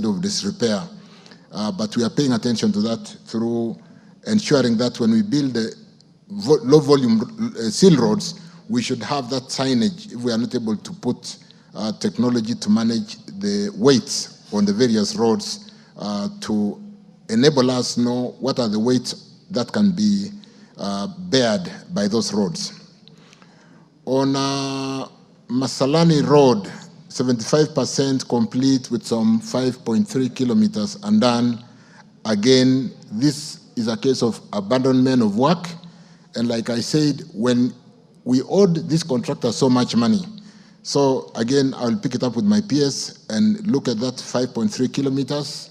of disrepair. But we are paying attention to that through ensuring that when we build the low-volume seal roads, we should have that signage if we are not able to put technology to manage the weights on the various roads to enable us know what are the weights that can be bared by those roads. On Masalani Road, 75% complete with some 5.3 kilometers undone. Again, this is a case of abandonment of work. And like I said, when we owed this contractor so much money, so again, I'll pick it up with my PS and look at that 5.3 kilometers.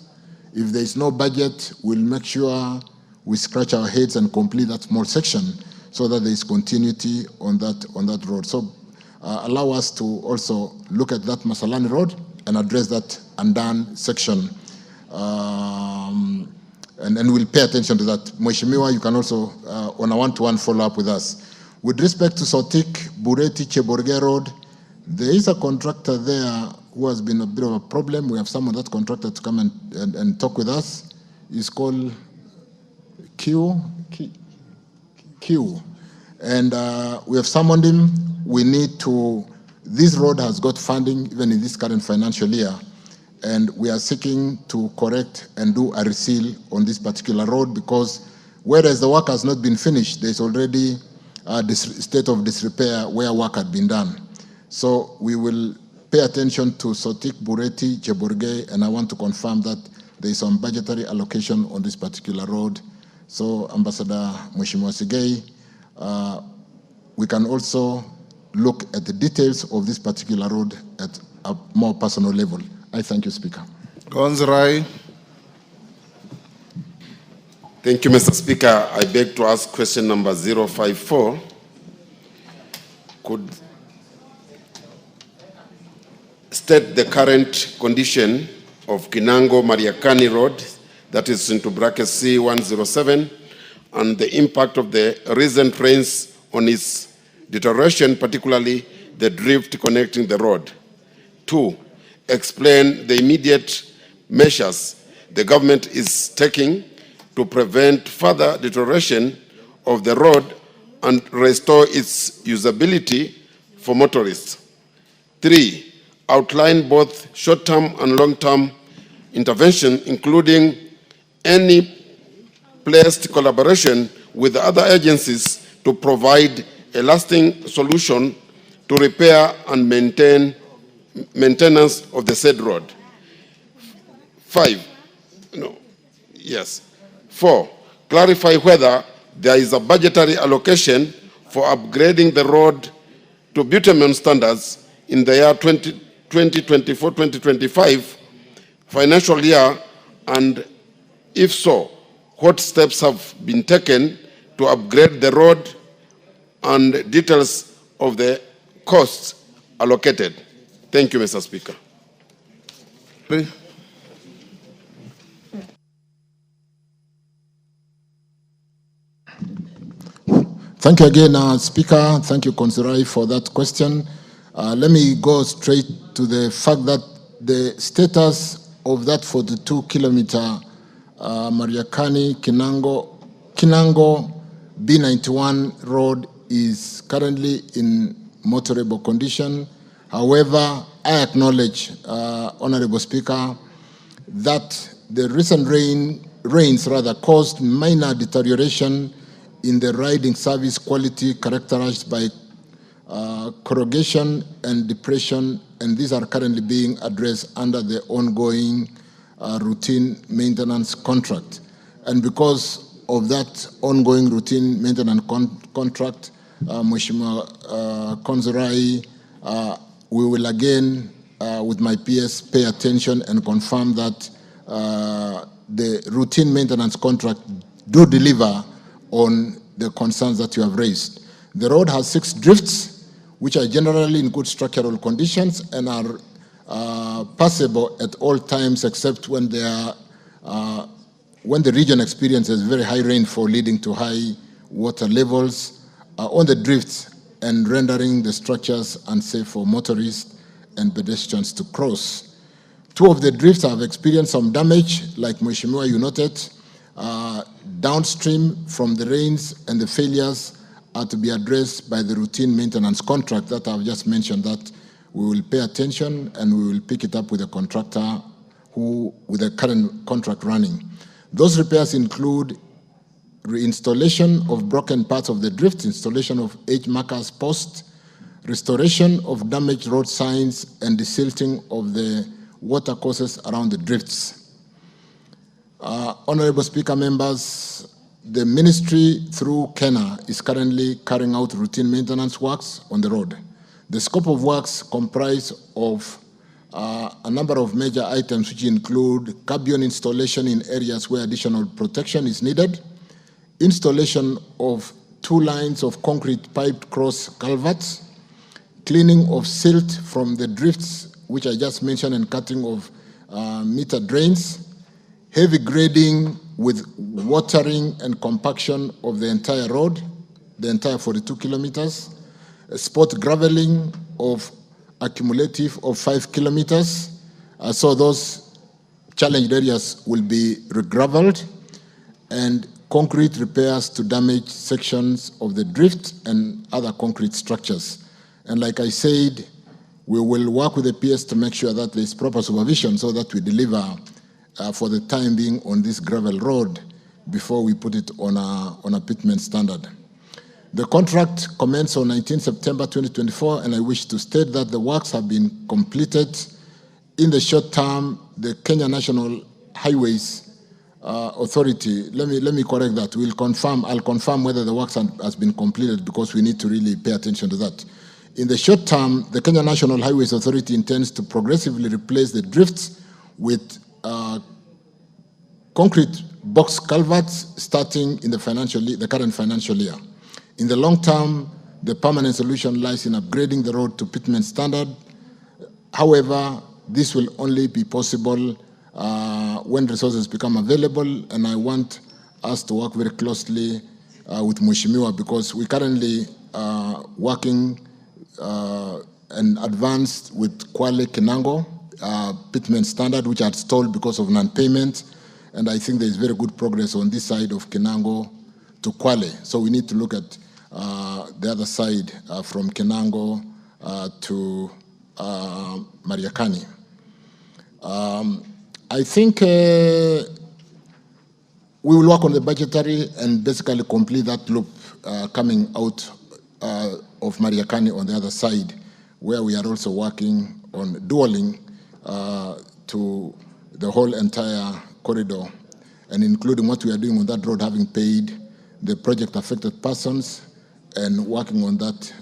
If there is no budget, we'll make sure we scratch our heads and complete that small section so that there is continuity on that road. So allow us to also look at that Masalani Road and address that undone section. And we'll pay attention to that. Mheshimiwa, you can also, on a one-to-one follow-up with us. With respect to Sotik, Bureti, Cheborge Road, there is a contractor there who has been a bit of a problem. We have summoned that contractor to come and talk with us. It's called Q. And we have summoned him. We need to, this road has got funding even in this current financial year. And we are seeking to correct and do a reseal on this particular road because whereas the work has not been finished, there's already a state of disrepair where work had been done. So we will pay attention to Sotik, Bureti, Cheborge, and I want to confirm that there is some budgetary allocation on this particular road. So Ambassador Mheshimiwa Sigei, we can also look at the details of this particular road at a more personal level. I thank you, Speaker. Gonzrai. Thank you, Mr. Speaker. I beg to ask question number 054. Could state the current condition of Kinango Mariakani Road, that is into bracket C107, and the impact of the recent rains on its deterioration, particularly the drift connecting the road. 2, explain the immediate measures the government is taking to prevent further deterioration of the road and restore its usability for motorists. 3, outline both short-term and long-term intervention, including any placed collaboration with other agencies to provide a lasting solution to repair and maintenance of the said road. 4, clarify whether there is a budgetary allocation for upgrading the road to bitumen standards in the year 2024-2025 financial year, and if so, what steps have been taken to upgrade the road and details of the costs allocated. Thank you, Mr. Speaker. Thank you again, Speaker. Thank you, Konsirai, for that question. Let me go straight to the fact that the status of that 42-kilometer Mariakani Kinango B91 road is currently in motorable condition. However, I acknowledge, Honorable Speaker, that the recent rains caused minor deterioration in the riding service quality characterized by corrugation and depression, and these are currently being addressed under the ongoing routine maintenance contract. And because of that ongoing routine maintenance contract, Mheshimiwa Konzirai, we will again, with my PS, pay attention and confirm that the routine maintenance contract do deliver on the concerns that you have raised. The road has 6 drifts, which are generally in good structural conditions and are passable at all times except when they are when the region experiences very high rainfall leading to high water levels on the drifts and rendering the structures unsafe for motorists and pedestrians to cross. Two of the drifts have experienced some damage, like Mheshimiwa, you noted. Downstream from the rains, and the failures are to be addressed by the routine maintenance contract that I've just mentioned, that we will pay attention and we will pick it up with the contractor with the current contract running. Those repairs include reinstallation of broken parts of the drift, installation of edge markers posts, restoration of damaged road signs, and desilting of the water courses around the drifts. Honorable Speaker, members, the ministry through KENA is currently carrying out routine maintenance works on the road. The scope of works comprise of a number of major items, which include gabion installation in areas where additional protection is needed, installation of 2 lines of concrete piped cross culverts, cleaning of silt from the drifts, which I just mentioned, and cutting of meter drains, heavy grading with watering and compaction of the entire road, the entire 42 kilometers, spot graveling of accumulative of 5 kilometers. So those challenged areas will be regraveled, and concrete repairs to damaged sections of the drift and other concrete structures. And like I said, we will work with the PS to make sure that there is proper supervision so that we deliver for the time being on this gravel road before we put it on a pitment standard. The contract commenced on 19 September 2024, and I wish to state that the works have been completed. In the short term, the Kenya National Highways Authority, let me correct that. I'll confirm whether the works has been completed, because we need to really pay attention to that. In the short term, the Kenya National Highways Authority intends to progressively replace the drifts with concrete box culverts starting in the current financial year. In the long term, the permanent solution lies in upgrading the road to pitment standard. However, this will only be possible when resources become available, and I want us to work very closely with Mheshimiwa, because we currently working and advanced with Kwale Kinango pitment standard, which are stalled because of non-payment, and I think there is very good progress on this side of Kinango to Kwale. So we need to look at the other side from Kinango to Mariakani. I think we will work on the budgetary and basically complete that loop coming out of Mariakani on the other side, where we are also working on dualing to the whole entire corridor, and including what we are doing on that road, having paid the project affected persons, and working on that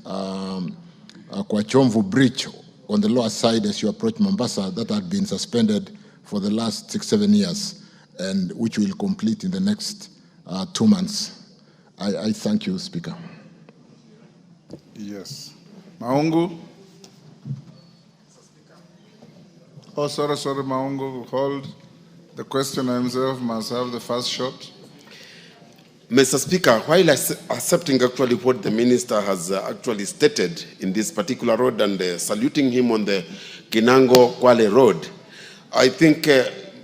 Kwachomvu Bridge on the lower side as you approach Mombasa, that had been suspended for the last 6-7 years, and which we'll complete in the next 2 months. I thank you, Speaker. Yes. Maungu? Oh, sorry, Maungu, hold. The questioner himself must have the first shot. Mr. Speaker, while accepting actually what the minister has actually stated in this particular road and saluting him on the Kinango-Kwale road, I think,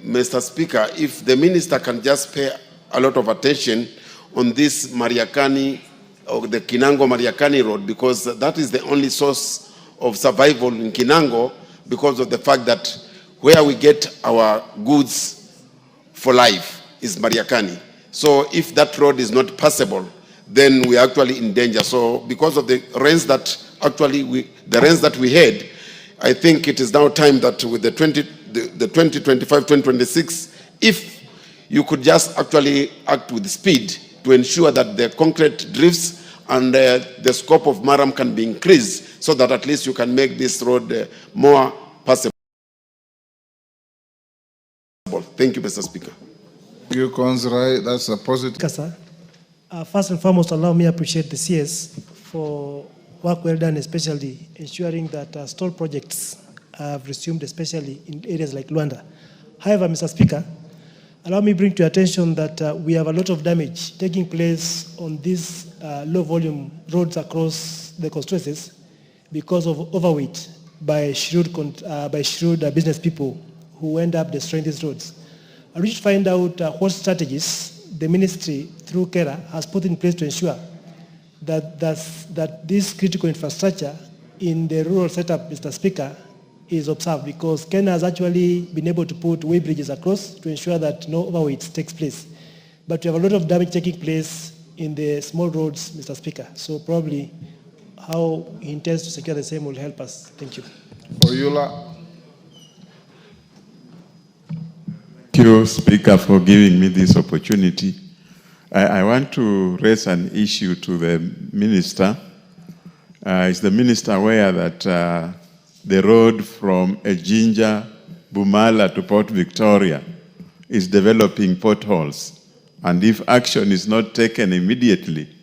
Mr. Speaker, if the minister can just pay a lot of attention on this Mariakani, or the Kinango-Mariakani road, because that is the only source of survival in Kinango, because of the fact that where we get our goods for life is Mariakani. So if that road is not passable, then we are actually in danger. So because of the rains that we had, I think it is now time that with the 2025-2026, if you could just actually act with speed to ensure that the concrete drifts and the scope of Maram can be increased, so that at least you can make this road more passable. Thank you, Mr. Speaker. You, Konzrai, that's a positive. Sir, first and foremost, allow me to appreciate the CS for work well done, especially ensuring that stalled projects have resumed, especially in areas like Luanda. However, Mr. Speaker, allow me to bring to your attention that we have a lot of damage taking place on these low-volume roads across the constituencies because of overweight by shrewd business people who end up destroying these roads. I wish to find out what strategies the ministry, through KERA, has put in place to ensure that this critical infrastructure in the rural setup, Mr. Speaker, is observed, because Kenya has actually been able to put way bridges across to ensure that no overweight takes place. But we have a lot of damage taking place in the small roads, Mr. Speaker. So probably how he intends to secure the same will help us. Thank you. Oyula. Thank you, Speaker, for giving me this opportunity. I want to raise an issue to the Minister. Is the Minister aware that the road from Ejinja, Bumala to Port Victoria is developing potholes? And if action is not taken immediately,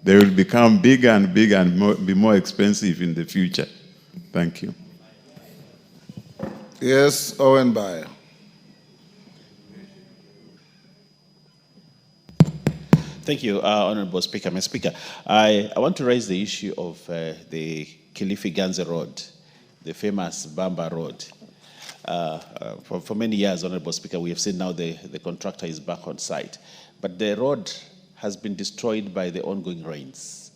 they will become bigger and bigger and be more expensive in the future. Thank you. Yes, Owen Bayer. Thank you, Honorable Speaker. Mr. Speaker, I want to raise the issue of the Kilifi-Ganze Road, the famous Bamba Road. For many years, Honorable Speaker, we have seen now the contractor is back on site. But the road has been destroyed by the ongoing rains,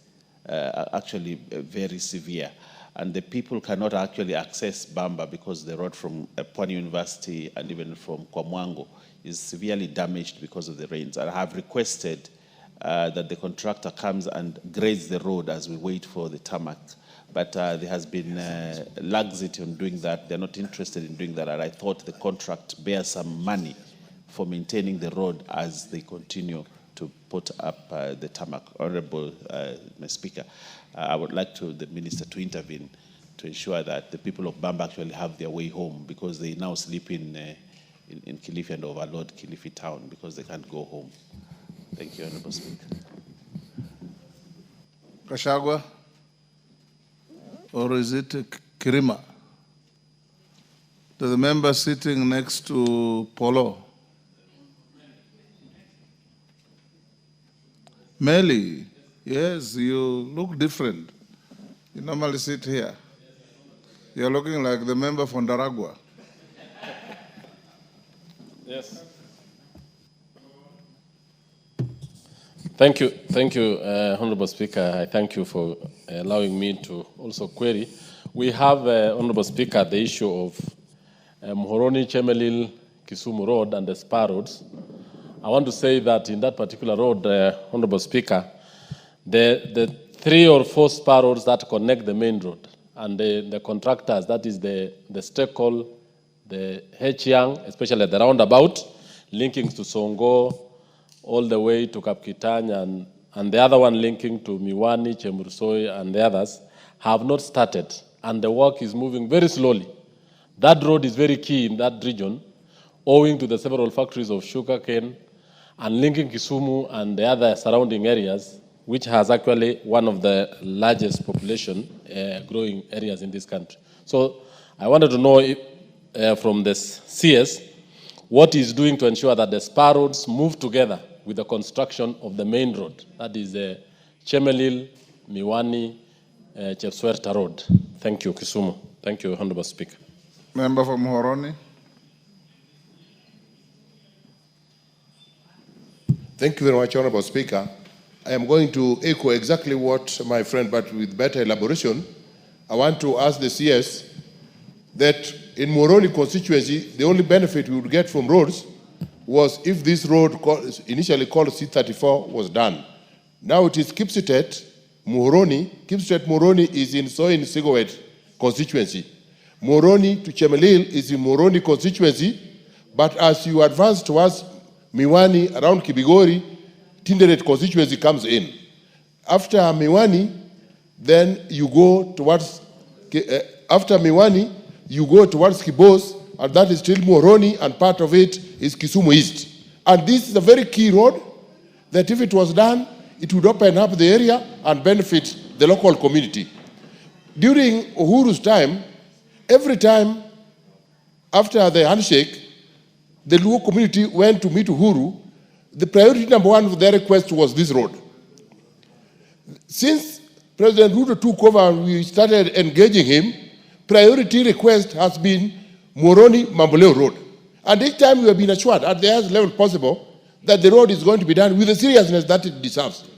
actually very severe. And the people cannot actually access Bamba because the road from Pwani University and even from Kwamwango is severely damaged because of the rains. And I have requested that the contractor comes and grades the road as we wait for the tarmac. But there has been laxity on doing that. They're not interested in doing that. And I thought the contract bears some money for maintaining the road as they continue to put up the tarmac. Honorable Mr. Speaker, I would like the Minister to intervene to ensure that the people of Bamba actually have their way home, because they now sleep in Kilifi and overload Kilifi town because they can't go home. Thank you, Honorable Speaker. Kashagwa? Or is it Kirima? To the member sitting next to Polo? Meli, yes, you look different. You normally sit here. You're looking like the member from Daragwa. Yes. Thank you, Honorable Speaker. I thank you for allowing me to also query. We have, Honorable Speaker, the issue of Muhoroni, Chemelil, Kisumu Road and the Spar roads. I want to say that in that particular road, Honorable Speaker, the 3 or 4 spar roads that connect the main road and the contractors, that is the Stekol, the H-Young, especially the roundabout, linking to Songo, all the way to Kapkitany, and the other one linking to Miwani, Chemursoi, and the others, have not started, and the work is moving very slowly. That road is very key in that region, owing to the several factories of sugarcane, and linking Kisumu and the other surrounding areas, which has actually one of the largest population growing areas in this country. So I wanted to know if, from the CS, what is doing to ensure that the spar roads move together with the construction of the main road, that is the Chemelil, Miwani, Chepswerta Road. Thank you, Kisumu. Thank you, Honorable Speaker. Member from Muhoroni. Thank you very much, Honorable Speaker. I am going to echo exactly what my friend, but with better elaboration. I want to ask the CS that in Muhoroni constituency, the only benefit we would get from roads was if this road initially called C34 was done. Now it is Kipsitet, Muhoroni. Kipsitet, Muhoroni is in Sigowet constituency. Muhoroni to Chemelil is in Muhoroni constituency, but as you advance towards Miwani around Kibigori, Tinderet constituency comes in. After Miwani, then you go towards, after Miwani, you go towards Kibos, and that is still Muhoroni, and part of it is Kisumu East. And this is a very key road that if it was done, it would open up the area and benefit the local community. During Uhuru's time, every time after the handshake, the Luo community went to meet Uhuru, the priority number one of their request was this road. Since President Ruto took over and we started engaging him, priority request has been Muhoroni Mamboleo Road. And each time we have been assured at the highest level possible that the road is going to be done with the seriousness that it deserves.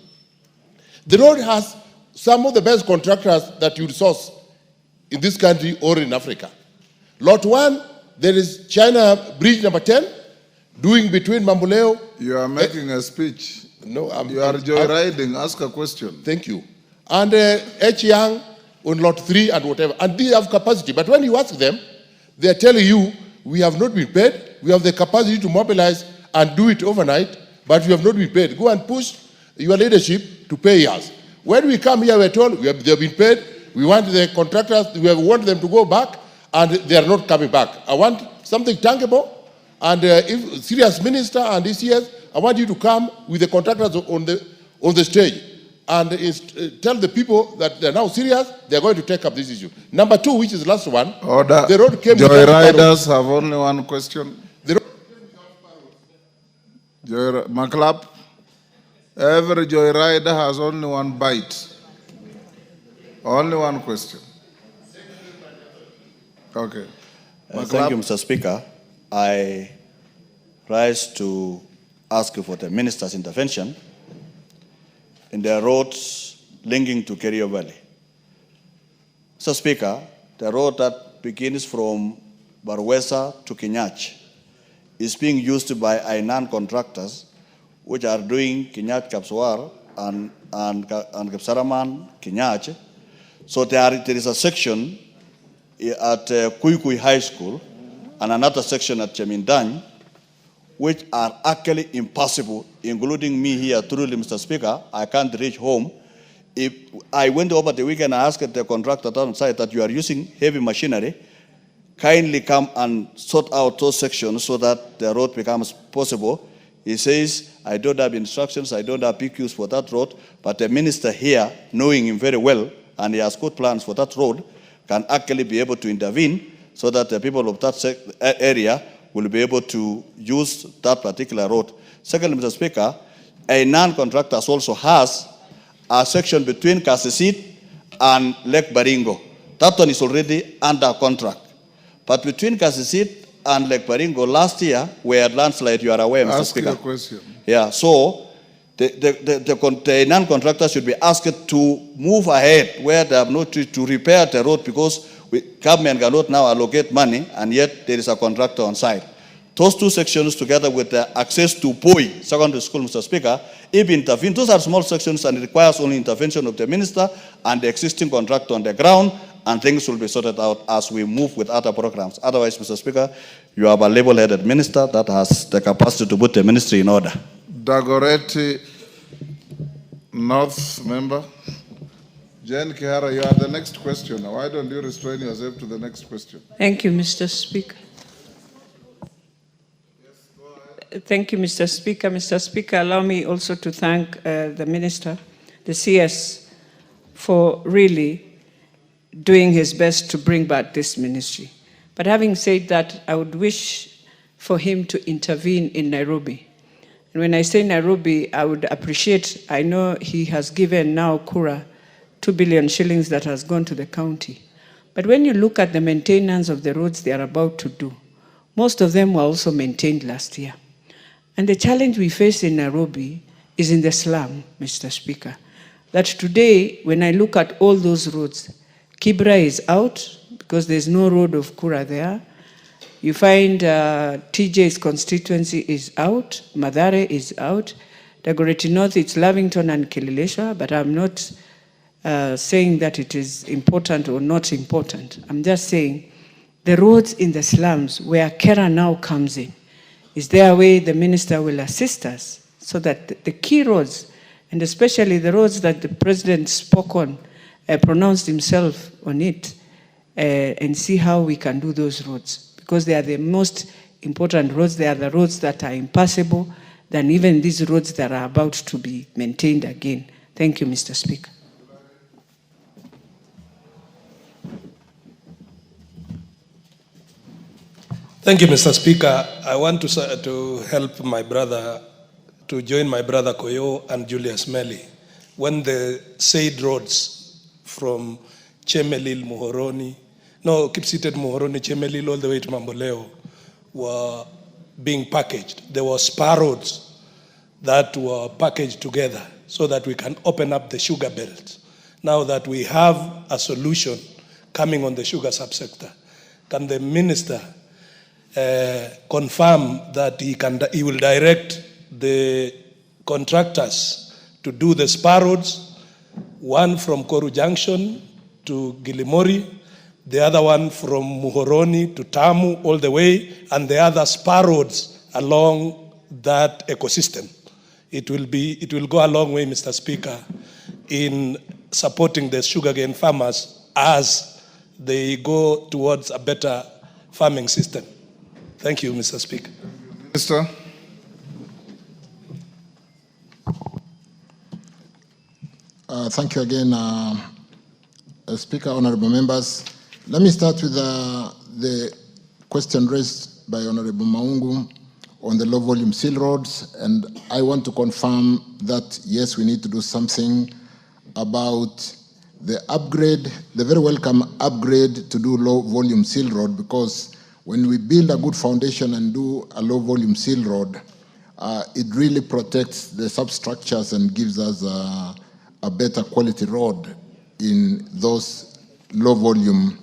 The road has some of the best contractors that you source in this country or in Africa. Lot 1, there is China Bridge number 10, doing between Mamboleo. You are making a speech. No, you are joyriding. Ask a question. Thank you. And H. Young on lot 3 and whatever. And they have capacity. But when you ask them, they are telling you, we have not been paid. We have the capacity to mobilize and do it overnight, but we have not been paid. Go and push your leadership to pay us. When we come here, we're told they have been paid. We want the contractors, we want them to go back, and they are not coming back. I want something tangible, and if serious minister and DCS, I want you to come with the contractors on the stage and tell the people that they're now serious, they're going to take up this issue. Number 2, which is the last one, order. The road came Joyriders have only one question. Maclap, every joyrider has only one bite. Only one question. Okay. Thank you, Mr. Speaker. I rise to ask for the minister's intervention in the roads linking to Kerio Valley. Mr. Speaker, the road that begins from Barwesa to Kinyach is being used by Ainan contractors, which are doing Kinyach Kapswar and Kapsaraman Kinyach. So there is a section at Kuikui High School and another section at Chemindany, which are actually impossible, including me here, truly, Mr. Speaker. I can't reach home. If I went over the weekend, I asked the contractor on site that you are using heavy machinery, kindly come and sort out those sections so that the road becomes possible. He says, I don't have instructions, I don't have PQs for that road, but the minister here, knowing him very well, and he has good plans for that road, can actually be able to intervene so that the people of that area will be able to use that particular road. Secondly, Mr. Speaker, a non-contractor also has a section between Kasisit and Lake Baringo. That one is already under contract. But between Kasisit and Lake Baringo, last year, we had landslide, you are aware, Mr. Speaker. Ask your question. Yeah, so the non-contractor should be asked to move ahead where they have no to repair the road, because government cannot now allocate money and yet there is a contractor on site. Those two sections together with the access to Poi Secondary School, Mr. Speaker, if intervened, those are small sections and it requires only intervention of the minister and the existing contractor on the ground, and things will be sorted out as we move with other programs. Otherwise, Mr. Speaker, you have a level-headed minister that has the capacity to put the ministry in order. Dagoretti, North member. Jen Kihara, you are the next question. Why don't you restrain yourself to the next question? Thank you, Mr. Speaker. Thank you, Mr. Speaker. Mr. Speaker, allow me also to thank the Minister, the CS, for really doing his best to bring back this ministry. But having said that, I would wish for him to intervene in Nairobi. And when I say Nairobi, I would appreciate, I know he has given now Kura 2 billion shillings that has gone to the county. But when you look at the maintenance of the roads they are about to do, most of them were also maintained last year. And the challenge we face in Nairobi is in the slum, Mr. Speaker. That today, when I look at all those roads, Kibra is out because there's no road of Kura there. You find TJ's constituency is out, Madare is out. Dagoretti North, it's Lavington and Kililesha, but I'm not saying that it is important or not important. I'm just saying the roads in the slums where Kera now comes in, is there a way the minister will assist us so that the key roads, and especially the roads that the president spoke on, pronounced himself on it, and see how we can do those roads? Because they are the most important roads. They are the roads that are impassable than even these roads that are about to be maintained again. Thank you, Mr. Speaker. Thank you, Mr. Speaker. I want to help my brother, to join my brother Koyo and Julius Meli. When the said roads from Chemelil, Muhoroni, no, Kipsited, Muhoroni, Chemelil, all the way to Mamboleo were being packaged. There were spar roads that were packaged together so that we can open up the sugar belt. Now that we have a solution coming on the sugar subsector, can the minister confirm that he will direct the contractors to do the spar roads, one from Koru Junction to Gilimori, the other one from Muhoroni to Tamu all the way, and the other spar roads along that ecosystem? It will go a long way, Mr. Speaker, in supporting the sugarcane farmers as they go towards a better farming system. Thank you, Mr. Speaker. Minister. Thank you again, Speaker, honorable members. Let me start with the question raised by Honorable Maungu on the low-volume seal roads, and I want to confirm that, yes, we need to do something about the upgrade, the very welcome upgrade to do low-volume seal road, because when we build a good foundation and do a low-volume seal road, it really protects the substructures and gives us a better quality road in those low-volume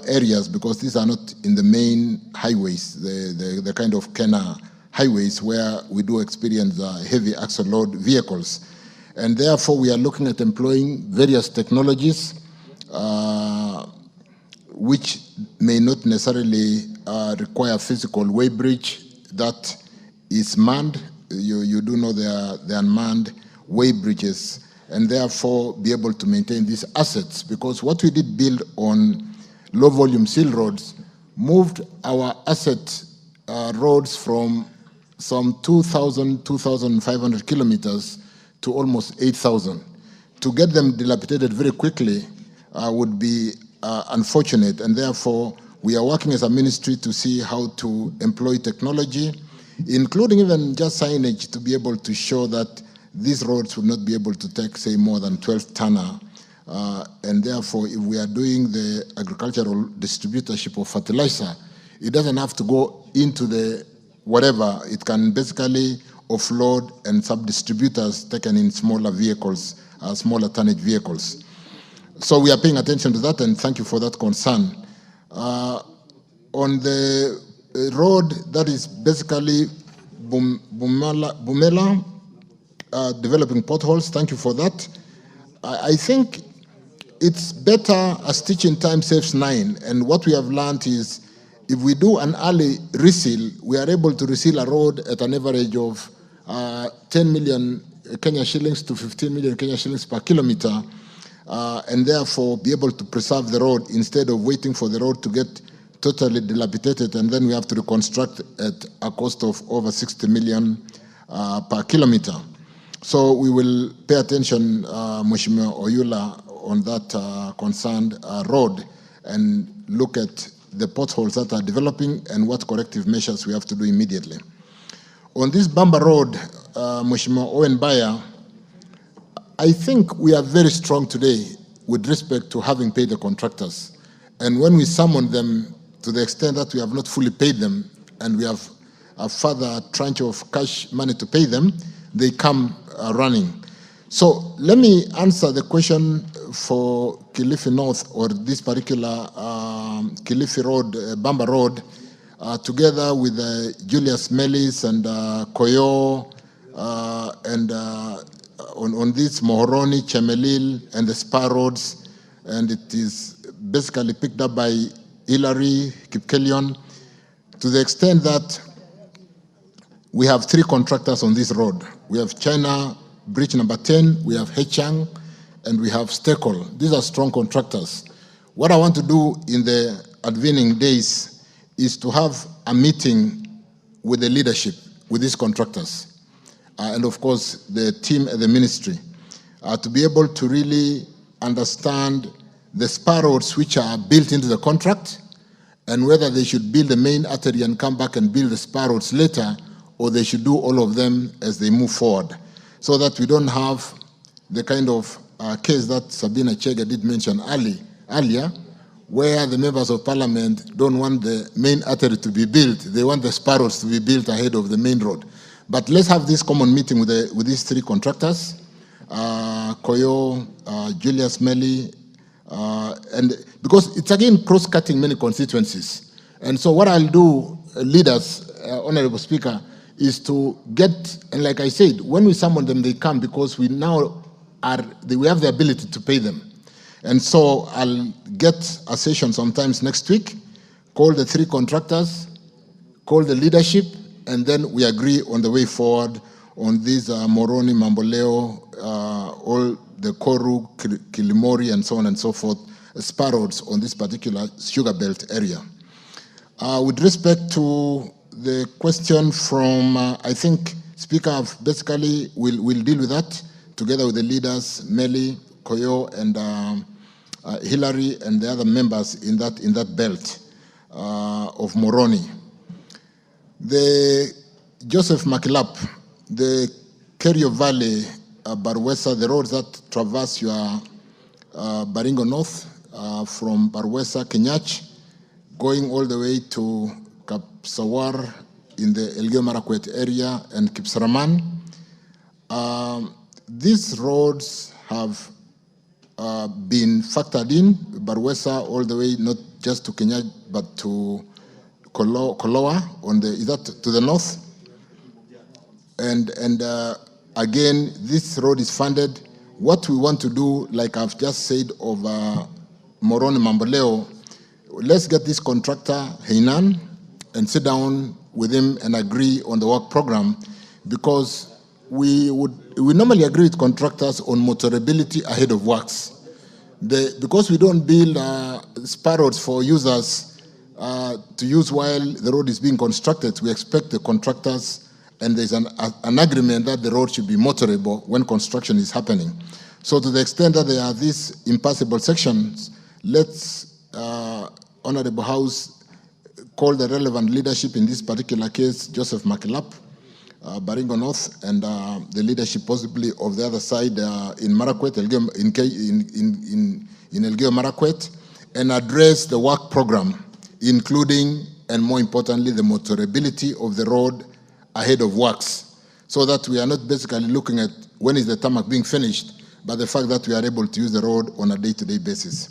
areas, because these are not in the main highways, the kind of Kena highways where we do experience heavy axle load vehicles. And therefore, we are looking at employing various technologies which may not necessarily require physical weighbridge that is manned. You do know there are unmanned weighbridges, and therefore be able to maintain these assets, because what we did build on low-volume seal roads moved our asset roads from some 2,500 kilometers to almost 8,000. To get them dilapidated very quickly would be unfortunate, and therefore we are working as a ministry to see how to employ technology, including even just signage, to be able to show that these roads would not be able to take, say, more than 12 tonner. And therefore, if we are doing the agricultural distributorship of fertilizer, it doesn't have to go into the whatever. It can basically offload and sub-distributors taken in smaller vehicles, smaller tonnage vehicles. So we are paying attention to that, and thank you for that concern. On the road that is basically Bumela, developing potholes, thank you for that. I think it's better a stitch in time saves 9, and what we have learned is if we do an early reseal, we are able to reseal a road at an average of 10 million Kenya shillings to 15 million Kenya shillings per kilometer, and therefore be able to preserve the road instead of waiting for the road to get totally dilapidated, and then we have to reconstruct at a cost of over 60 million per kilometer. So we will pay attention, Mheshimiwa Oyula, on that concerned road, and look at the potholes that are developing and what corrective measures we have to do immediately. On this Bamba Road, Mheshimiwa Owen Baya, I think we are very strong today with respect to having paid the contractors. And when we summon them, to the extent that we have not fully paid them, and we have a further tranche of cash money to pay them, they come running. So let me answer the question for Kilifi North, or this particular Kilifi Road, Bamba Road, together with Julius Melis and Koyo, and on this Mohoroni, Chemelil, and the Spar Roads, and it is basically picked up by Hillary, Kipkelion, to the extent that we have 3 contractors on this road. We have China Bridge number 10, we have Hechang, and we have Stekol. These are strong contractors. What I want to do in the advening days is to have a meeting with the leadership, with these contractors, and of course the team at the ministry, to be able to really understand the spar roads which are built into the contract, and whether they should build the main artery and come back and build the spar roads later, or they should do all of them as they move forward, so that we don't have the kind of case that Sabina Chega did mention earlier, where the members of parliament don't want the main artery to be built. They want the spur roads to be built ahead of the main road. But let's have this common meeting with these three contractors, Koyo, Julius Melly, and because it's again cross-cutting many constituencies. And so what I'll do, leaders, Honorable Speaker, is to get, and like I said, when we summon them, they come because we now we have the ability to pay them. And so I'll get a session sometimes next week, call the three contractors, call the leadership, and then we agree on the way forward on these Moroni, Mamboleo, all the Koru, Kilimori, and so on and so forth, spur roads on this particular sugar belt area. With respect to the question from, I think Speaker basically will deal with that together with the leaders, Meli, Koyo, and Hillary, and the other members in that belt of Moroni. The Joseph Makilap, the Kerio Valley, Barwesa, the roads that traverse your Baringo North from Barwesa, Kenyach, going all the way to Kapsawar in the Elgeyo Marakwet area and Kipsaraman. These roads have been factored in, Barwesa all the way, not just to Kenya, but to Koloa, is that to the north? And again, this road is funded. What we want to do, like I've just said of Moroni Mamboleo, let's get this contractor, Heinan, and sit down with him and agree on the work program, because we normally agree with contractors on motorability ahead of works. Because we don't build spur roads for users to use while the road is being constructed, we expect the contractors, and there's an agreement that the road should be motorable when construction is happening. So to the extent that there are these impassable sections, let's, Honorable House, call the relevant leadership, in this particular case, Joseph Makilap, Baringo North, and the leadership possibly of the other side in Marakwet, in Elgeyo Marakwet, and address the work program, including, and more importantly, the motorability of the road ahead of works, so that we are not basically looking at when is the tarmac being finished, but the fact that we are able to use the road on a day-to-day basis.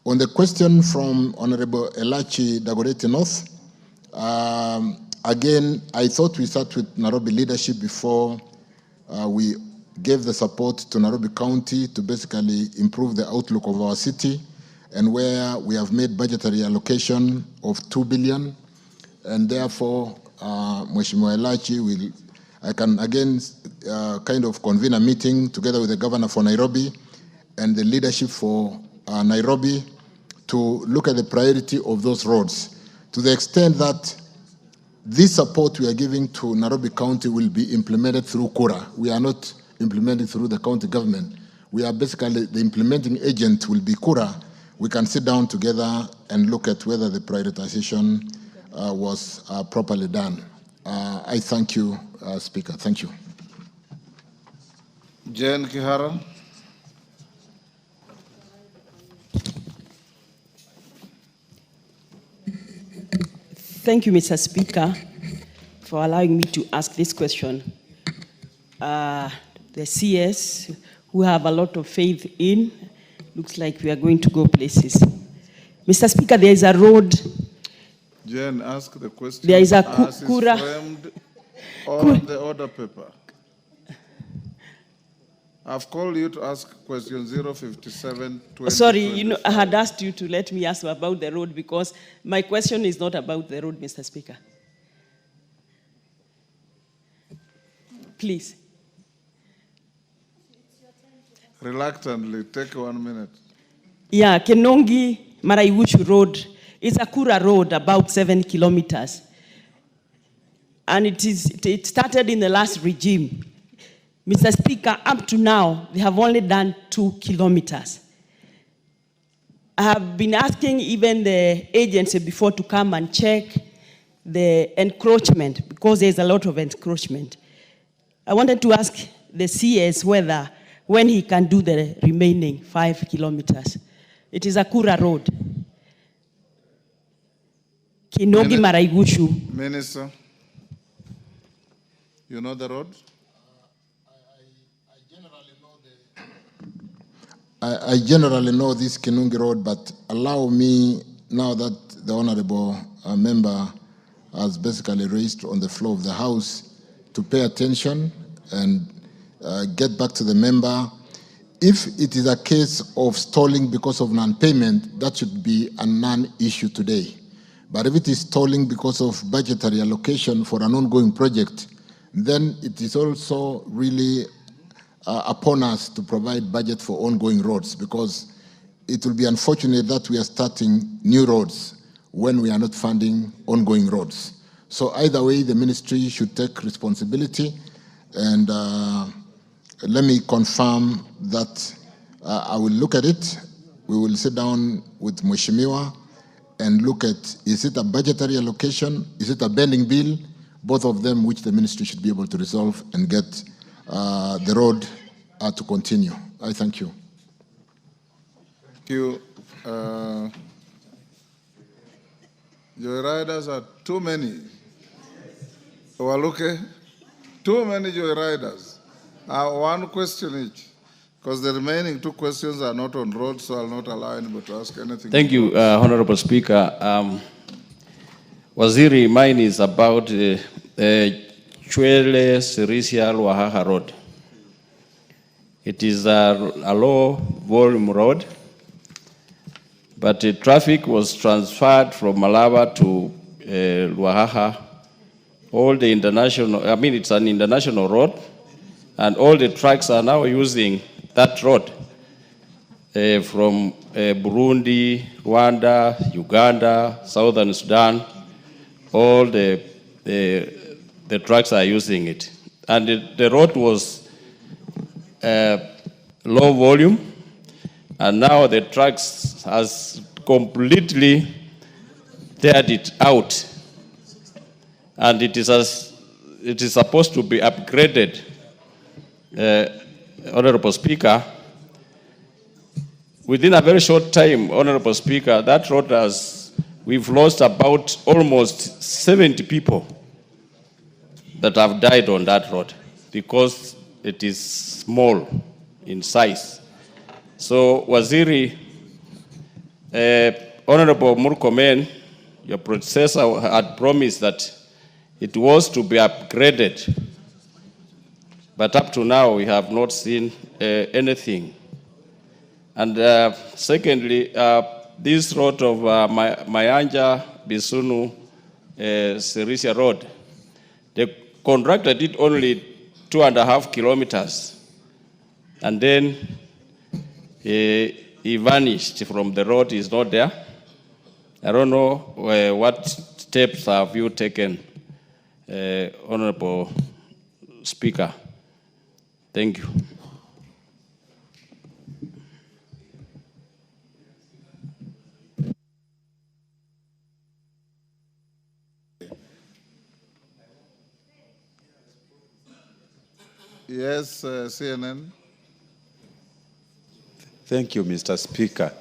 On the question from Honorable Elachi Dagoretti North, again, I thought we start with Nairobi leadership before we gave the support to Nairobi County to basically improve the outlook of our city, and where we have made budgetary allocation of 2 billion, and therefore, Mheshimiwa Elachi I can again kind of convene a meeting together with the governor for Nairobi and the leadership for Nairobi to look at the priority of those roads, to the extent that this support we are giving to Nairobi County will be implemented through Kura. We are not implementing through the county government. We are basically, the implementing agent will be Kura. We can sit down together and look at whether the prioritization was properly done. I thank you, Speaker. Thank you. Jane Kihara. Thank you, Mr. Speaker, for allowing me to ask this question. The CS, who have a lot of faith in, looks like we are going to go places. Mr. Speaker, there is a road. Jen, ask the question. There is a Kura framed on the order paper. I've called you to ask question 057. Sorry, I had asked you to let me ask about the road, because my question is not about the road, Mr. Speaker. Please. Reluctantly, take 1 minute. Yeah, Kenongi Maraiwuchu Road is a Kura road, about 7 kilometers. And it started in the last regime. Mr. Speaker, up to now, they have only done 2 kilometers. I have been asking even the agency before to come and check the encroachment, because there's a lot of encroachment. I wanted to ask the CS whether, when he can do the remaining 5 kilometers. It is a Kura road. Kinongi Maraigushu. Minister, you know the road? I generally know this Kinungi Road, but allow me, now that the honorable member has basically raised on the floor of the House, to pay attention and get back to the member. If it is a case of stalling because of non-payment, that should be a non-issue today. But if it is stalling because of budgetary allocation for an ongoing project, then it is also really upon us to provide budget for ongoing roads, because it will be unfortunate that we are starting new roads when we are not funding ongoing roads. So either way, the ministry should take responsibility, and let me confirm that I will look at it. We will sit down with Mheshimiwa and look at, is it a budgetary allocation? Is it a bending bill? Both of them, which the ministry should be able to resolve and get the road to continue. I thank you. Thank you. Joyriders are too many. Waluke, too many joyriders. One question each, because the remaining two questions are not on roads, so I'll not allow anybody to ask anything. Thank you, Honorable Speaker. Waziri, mine is about Chwele Sirisia Wahaha Road. It is a low volume road, but the traffic was transferred from Malaba to Wahaha. All the international, it's an international road, and all the trucks are now using that road from Burundi, Rwanda, Uganda, Southern Sudan. All the trucks are using it. And the road was low volume, and now the trucks has completely teared it out. And it is supposed to be upgraded. Honorable Speaker, within a very short time, Honorable Speaker, that road we've lost about almost 70 people that have died on that road because it is small in size. So, Waziri, Honorable Murkomen, your predecessor had promised that it was to be upgraded. But up to now, we have not seen anything. And secondly, this road of Mayanja, Bisunu, Sirisia Road, the contractor did only 2.5 kilometers. And then he vanished from the road, he's not there. I don't know what steps have you taken, Honorable Speaker. Thank you. Yes, CNN. Thank you, Mr. Speaker.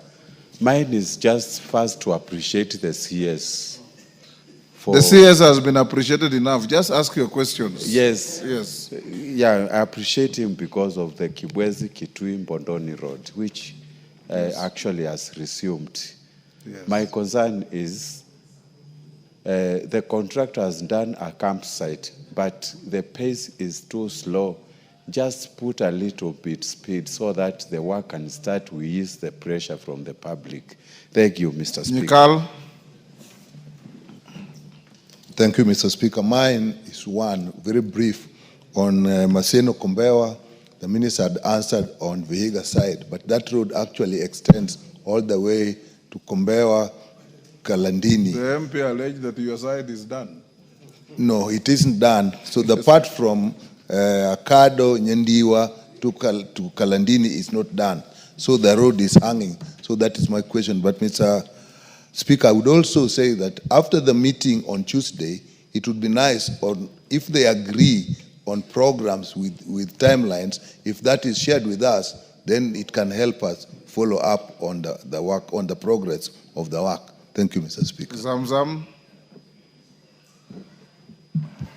Mine is just first to appreciate the CS. The CS has been appreciated enough. Just ask your questions. Yes. Yes. Yeah, I appreciate him because of the Kibwezi Kitui Mbondoni Road, which actually has resumed. Yes. My concern is the contractor has done a campsite, but the pace is too slow. Just put a little bit speed so that the work can start to ease the pressure from the public. Thank you, Mr. Speaker. Nikal. Thank you, Mr. Speaker. Mine is one, very brief, on Maseno Kombewa. The minister had answered on Vihiga side, but that road actually extends all the way to Kombewa, Kalandini. The MP alleged that your side is done. No, it isn't done. So the part from Akado, Nyendiwa to Kalandini is not done. So the road is hanging. So that is my question. But Mr. Speaker, I would also say that after the meeting on Tuesday, it would be nice if they agree on programs with timelines. If that is shared with us, then it can help us follow up on the work, on the progress of the work. Thank you, Mr. Speaker. Zamzam.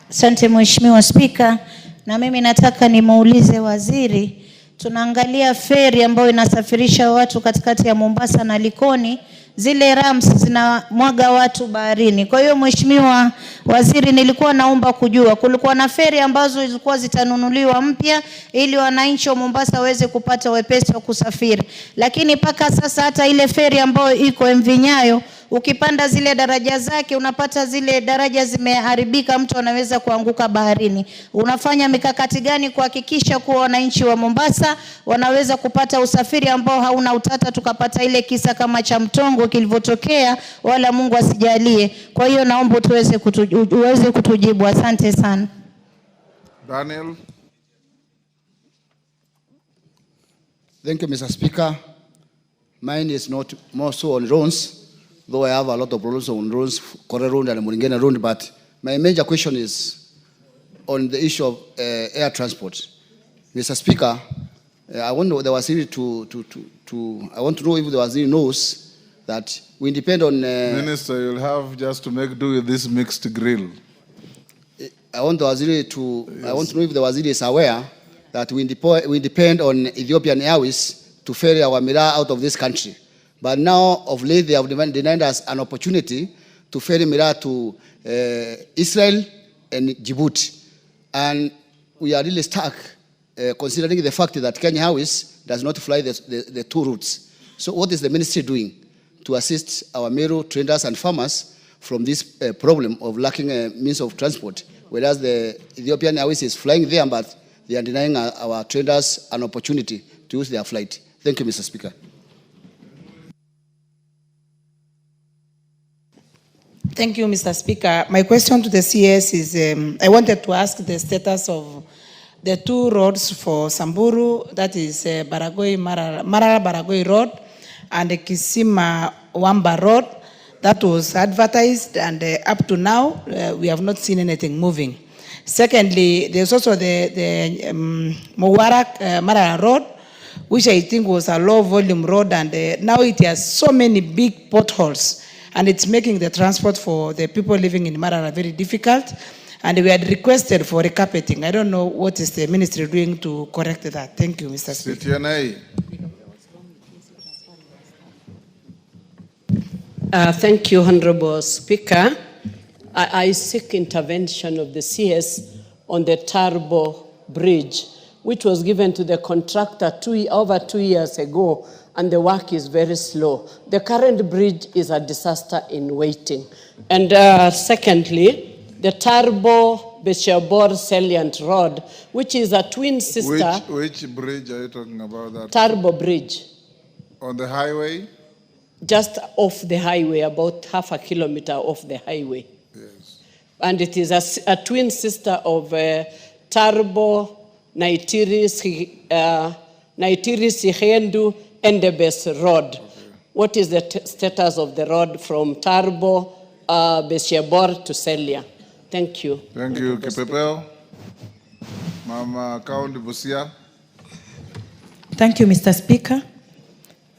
Asante Mheshimiwa Spika, na mimi nataka nimuulize waziri, tunaangalia feri ambayo inasafirisha watu katikati ya Mombasa na Likoni, zile rams zinamwaga watu baharini. Kwa hiyo Mheshimiwa Waziri, nilikuwa naomba kujua, kulikuwa na feri ambazo zilikuwa zitanunuliwa mpya ili wananchi wa Mombasa waweze kupata wepesi wa kusafiri. Lakini paka sasa hata ile feri ambayo iko MV Nyayo, ukipanda zile daraja zake unapata zile daraja zimeharibika, mtu anaweza kuanguka baharini. Unafanya mikakati gani kuhakikisha kuwa wananchi wa Mombasa wanaweza kupata usafiri ambao hauna utata, tukapata ile kisa kama cha Mtongo kilivyotokea, wala Mungu asijalie. Kwa hiyo naomba uweze kutujibu. Asante sana. Daniel. Thank you, Mr. Speaker. Mine is not more so on roads, though I have a lot of problems on roads, Kore Road and Mulingana Road, but my major question is on the issue of air transport. Mr. Speaker, I want the Waziri I want to know if the Waziri knows that we depend on... Minister, you'll have just to make do with this mixed grill. I want the Waziri to... Yes. I want to know if the Waziri is aware that we depend on Ethiopian Airways to ferry our miraa out of this country. But now, of late, they have denied us an opportunity to ferry miraa to Israel and Djibouti. And we are really stuck, considering the fact that Kenya Airways does not fly the two routes. So what is the ministry doing to assist our Meru traders and farmers from this problem of lacking means of transport, whereas the Ethiopian Airways is flying there, but they are denying our traders an opportunity to use their flight? Thank you, Mr. Speaker. Thank you, Mr. Speaker. My question to the CS is, I wanted to ask the status of the two roads for Samburu, that is Mara Baragoi Road and the Kisima Wamba Road. That was advertised, and up to now, we have not seen anything moving. Secondly, there's also the Mubarak Mara Road, which I think was a low volume road, and now it has so many big potholes, and it's making the transport for the people living in Marara very difficult. And we had requested for recarpeting. I don't know what is the ministry doing to correct that. Thank you, Mr. Speaker. Thank you, Honorable Speaker. I seek intervention of the CS on the Turbo Bridge, which was given to the contractor over 2 years ago, and the work is very slow. The current bridge is a disaster in waiting. And secondly, the Turbo Beshabor Salient Road, which is a twin sister. Which bridge are you talking about? That Turbo Bridge. On the highway? Just off the highway, about half a kilometer off the highway. Yes. And it is a twin sister of Turbo, Naitiri, Sihendu, Endebes Road. Okay. What is the status of the road from Turbo, Beshabor to Celia? Thank you. Thank you, Kipepeo. Mama Kaundi Busia. Thank you, Mr. Speaker.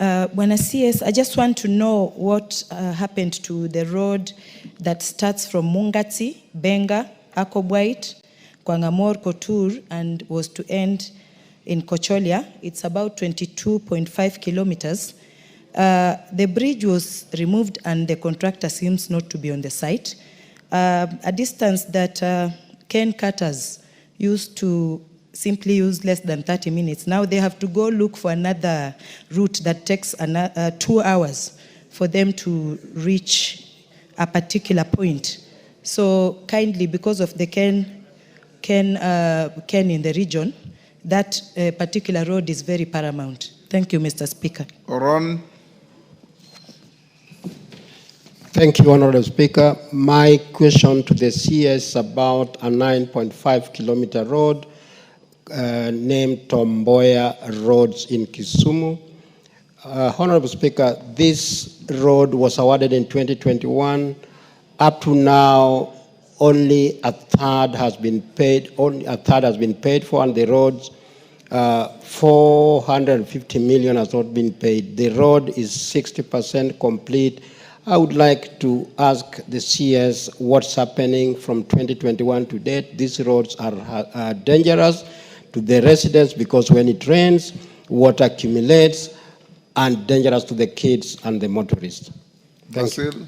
Bwana CS, I just want to know what happened to the road that starts from Mungati, Benga, Akobwait, Kwangamor, Kotur, and was to end in Kocholia. It's about 22.5 kilometers. The bridge was removed and the contractor seems not to be on the site. A distance that Ken cutters used to simply use less than 30 minutes. Now they have to go look for another route that takes 2 hours for them to reach a particular point. So kindly, because of the Ken in the region, that particular road is very paramount. Thank you, Mr. Speaker. Ron. Thank you, Honorable Speaker. My question to the CS about a 9.5 kilometer road named Tomboya Roads in Kisumu. Honorable Speaker, this road was awarded in 2021. Up to now, only a third has been paid. Only a third has been paid for, and the roads 450 million has not been paid. The road is 60% complete, I would like to ask the CS what's happening from 2021 to date. These roads are dangerous to the residents because when it rains, water accumulates, and dangerous to the kids and the motorists. Thank you.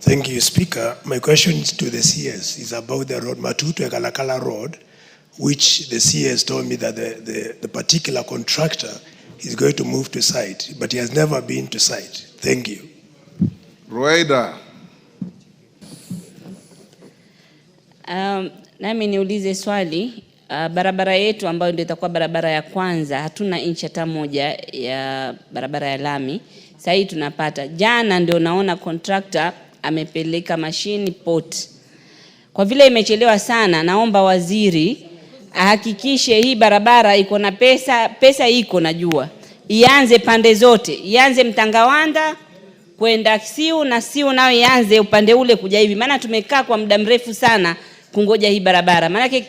Thank you, Speaker. My question to the CS is about the road, Matutu-Ekalakala Road, which the CS told me that the particular contractor is going to move to site, but he has never been to site. Thank you. Rueda. Nami niulize swali. Barabara yetu ambayo ndio itakuwa barabara ya kwanza, hatuna inchi hata moja ya barabara ya lami. Sasa hii tunapata. Jana ndio naona contractor amepeleka mashini port. Kwa vile imechelewa sana, naomba waziri ahakikishe hii barabara iko na pesa iko najua. Ianze pande zote, ianze Mtangawanda kwenda Siu na Siu nao ianze upande ule kuja hivi. Maana tumekaa kwa muda mrefu sana kungoja hii barabara. Maana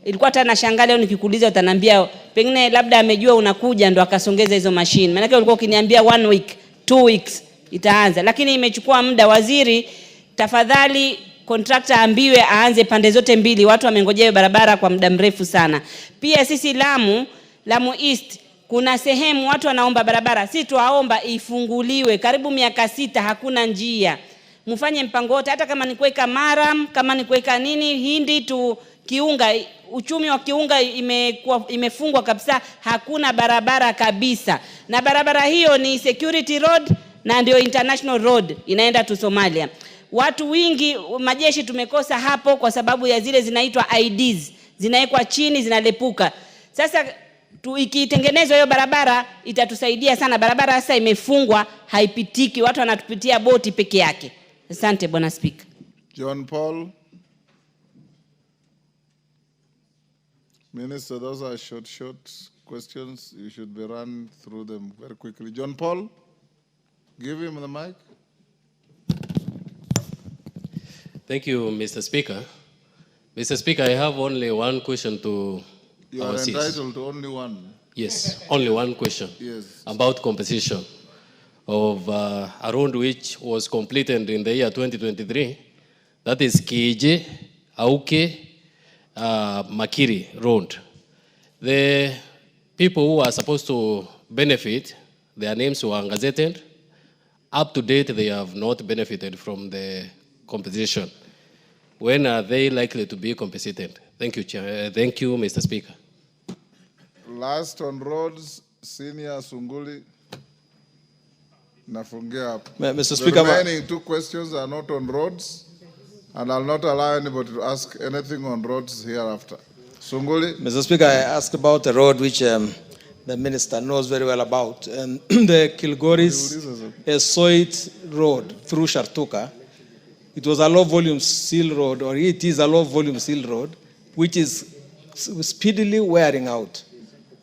ilikuwa hata nashangaa leo nikikuuliza utaniambia pengine labda amejua unakuja ndo akasongeza hizo mashine. Maana ulikuwa ukiniambia 1 week, 2 weeks itaanza. Lakini imechukua muda. Waziri, tafadhali contractor ambiwe aanze pande zote mbili. Watu wamengojea barabara kwa muda mrefu sana. Pia sisi Lamu East kuna sehemu watu wanaomba barabara. Sisi tuwaomba ifunguliwe. Karibu miaka 6 hakuna njia. Mfanye mpango wote, hata kama ni kuweka maram, kama ni kuweka nini, hindi tu Kiunga, uchumi wa Kiunga imefungwa kabisa, hakuna barabara kabisa. Na barabara hiyo ni security road na ndio international road inaenda tu Somalia. Watu wingi majeshi tumekosa hapo kwa sababu ya zile zinaitwa IDs, zinawekwa chini zinalepuka. Sasa ikitengenezwa hiyo barabara itatusaidia sana. Barabara sasa imefungwa, haipitiki, watu wanatupitia boti peke yake. Asante Bwana Speaker. John Paul. Minister, those are short questions. You should be run through them very quickly. John Paul, give him the mic. Thank you, Mr. Speaker. Mr. Speaker, I have only one question to You are entitled to only one. Yes, only one question. Yes. About compensation of a road which was completed in the year 2023. That is Kije, Auke, Makiri Road. The people who are supposed to benefit, their names were gazetted. Up to date, they have not benefited from the compensation. When are they likely to be compensated? Thank you, Chair. Thank you, Mr. Speaker. Last on roads, Senior Sunguli. Nafungia. Mr. Speaker, the remaining 2 questions are not on roads, and I'll not allow anybody to ask anything on roads hereafter. Sunguli. Mr. Speaker, I asked about a road which the minister knows very well about, the Kilgoris Soit Road through Shartuka. It was a low-volume seal road, or it is a low-volume seal road, which is speedily wearing out.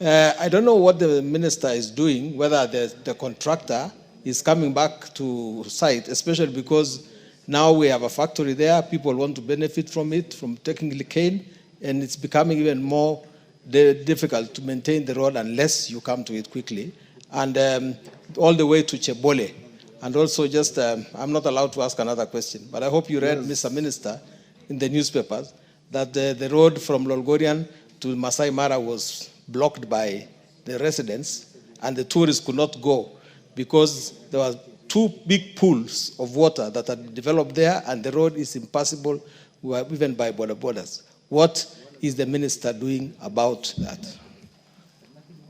I don't know what the minister is doing, whether the contractor is coming back to site, especially because now we have a factory there, people want to benefit from it, from taking the cane, and it's becoming even more difficult to maintain the road unless you come to it quickly. And all the way to Chebole. And also just, I'm not allowed to ask another question, but I hope you read, Mr. Minister, in the newspapers, that the road from Lolgorian to Masai Mara was blocked by the residents, and the tourists could not go because there were 2 big pools of water that had developed there, and the road is impassable even by border borders. What is the minister doing about that?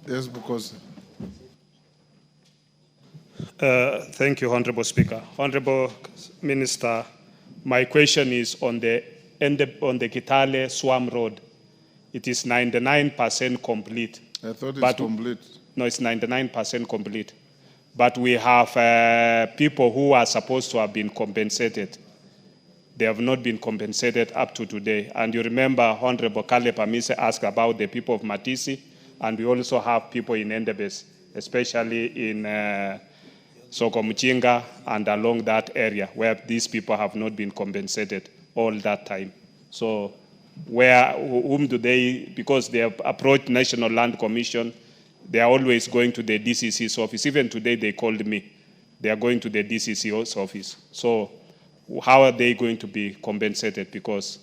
Yes, because. Thank you, Honorable Speaker. Honorable Minister, my question is on the Kitale Swam Road. It is 99% complete. I thought it's complete. No, it's 99% complete. But we have people who are supposed to have been compensated. They have not been compensated up to today. And you remember Honorable Kale Pamise asked about the people of Matisi, and we also have people in Endebess, especially in Sokomuchinga and along that area where these people have not been compensated all that time. So whom do they, because they have approached National Land Commission, they are always going to the DCC's office. Even today they called me they are going to the DCCO's office. So how are they going to be compensated? Because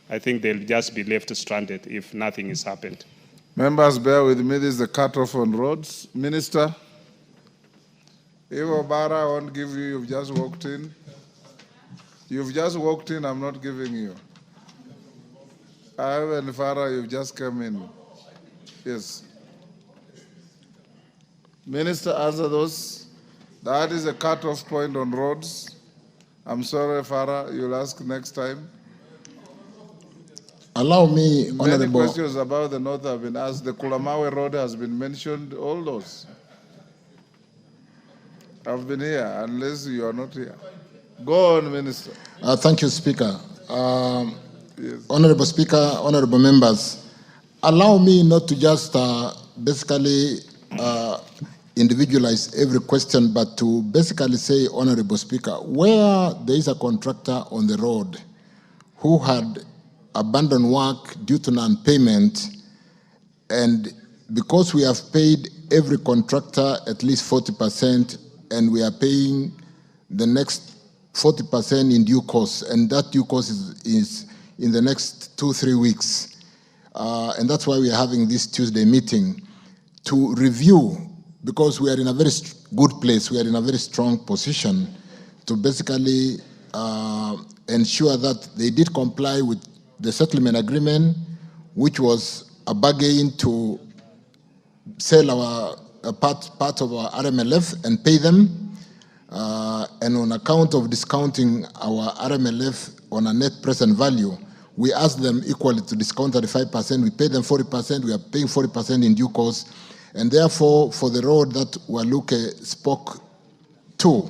I think they'll just be left stranded if nothing is happened. Members, bear with me. This is the cutoff on roads. Minister, if Obara won't give you, you've just walked in. You've just walked in, I'm not giving you. Ivan Farah, you've just come in. Yes. Minister, answer those. That is a cutoff point on roads. I'm sorry, Farah, you'll ask next time. Allow me, Many Honorable. questions about the north have been asked. The Kulamawe Road has been mentioned, all those. I've been here, unless you are not here. Go on, Minister. Thank you, Speaker. Honorable Speaker, honorable members, allow me not to just basically individualize every question, but to basically say, Honorable Speaker, where there is a contractor on the road who had abandoned work due to non-payment, and because we have paid every contractor at least 40%, and we are paying the next 40% in due course, and that due course is in the next 2-3 weeks. And that's why we are having this Tuesday meeting to review, because we are in a very good place, we are in a very strong position to basically ensure that they did comply with the settlement agreement, which was a bargain to sell a part of our RMLF and pay them. And on account of discounting our RMLF on a net present value, we asked them equally to discount 35%. We paid them 40%. We are paying 40% in due course. And therefore, for the road that Waluke spoke to,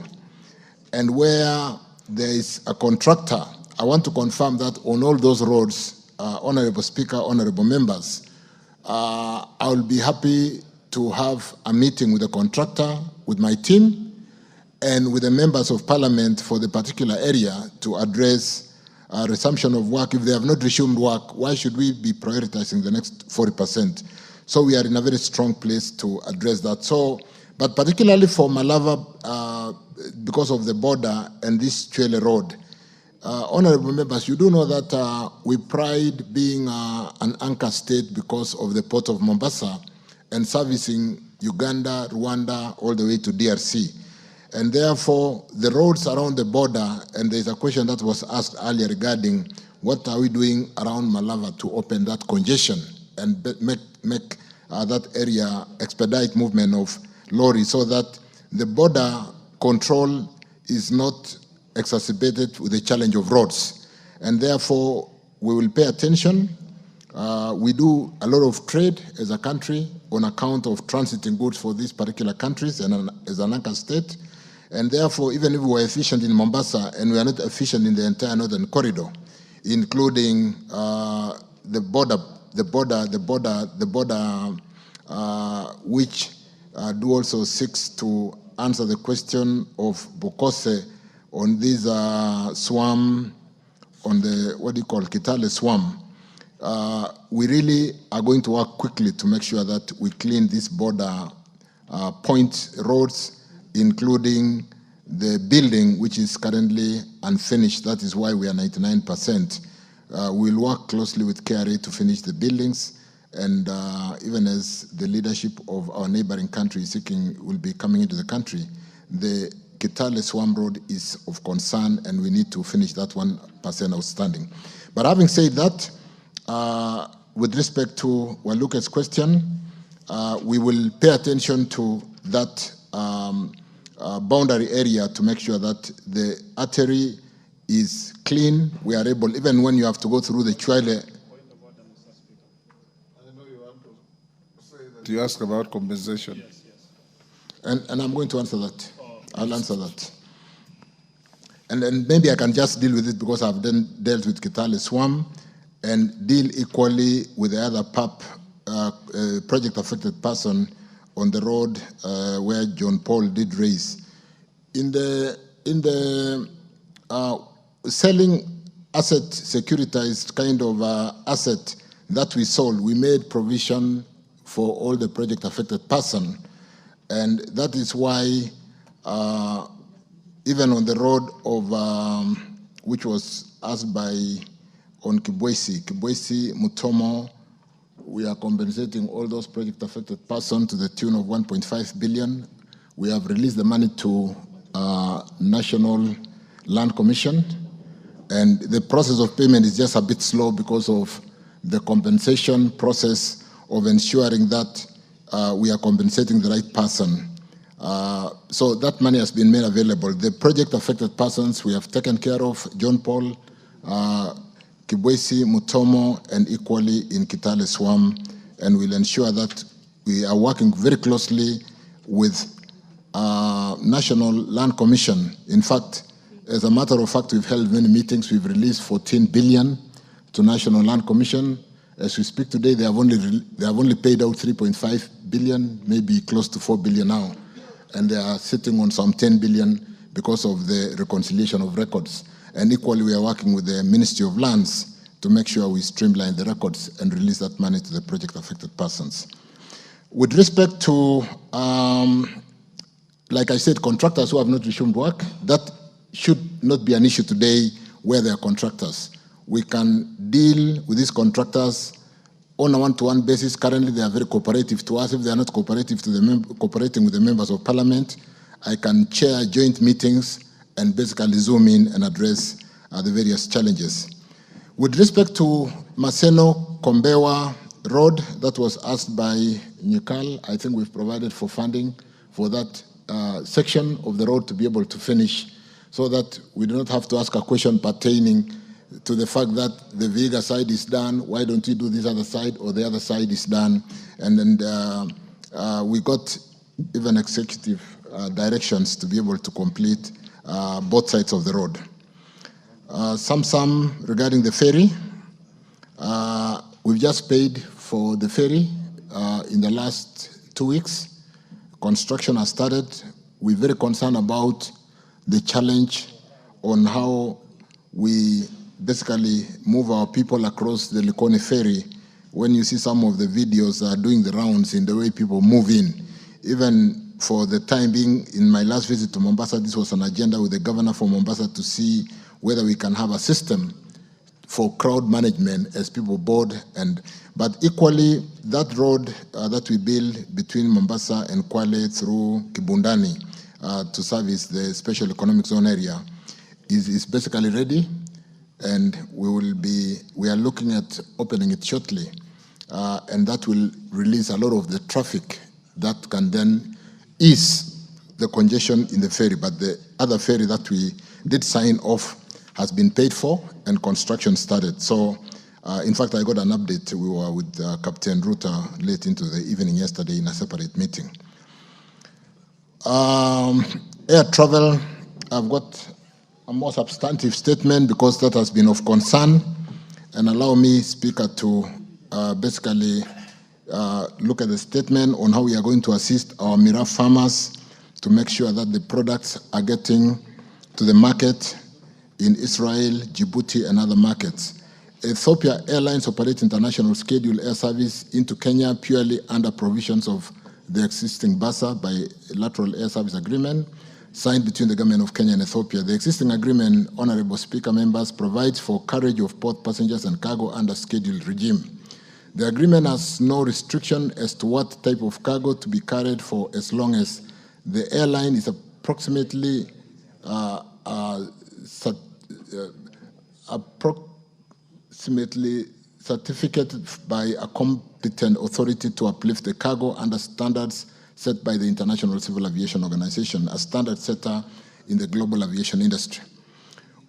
and where there is a contractor, I want to confirm that on all those roads, Honorable Speaker, honorable members, I will be happy to have a meeting with the contractor, with my team, and with the members of parliament for the particular area to address resumption of work. If they have not resumed work, why should we be prioritizing the next 40%? So we are in a very strong place to address that. So, but particularly for Malava, because of the border and this Chwele Road, honorable members, you do know that we pride being an anchor state because of the port of Mombasa and servicing Uganda, Rwanda, all the way to DRC. And therefore, the roads around the border, and there's a question that was asked earlier regarding what are we doing around Malava to open that congestion and make that area expedite movement of lorries so that the border control is not exacerbated with the challenge of roads. And therefore, we will pay attention. We do a lot of trade as a country on account of transiting goods for these particular countries and as an anchor state. And therefore, even if we are efficient in Mombasa and we are not efficient in the entire northern corridor, including the border, which do also seeks to answer the question of Bokose on this swamp, on the, what do you call, Kitale swamp. We really are going to work quickly to make sure that we clean this border point roads, including the building, which is currently unfinished. That is why we are 99%. We'll work closely with KRA to finish the buildings, and even as the leadership of our neighboring country will be coming into the country, the Kitale Swamp Road is of concern, and we need to finish that 1% outstanding. But having said that, with respect to Waluke's question, we will pay attention to that boundary area to make sure that the artery is clean. We are able, even when you have to go through the Chwele. You ask about compensation. Yes. And I'm going to answer that. I'll answer that. And then maybe I can just deal with it because I've then dealt with Kitale Swamp and deal equally with the other PAP, project affected person on the road where John Paul did raise. In the selling asset securitized kind of asset that we sold, we made provision for all the project affected person. And that is why even on the road of, which was asked by, on Kibwesi, Mutomo, we are compensating all those project affected persons to the tune of 1.5 billion. We have released the money to National Land Commission, and the process of payment is just a bit slow because of the compensation process of ensuring that we are compensating the right person. So that money has been made available. The project affected persons we have taken care of, John Paul, Kibwesi, Mutomo, and equally in Kitale Swam, and we'll ensure that we are working very closely with National Land Commission. In fact, as a matter of fact, we've held many meetings. We've released 14 billion to National Land Commission. As we speak today, they have only paid out 3.5 billion, maybe close to 4 billion now, and they are sitting on some 10 billion because of the reconciliation of records. And equally, we are working with the Ministry of Lands to make sure we streamline the records and release that money to the project affected persons. With respect to, like I said, contractors who have not resumed work, that should not be an issue today where they are contractors. We can deal with these contractors on a one-to-one basis. Currently, they are very cooperative to us. If they are not cooperative to cooperating with the members of parliament, I can chair joint meetings and basically zoom in and address the various challenges. With respect to Maseno Kombewa Road, that was asked by Nyukal, I think we've provided for funding for that section of the road to be able to finish, so that we do not have to ask a question pertaining to the fact that the Vihiga side is done, why don't you do this other side, or the other side is done. And then we got even executive directions to be able to complete both sides of the road. Some regarding the ferry. We've just paid for the ferry in the last 2 weeks. Construction has started. We're very concerned about the challenge on how we basically move our people across the Likoni ferry. When you see some of the videos doing the rounds in the way people move in, even for the time being, in my last visit to Mombasa, this was an agenda with the governor for Mombasa to see whether we can have a system for crowd management as people board. But equally, that road that we build between Mombasa and Kwale through Kibundani to service the special economic zone area is basically ready, and we are looking at opening it shortly, and that will release a lot of the traffic that can then ease the congestion in the ferry. But the other ferry that we did sign off has been paid for and construction started. So, in fact, I got an update. We were with Captain Ruta late into the evening yesterday in a separate meeting. Air travel, I've got a more substantive statement because that has been of concern, and allow me, Speaker, to basically look at the statement on how we are going to assist our Mira farmers to make sure that the products are getting to the market in Israel, Djibouti, and other markets. Ethiopia Airlines operate international scheduled air service into Kenya purely under provisions of the existing BASA bilateral air service agreement signed between the government of Kenya and Ethiopia. The existing agreement, Honorable Speaker, members, provides for carriage of both passengers and cargo under scheduled regime. The agreement has no restriction as to what type of cargo to be carried for, as long as the airline is approximately certificated by a competent authority to uplift the cargo under standards set by the International Civil Aviation Organization, a standard setter in the global aviation industry.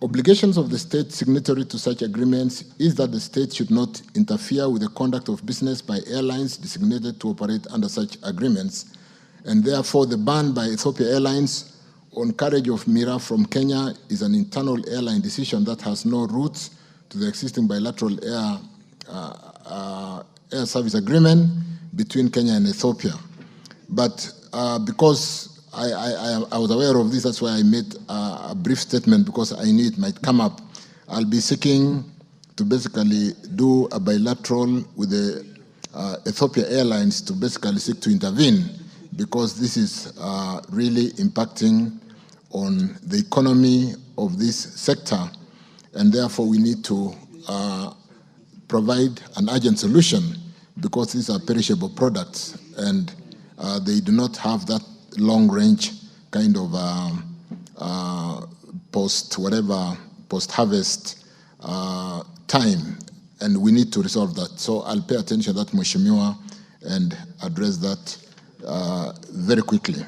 Obligations of the state signatory to such agreements is that the state should not interfere with the conduct of business by airlines designated to operate under such agreements, and therefore the ban by Ethiopia Airlines on carriage of Mira from Kenya is an internal airline decision that has no roots to the existing bilateral air service agreement between Kenya and Ethiopia. But because I was aware of this, that's why I made a brief statement, because I knew it might come up. I'll be seeking to basically do a bilateral with the Ethiopia Airlines to basically seek to intervene, because this is really impacting on the economy of this sector, and therefore we need to provide an urgent solution because these are perishable products and they do not have that long-range kind of post-harvest time, and we need to resolve that. So I'll pay attention to that, Mheshimiwa, and address that very quickly.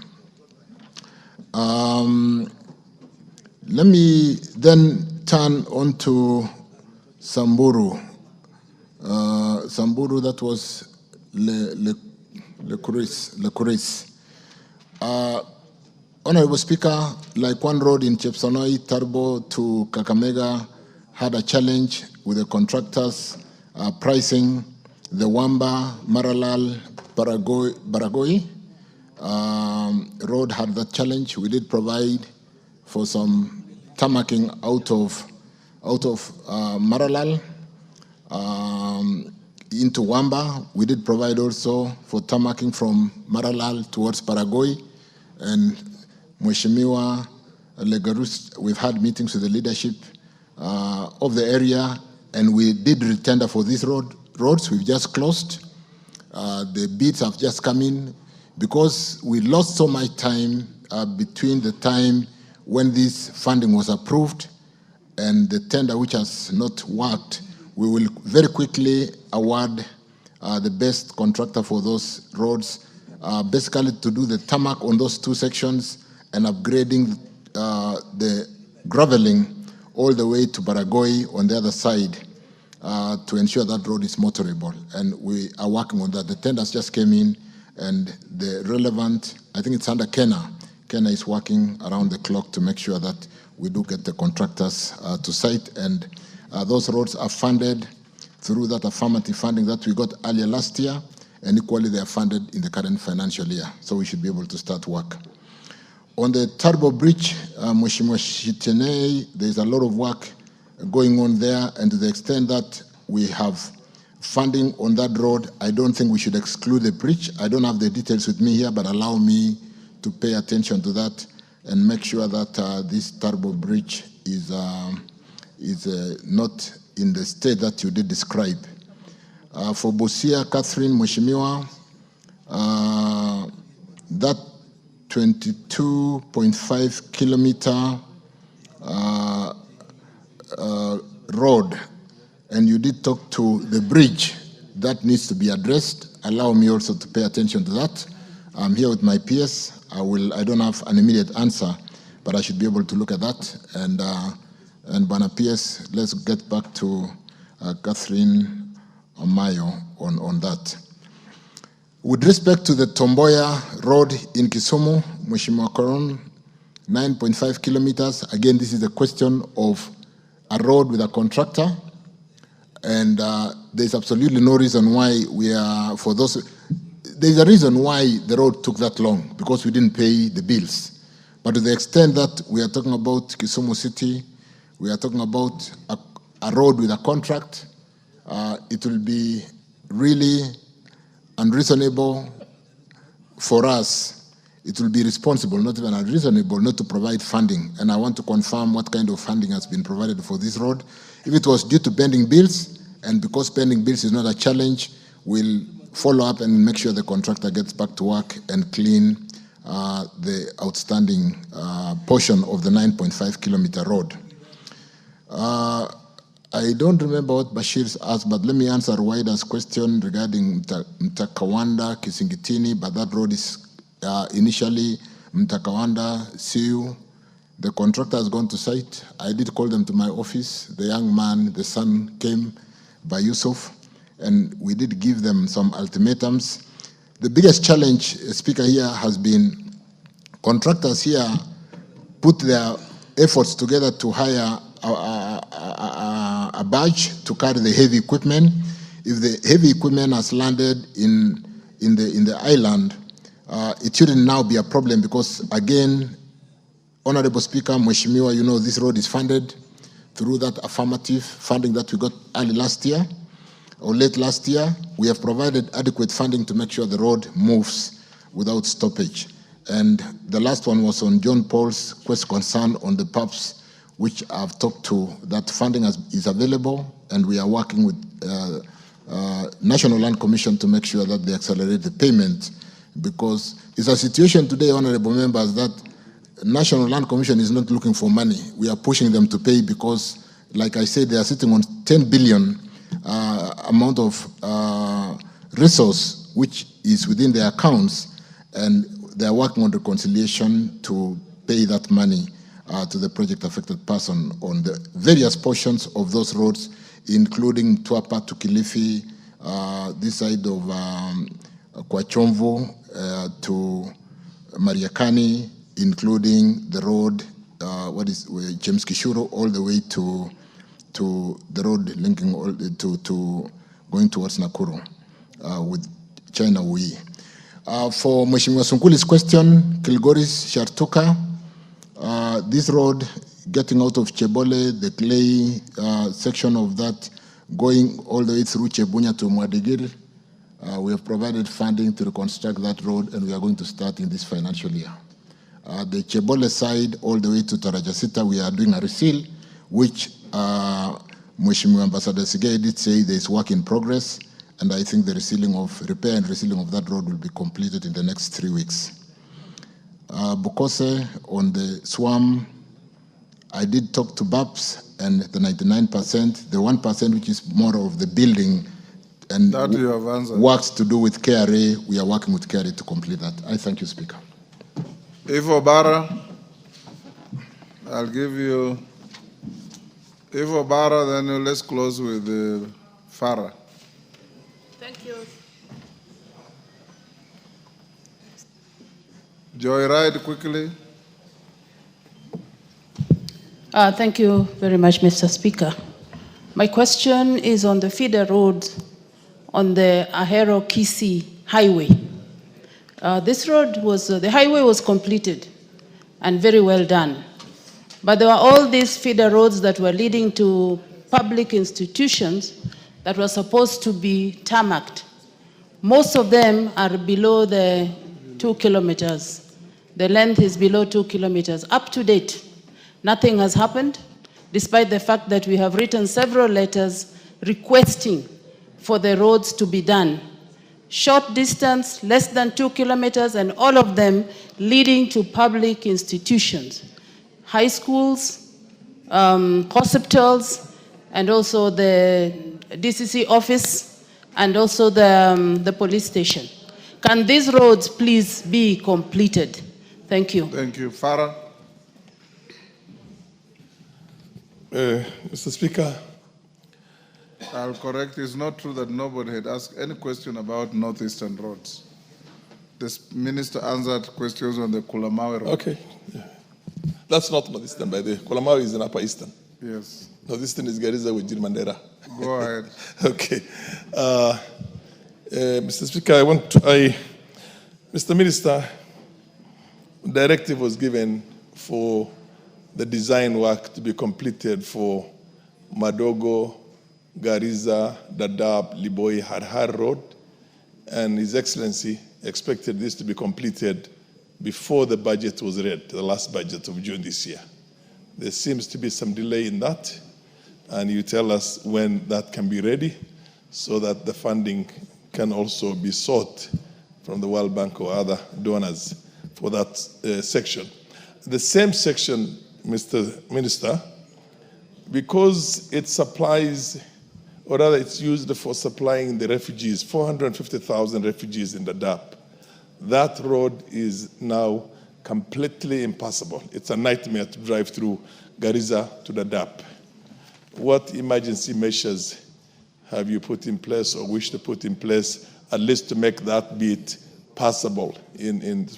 Let me then turn on to Samburu. Samburu, that was Le Kuris. Honorable Speaker, like one road in Chepsonoi, Turbo to Kakamega had a challenge with the contractors pricing. The Wamba, Maralal, Baragoi road had that challenge. We did provide for some tarmacking out of Maralal into Wamba. We did provide also for tarmacking from Maralal towards Baragoi. And Mheshimiwa Legarus, we've had meetings with the leadership of the area, and we did retender for these roads. We've just closed. The bids have just come in because we lost so much time between the time when this funding was approved and the tender which has not worked. We will very quickly award the best contractor for those roads, basically to do the tarmac on those two sections and upgrading the graveling all the way to Baragoi on the other side to ensure that road is motorable. And we are working on that. The tenders just came in, and the relevant, I think it's under Kena. Kena is working around the clock to make sure that we do get the contractors to site, and those roads are funded through that affirmative funding that we got earlier last year, and equally they are funded in the current financial year. So we should be able to start work. On the Turbo Bridge, Mheshimiwa Shitenei, there's a lot of work going on there, and to the extent that we have funding on that road, I don't think we should exclude the bridge. I don't have the details with me here, but allow me to pay attention to that and make sure that this Turbo Bridge is not in the state that you did describe. For Busia, Catherine, Mheshimiwa, that 22.5 kilometer road, and you did talk to the bridge, that needs to be addressed. Allow me also to pay attention to that. I'm here with my PS. I don't have an immediate answer, but I should be able to look at that. And Bana PS, let's get back to Catherine Amayo on that. With respect to the Tomboya Road in Kisumu, Mheshimiwa Koron, 9.5 kilometers. Again, this is a question of a road with a contractor, and there's absolutely no reason why we are, for those, there's a reason why the road took that long, because we didn't pay the bills. But to the extent that we are talking about Kisumu City, we are talking about a road with a contract, it will be really unreasonable for us. It will be responsible, not even unreasonable, not to provide funding. And I want to confirm what kind of funding has been provided for this road. If it was due to pending bills, and because pending bills is not a challenge, we'll follow up and make sure the contractor gets back to work and clean the outstanding portion of the 9.5 kilometer road. I don't remember what Bashir's asked, but let me answer Waida's question regarding Mtakawanda, Kisingitini, but that road is initially Mtakawanda, Siu. The contractor has gone to site. I did call them to my office. The young man, the son, came by Yusuf, and we did give them some ultimatums. The biggest challenge, Speaker, here has been contractors here put their efforts together to hire a barge to carry the heavy equipment. If the heavy equipment has landed in the island, it shouldn't now be a problem, because again, Honorable Speaker, Mheshimiwa, you know this road is funded through that affirmative funding that we got early last year or late last year. We have provided adequate funding to make sure the road moves without stoppage. And the last one was on John Paul's concern on the pubs, which I've talked to, that funding is available, and we are working with National Land Commission to make sure that they accelerate the payment, because it's a situation today, honorable members, that National Land Commission is not looking for money. We are pushing them to pay because, like I said, they are sitting on 10 billion amount of resource which is within their accounts, and they are working on reconciliation to pay that money to the project affected person on the various portions of those roads, including Tuapa to Kilifi, this side of Kwachomvu to Mariakani, including the road, James Kishuro, all the way to the road linking to going towards Nakuru with China Wui. For Mheshimiwa Sunkuli's question, Kilgoris Shartuka, this road getting out of Chebole, the clay section of that, going all the way through Chebunya to Mwadigir, we have provided funding to reconstruct that road, and we are going to start in this financial year. The Chebole side, all the way to Tarajasita, we are doing a reseal, which Mheshimiwa Ambassador Sigei did say there is work in progress, and I think the repair and resealing of that road will be completed in the next 3 weeks. Bukose, on the SWAM, I did talk to BAPS and the 99%, the 1% which is more of the building and that you have answered. Works to do with KRA, we are working with KRA to complete that. I thank you, Speaker. Ivo Bara, I'll give you Ivo Bara, then let's close with Farah. Thank you. Joyride, quickly. Thank you very much, Mr. Speaker. My question is on the feeder road on the Ahero-Kisii highway. This road the highway was completed and very well done. But there were all these feeder roads that were leading to public institutions that were supposed to be tarmacked. Most of them are below the 2 kilometers. The length is below 2 kilometers. Up to date, nothing has happened, despite the fact that we have written several letters requesting for the roads to be done. Short distance, less than 2 kilometers, and all of them leading to public institutions, high schools, hospitals, and also the DCC office, and also the police station. Can these roads please be completed? Thank you. Thank you. Farah? Mr. Speaker, I'll correct, it's not true that nobody had asked any question about northeastern roads. The minister answered questions on the Kulamawe road. Okay. Yeah. That's not northeastern, by the way. Kulamawe is in upper eastern. Yes. Northeastern is Garissa with Jirmandera. Go ahead. Okay. Mr. Speaker, Mr. Minister, directive was given for the design work to be completed for Madogo, Garissa, Dadaab, Liboi, Harhar Road, and His Excellency expected this to be completed before the budget was read, the last budget of June this year. There seems to be some delay in that, and you tell us when that can be ready so that the funding can also be sought from the World Bank or other donors for that section. The same section, Mr. Minister, because it supplies, or rather it's used for supplying the refugees, 450,000 refugees in Dadaab. That road is now completely impassable. It's a nightmare to drive through Garissa to Dadaab. What emergency measures have you put in place or wish to put in place, at least to make that bit passable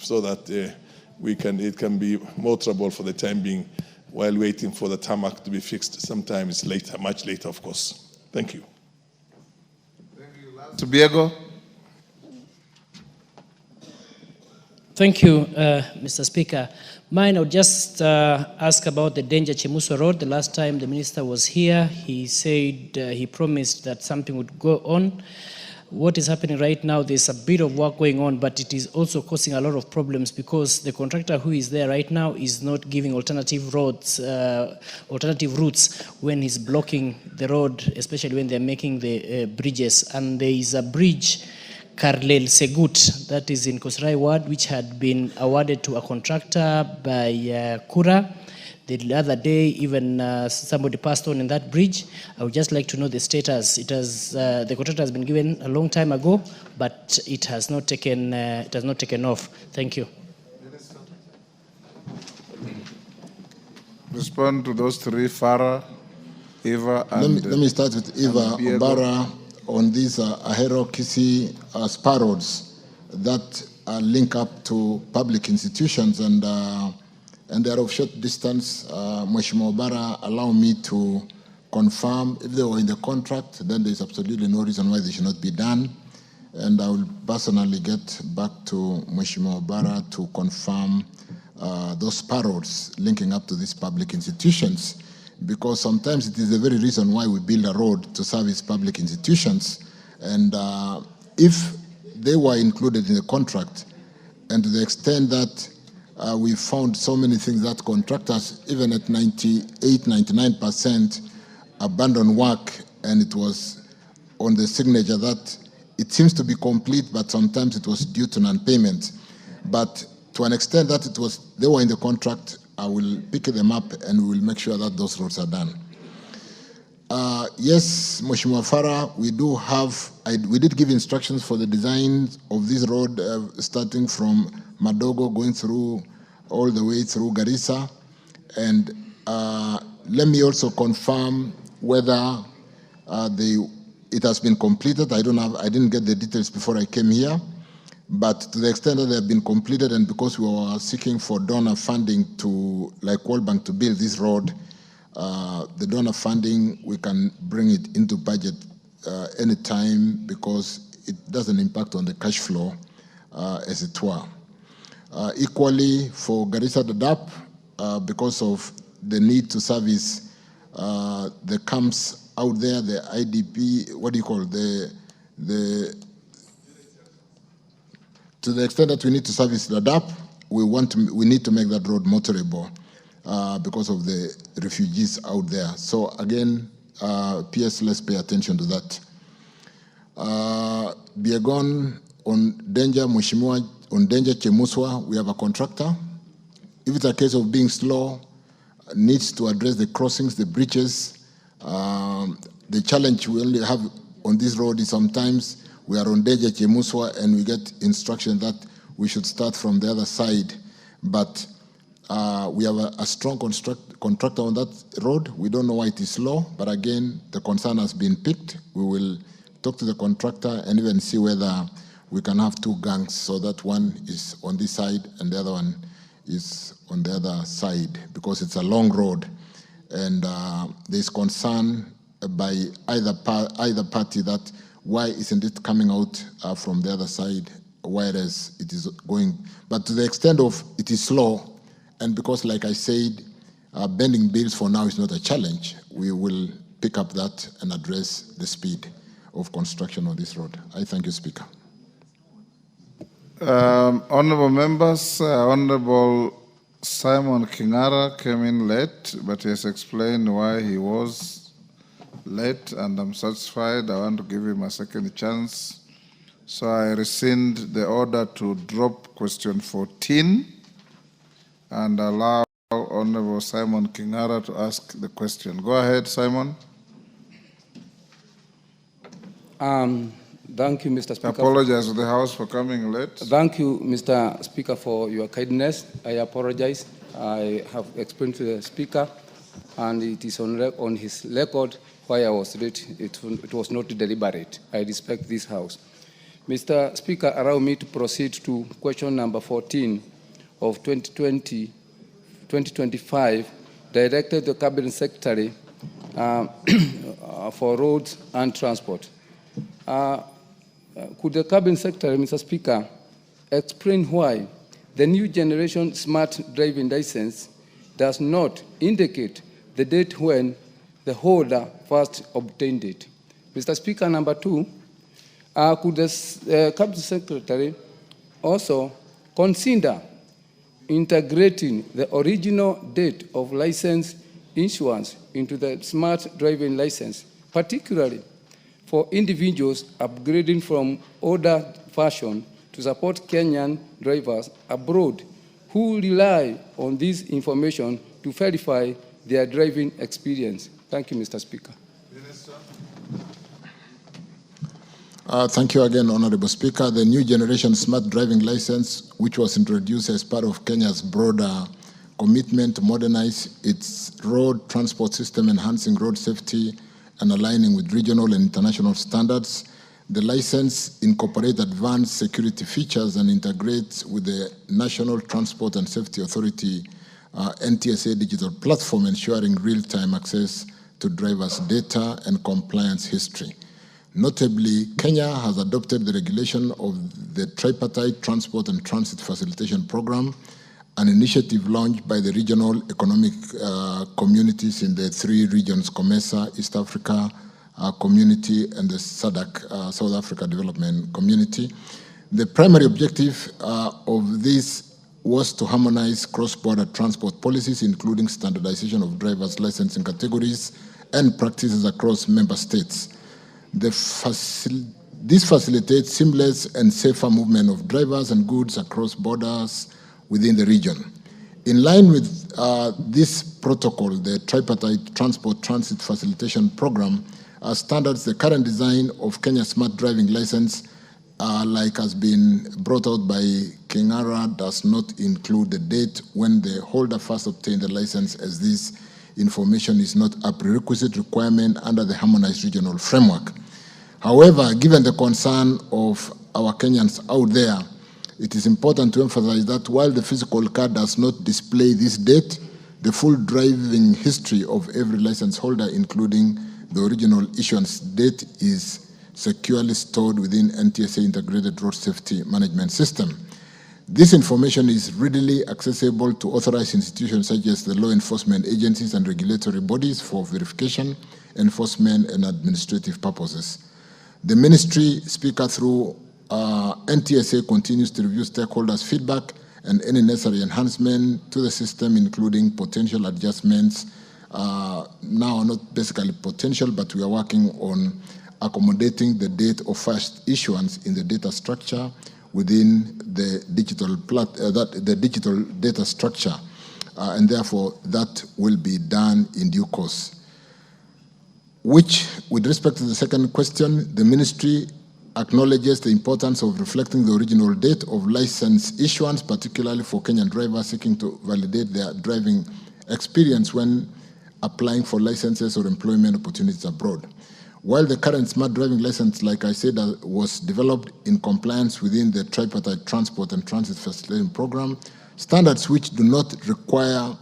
so that it can be motorable for the time being while waiting for the tarmac to be fixed sometimes later, much later, of course. Thank you. Thank you. Tobiego. Thank you, Mr. Speaker. Mine, I would just ask about the Danger Chemuso Road. The last time the minister was here, he said he promised that something would go on. what is happening right now, there's a bit of work going on, but it is also causing a lot of problems because the contractor who is there right now is not giving alternative routes when he's blocking the road, especially when they're making the bridges. And there is a bridge, Karlel Segut, that is in Kosrai Ward, which had been awarded to a contractor by Kura. The other day, even somebody passed on in that bridge. I would just like to know the status. It has the contract has been given a long time ago, but it has not taken off. Thank you. Respond to those three: Farah, Eva, and let me start with Eva Obara on these Ahero Kisi spar roads that link up to public institutions and they are of short distance. Mheshimiwa Obara, allow me to confirm if they were in the contract, then there's absolutely no reason why they should not be done. And I will personally get back to Mheshimiwa Obara to confirm those spar roads linking up to these public institutions, because sometimes it is the very reason why we build a road to service public institutions. And if they were included in the contract, and to the extent that we found so many things that contractors, even at 98-99%, abandon work, and it was on the signature that it seems to be complete, but sometimes it was due to non-payment. But to an extent that they were in the contract, I will pick them up and we will make sure that those roads are done. Yes, Mheshimiwa Farah, we did give instructions for the design of this road, starting from Madogo, going through all the way through Garissa. And let me also confirm whether it has been completed. I didn't get the details before I came here, but to the extent that they have been completed, and because we were seeking for donor funding to, like World Bank, to build this road, the donor funding, we can bring it into budget anytime because it doesn't impact on the cash flow as it were. Equally for Garissa Dadaab, because of the need to service the camps out there, the IDP, to the extent that we need to service Dadaab, we need to make that road motorable because of the refugees out there. So again, PS, let's pay attention to that. Biegon on danger, Mheshimiwa, on danger Chemuswa, we have a contractor. If it's a case of being slow, needs to address the crossings, the bridges. The challenge we only have on this road is sometimes we are on danger Chemuswa and we get instruction that we should start from the other side. But we have a strong contractor on that road. We don't know why it is slow, but again, the concern has been picked. We will talk to the contractor and even see whether we can have two gangs so that one is on this side and the other one is on the other side, because it's a long road and there's concern by either party that why isn't it coming out from the other side, whereas it is going. But to the extent of it is slow, and because, like I said, bending bills for now is not a challenge, we will pick up that and address the speed of construction on this road. I thank you, Speaker. Honorable members, Honorable Simon Kingara came in late, but he has explained why he was late, and I'm satisfied. I want to give him a second chance. So I rescind the order to drop question 14 and allow Honorable Simon Kingara to ask the question. Go ahead, Simon. Thank you, Mr. Speaker. I apologize to the House for coming late. Thank you, Mr. Speaker, for your kindness. I apologize. I have explained to the Speaker, and it is on his record why I was late. It was not deliberate. I respect this House. Mr. Speaker, allow me to proceed to question number 14 of 2020-2025, directed the Cabinet Secretary for Roads and Transport. Could the Cabinet Secretary, Mr. Speaker, explain why the new generation smart driving license does not indicate the date when the holder first obtained it? Mr. Speaker, number 2, Could the Cabinet Secretary also consider integrating the original date of license issuance into the smart driving license, particularly for individuals upgrading from older version to support Kenyan drivers abroad who rely on this information to verify their driving experience? Thank you, Mr. Speaker. Thank you again, Honorable Speaker. The new generation smart driving license, which was introduced as part of Kenya's broader commitment to modernize its road transport system, enhancing road safety and aligning with regional and international standards. The license incorporates advanced security features and integrates with the National Transport and Safety Authority NTSA digital platform, ensuring real-time access to drivers' data and compliance history. Notably, Kenya has adopted the regulation of the Tripartite Transport and Transit Facilitation Program, an initiative launched by the regional economic communities in the three regions, COMESA, East Africa Community, and the SADC, South Africa Development Community. The primary objective of this was to harmonize cross-border transport policies, including standardization of drivers' licensing categories and practices across member states. This facilitates seamless and safer movement of drivers and goods across borders within the region. In line with this protocol, the Tripartite Transport Transit Facilitation Program standards, the current design of Kenya's smart driving license, like has been brought out by Kingara, does not include the date when the holder first obtained the license, as this information is not a prerequisite requirement under the harmonized regional framework. However, given the concern of our Kenyans out there, it is important to emphasize that while the physical card does not display this date, the full driving history of every license holder, including the original issuance date, is securely stored within NTSA Integrated Road Safety Management System. This information is readily accessible to authorized institutions such as the law enforcement agencies and regulatory bodies for verification, enforcement, and administrative purposes. The Ministry, Speaker, through NTSA continues to review stakeholders' feedback and any necessary enhancement to the system, including potential adjustments. Now, not basically potential, but we are working on accommodating the date of first issuance in the data structure within the digital data structure, and therefore that will be done in due course. Which, with respect to the second question, the Ministry acknowledges the importance of reflecting the original date of license issuance, particularly for Kenyan drivers seeking to validate their driving experience when applying for licenses or employment opportunities abroad. While the current smart driving license, like I said, was developed in compliance within the Tripartite Transport and Transit Facilitation Program, standards which do not require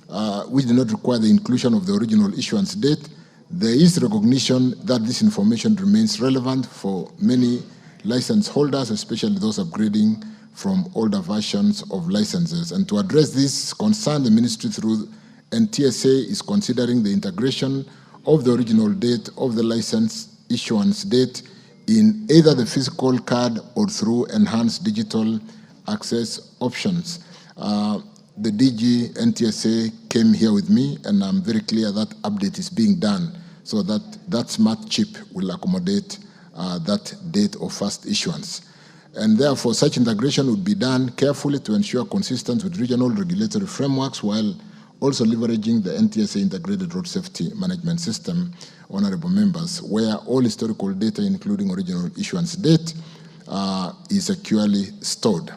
the inclusion of the original issuance date, there is recognition that this information remains relevant for many license holders, especially those upgrading from older versions of licenses. And to address this concern, the Ministry through NTSA is considering the integration of the original date of the license issuance date in either the physical card or through enhanced digital access options. The DG NTSA came here with me, and I'm very clear that update is being done so that that smart chip will accommodate that date of first issuance. And therefore, such integration would be done carefully to ensure consistency with regional regulatory frameworks while also leveraging the NTSA Integrated Road Safety Management System, honorable members, where all historical data, including original issuance date, is securely stored.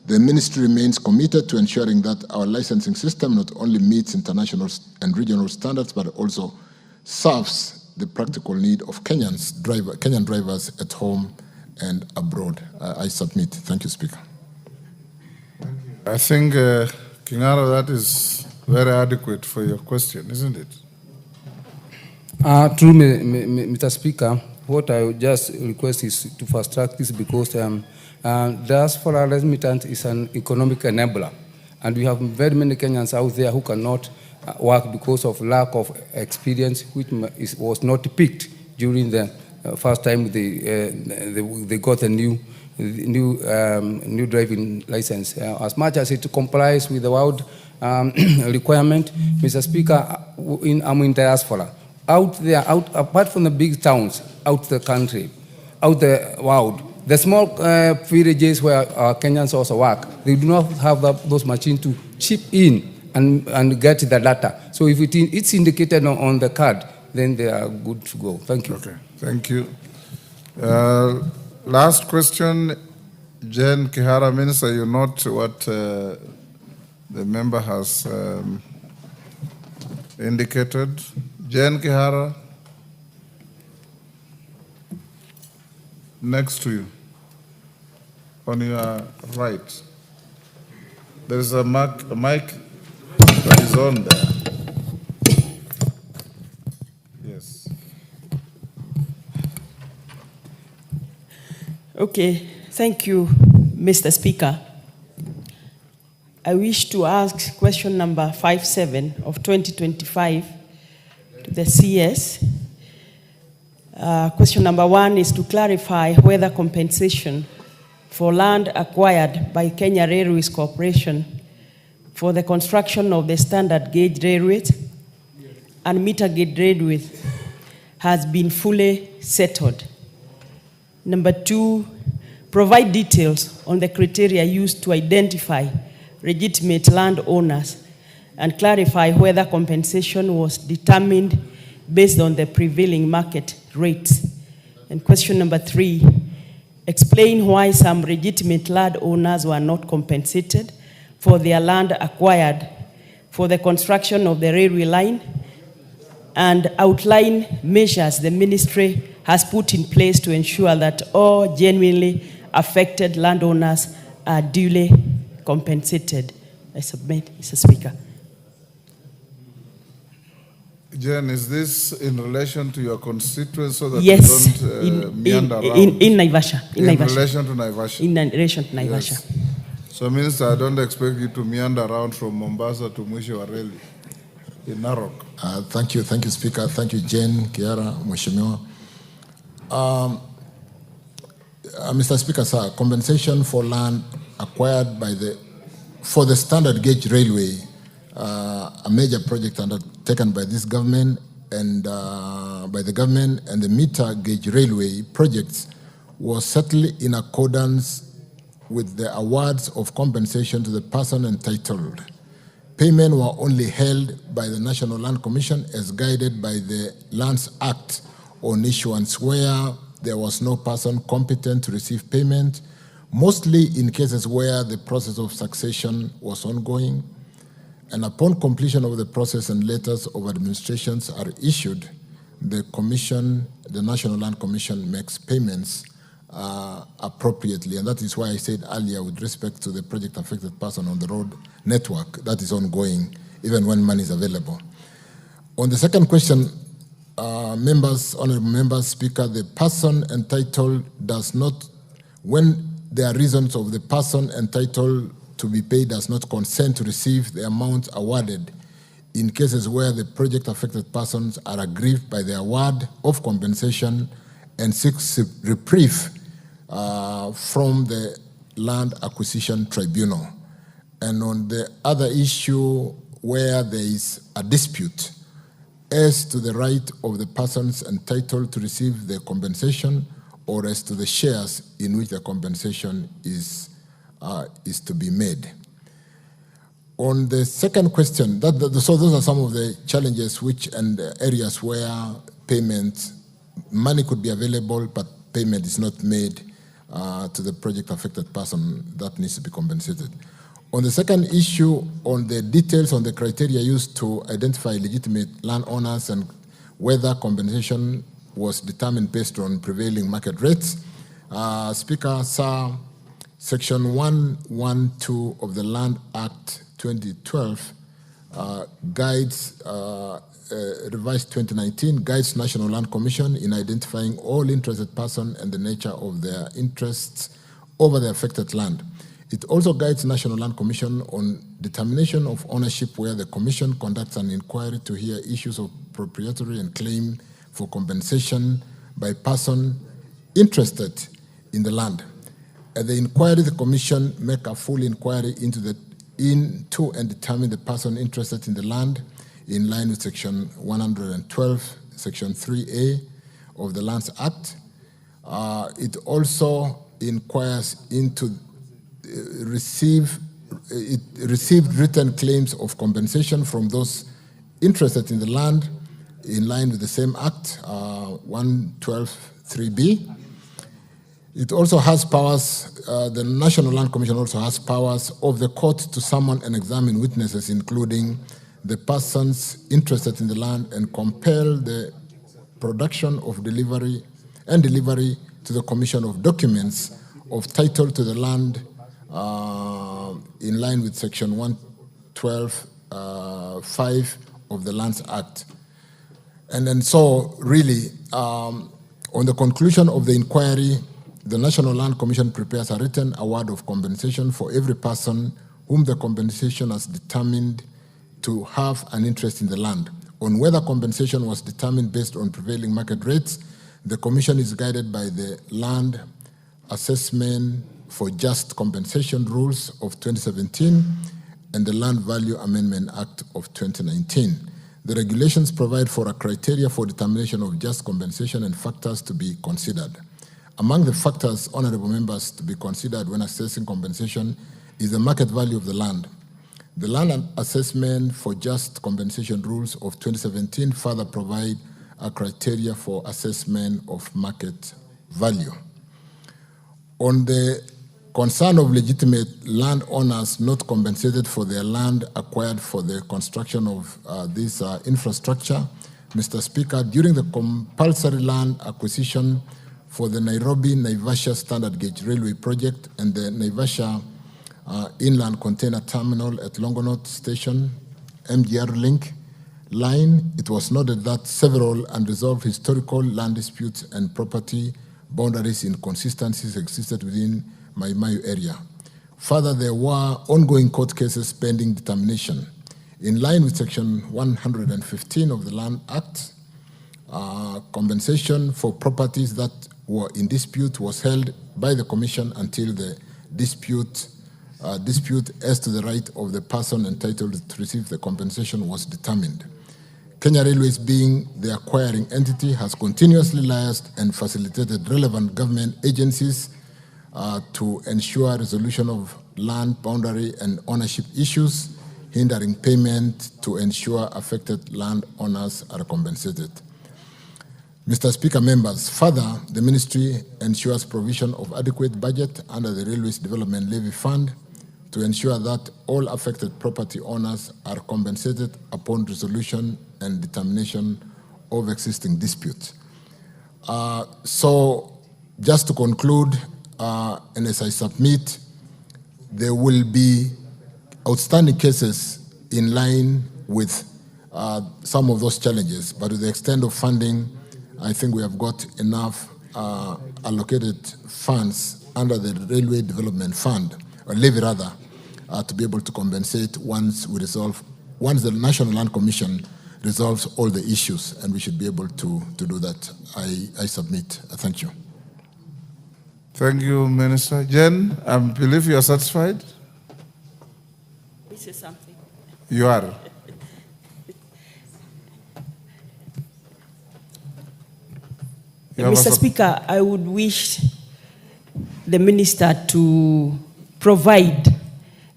The Ministry remains committed to ensuring that our licensing system not only meets international and regional standards, but also serves the practical need of Kenyan drivers at home and abroad. I submit. Thank you, Speaker. I think, Kingara, that is very adequate for your question, isn't it? True, Mr. Speaker. What I would just request is to fast track this because diaspora remittance is an economic enabler. And we have very many Kenyans out there who cannot work because of lack of experience, which was not picked during the first time they got a new driving license. As much as it complies with the world requirement, Mr. Speaker, I'm in diaspora. Out there, apart from the big towns, out the country, out the world, the small villages where Kenyans also work, they do not have those machines to chip in and get the data. So if it's indicated on the card, then they are good to go. Thank you. Okay, thank you. Last question, Jen Kihara. Minister, you note what the member has indicated. Jen Kihara, next to you, on your right. There is a mic that is on there. Yes. Okay, thank you, Mr. Speaker. I wish to ask question number 57 of 2025 to the CS. Question number 1 is to clarify whether compensation for land acquired by Kenya Railways Corporation for the construction of the standard gauge railways and meter gauge railways has been fully settled. Number 2, provide details on the criteria used to identify legitimate landowners and clarify whether compensation was determined based on the prevailing market rates. And question number 3, explain why some legitimate landowners were not compensated for their land acquired for the construction of the railway line, and outline measures the ministry has put in place to ensure that all genuinely affected landowners are duly compensated. I submit, Mr. Speaker. Jen, is this in relation to your constituents so that yes, you don't meander around? In Naivasha. In relation to Naivasha? In relation to Naivasha. Yes. So, Minister, I don't expect you to meander around from Mombasa to Mwisho wa Reli in Narok. Thank you, Speaker. Thank you, Jane, Kiara, Mheshimiwa. Mr. Speaker, sir, compensation for land acquired for the standard gauge railway, a major project undertaken by this government and by the government, and the meter gauge railway projects was settled in accordance with the awards of compensation to the person entitled. Payment were only held by the National Land Commission as guided by the Lands Act on issuance, where there was no person competent to receive payment, mostly in cases where the process of succession was ongoing. And upon completion of the process and letters of administrations are issued, the National Land Commission makes payments appropriately. And that is why I said earlier, with respect to the project affected person on the road network, that is ongoing, even when money is available. On the second question, honorable members, Speaker, the person entitled does not, when there are reasons of the person entitled to be paid does not consent to receive the amount awarded, in cases where the project affected persons are aggrieved by the award of compensation and seeks reprieve from the Land Acquisition Tribunal. And on the other issue where there is a dispute as to the right of the persons entitled to receive the compensation or as to the shares in which the compensation is to be made. On the second question, so those are some of the challenges and areas where money could be available, but payment is not made to the project affected person that needs to be compensated. On the second issue, on the details on the criteria used to identify legitimate landowners and whether compensation was determined based on prevailing market rates, Speaker, sir, Section 112 of the Land Act 2012 guides, revised 2019, guides National Land Commission in identifying all interested persons and the nature of their interests over the affected land. It also guides National Land Commission on determination of ownership, where the Commission conducts an inquiry to hear issues of proprietary and claim for compensation by person interested in the land. At the inquiry, the Commission make a full inquiry into and determine the person interested in the land in line with Section 112, Section 3A of the Lands Act. It also inquires into received written claims of compensation from those interested in the land in line with the same Act, 112.3b. It also has powers, the National Land Commission also has powers of the court to summon and examine witnesses, including the persons interested in the land, and compel the production of delivery to the Commission of documents of title to the land in line with Section 112.5 of the Lands Act. And then so really, on the conclusion of the inquiry, the National Land Commission prepares a written award of compensation for every person whom the compensation has determined to have an interest in the land. On whether compensation was determined based on prevailing market rates, the Commission is guided by the Land Assessment for Just Compensation Rules of 2017 and the Land Value Amendment Act of 2019. The regulations provide for a criteria for determination of just compensation and factors to be considered. Among the factors, honorable members, to be considered when assessing compensation is the market value of the land. The Land Assessment for Just Compensation Rules of 2017 further provide a criteria for assessment of market value. On the concern of legitimate landowners not compensated for their land acquired for the construction of this infrastructure, Mr. Speaker, during the compulsory land acquisition for the Nairobi-Naivasha Standard Gauge Railway Project and the Naivasha Inland Container Terminal at Longonot Station, MGR Link line, it was noted that several unresolved historical land disputes and property boundaries inconsistencies existed within Mai area. Further, there were ongoing court cases pending determination. In line with Section 115 of the Land Act, compensation for properties that were in dispute was held by the Commission until the dispute as to the right of the person entitled to receive the compensation was determined. Kenya Railways, being the acquiring entity, has continuously liaised and facilitated relevant government agencies to ensure resolution of land boundary and ownership issues hindering payment to ensure affected landowners are compensated. Mr. Speaker, members, further, the Ministry ensures provision of adequate budget under the Railways Development Levy Fund to ensure that all affected property owners are compensated upon resolution and determination of existing disputes. So, just to conclude, and as I submit, there will be outstanding cases in line with some of those challenges, but to the extent of funding, I think we have got enough allocated funds under the Railway Development Fund, or levy rather, to be able to compensate once the National Land Commission resolves all the issues, and we should be able to do that. I submit. Thank you. Thank you, Minister. Jen, I believe you are satisfied? This is something. You are. Mr. Speaker, I would wish the minister to provide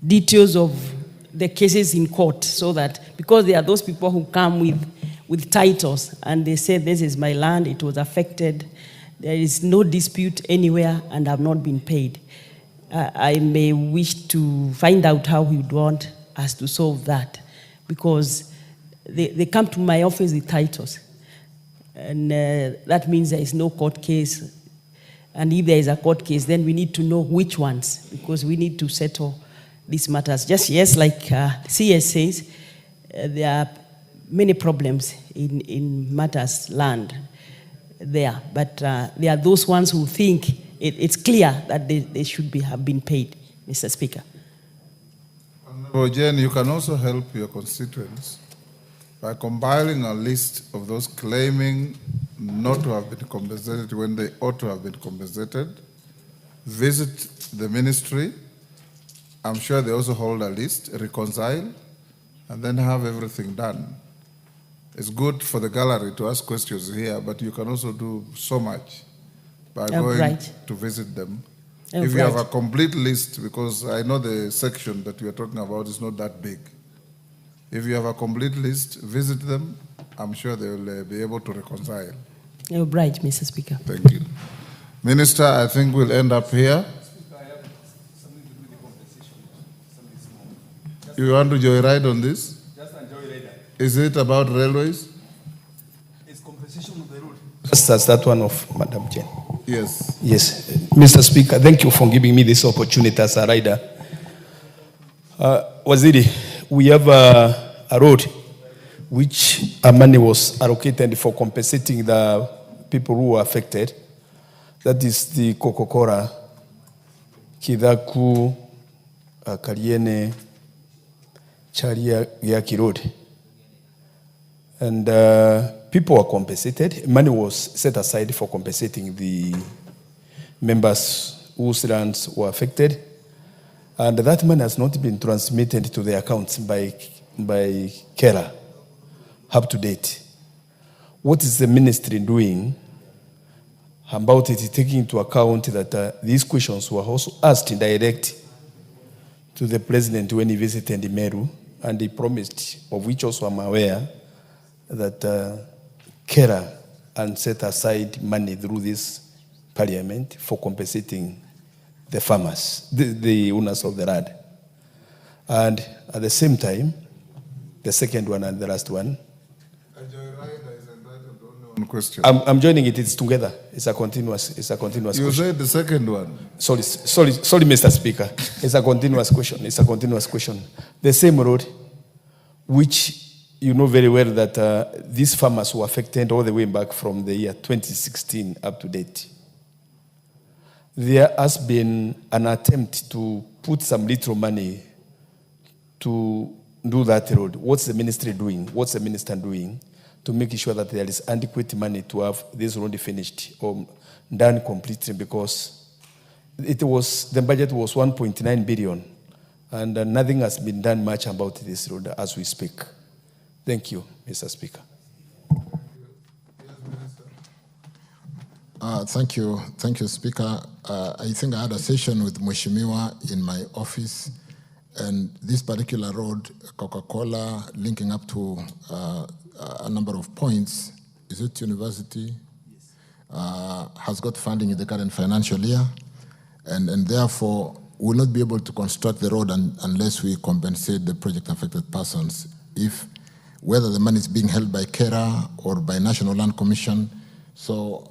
details of the cases in court, so that, because there are those people who come with titles and they say, this is my land, it was affected, there is no dispute anywhere and have not been paid. I may wish to find out how he would want us to solve that, because they come to my office with titles. And that means there is no court case. And if there is a court case, then we need to know which ones, because we need to settle these matters. Just yes, like CS says, there are many problems in matters land there. But there are those ones who think it's clear that they should have been paid, Mr. Speaker. Honorable Jen, you can also help your constituents by compiling a list of those claiming not to have been compensated when they ought to have been compensated. Visit the ministry. I'm sure they also hold a list, reconcile, and then have everything done. It's good for the gallery to ask questions here, but you can also do so much by going to visit them. If you have a complete list, because I know the section that we are talking about is not that big. If you have a complete list, visit them. I'm sure they will be able to reconcile. You're right, Mr. Speaker. Thank you. Minister, I think we'll end up here. You want to joyride on this? Just a joyrider. Is it about railways? It's compensation of the road. Just as that one of Madam Chen. Yes. Yes. Mr. Speaker, thank you for giving me this opportunity as a rider. Waziri, we have a road which money was allocated for compensating the people who were affected. That is the Kokokora, Kidaku, Kariene, Charia Yaki Road. And people were compensated. Money was set aside for compensating the members whose lands were affected. And that money has not been transmitted to the accounts by Kera up to date. What is the ministry doing about it, taking into account that these questions were also asked in direct to the president when he visited Meru, and he promised, of which also I'm aware, that Kera and set aside money through this parliament for compensating the farmers, the owners of the land. And at the same time, the second one and the last one, question. I'm joining it. It's together. It's a continuous You question. said the second one. Sorry, Mr. Speaker. It's a continuous question. It's a continuous question. The same road, which you know very well that these farmers were affected all the way back from the year 2016 up to date. There has been an attempt to put some little money to do that road. What's the ministry doing? What's the minister doing to make sure that there is adequate money to have this road finished or done completely? Because the budget was 1.9 billion and nothing has been done much about this road as we speak. Thank you, Mr. Speaker. Thank you, Speaker. I think I had a session with Mheshimiwa in my office, and this particular road, Coca-Cola, linking up to a number of points, is it university? Yes. Has got funding in the current financial year, and therefore will not be able to construct the road unless we compensate the project-affected persons. Whether the money is being held by KERA or by National Land Commission. So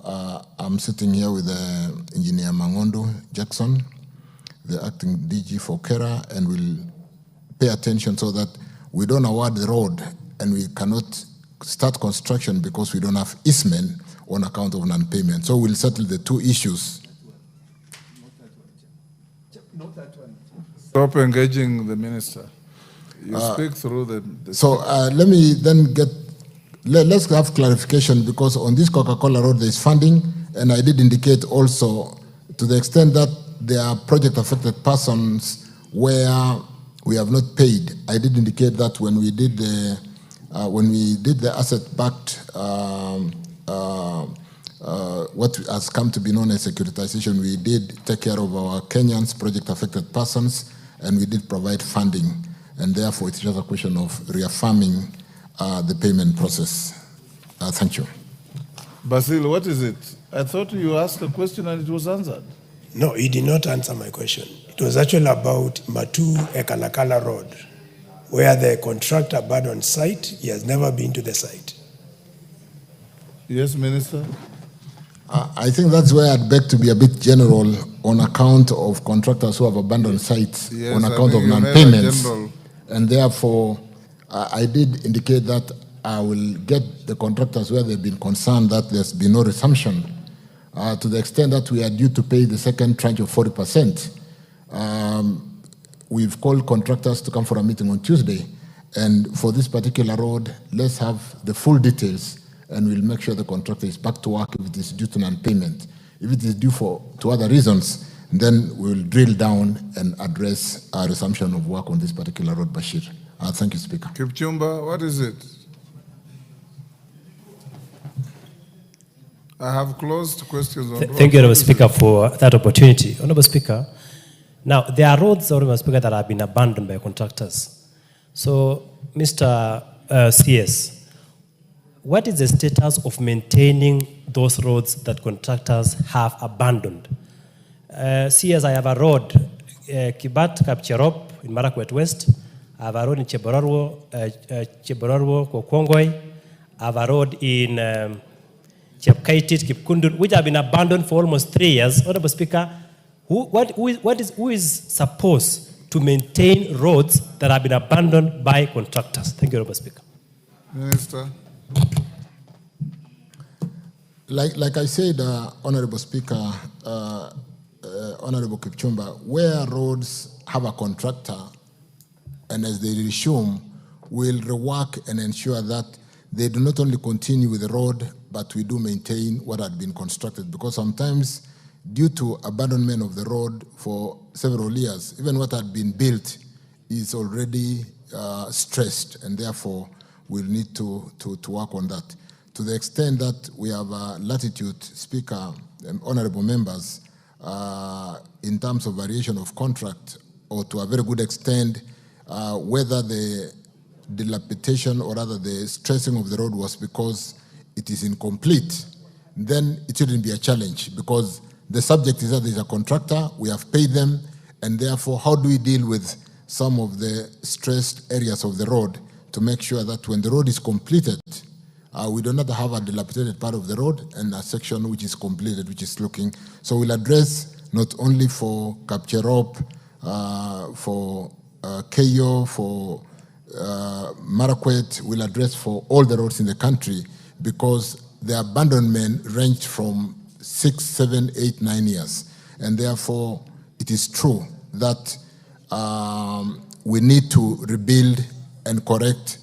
I'm sitting here with Engineer Mangondo Jackson, the acting DG for KERA, and we'll pay attention so that we don't award the road and we cannot start construction because we don't have easement on account of non-payment. So we'll settle the two issues. Stop engaging the minister. You speak through the So let me then let's have clarification, because on this Coca-Cola road there is funding, and I did indicate also to the extent that there are project-affected persons where we have not paid. I did indicate that when we did the asset-backed, what has come to be known as securitization, we did take care of our Kenyans project-affected persons, and we did provide funding, and therefore it's just a question of reaffirming the payment process. Thank you. Basil, what is it? I thought you asked a question and it was answered. No, he did not answer my question. It was actually about Matu Ekalakala Road, where the contractor abandoned site. He has never been to the site. Yes, Minister? I think that's where I'd beg to be a bit general on account of contractors who have abandoned sites on account of non-payments. And therefore, I did indicate that I will get the contractors where they've been concerned that there's been no resumption. To the extent that we are due to pay the second tranche of 40%. We've called contractors to come for a meeting on Tuesday. And for this particular road, let's have the full details and we'll make sure the contractor is back to work if it is due to non-payment. If it is due to other reasons, then we'll drill down and address a resumption of work on this particular road, Bashir. Thank you, Speaker. Kipchumba, what is it? I have closed questions on Thank you, Honourable Speaker, for that opportunity. Honourable Speaker, now there are roads, Honourable Speaker, that have been abandoned by contractors. So, Mr. CS, what is the status of maintaining those roads that contractors have abandoned? CS, I have a road, Kibat, Kapcherop, in Marakwet West. I have a road in Chebororwo, Kokongoi. I have a road in Chepkaitit, Kipkundun, which have been abandoned for almost 3 years. Honourable Speaker, who is supposed to maintain roads that have been abandoned by contractors? Thank you, Honourable Speaker. Minister. Like I said, Honourable Speaker, Honourable Kipchumba, where roads have a contractor, and as they resume, we'll rework and ensure that they do not only continue with the road, but we do maintain what had been constructed. Because sometimes, due to abandonment of the road for several years, even what had been built is already stressed, and therefore we'll need to work on that. To the extent that we have latitude, Speaker and honourable members, in terms of variation of contract, or to a very good extent, whether the dilapidation or rather the stressing of the road was because it is incomplete, then it shouldn't be a challenge, because the subject is that there's a contractor, we have paid them, and therefore how do we deal with some of the stressed areas of the road to make sure that when the road is completed, we do not have a dilapidated part of the road and a section which is completed, which is looking. So we'll address not only for Kapcherop, for Keyo, for Marakwet, we'll address for all the roads in the country, because the abandonment ranged from 6, 7, 8, 9 years. And therefore, it is true that we need to rebuild and correct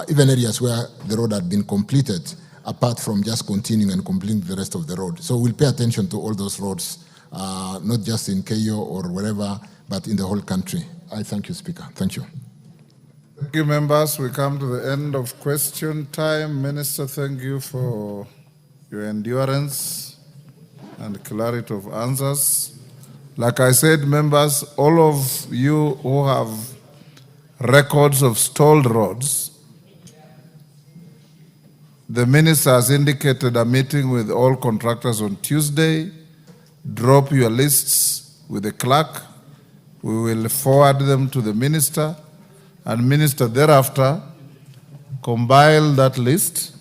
even areas where the road had been completed, apart from just continuing and completing the rest of the road. So we'll pay attention to all those roads, not just in Keyo or wherever, but in the whole country. I thank you, Speaker. Thank you. Thank you, members. We come to the end of question time. Minister, thank you for your endurance and clarity of answers. Like I said, members, all of you who have records of stalled roads, the minister has indicated a meeting with all contractors on Tuesday. Drop your lists with the clerk. We will forward them to the minister, and minister thereafter compile that list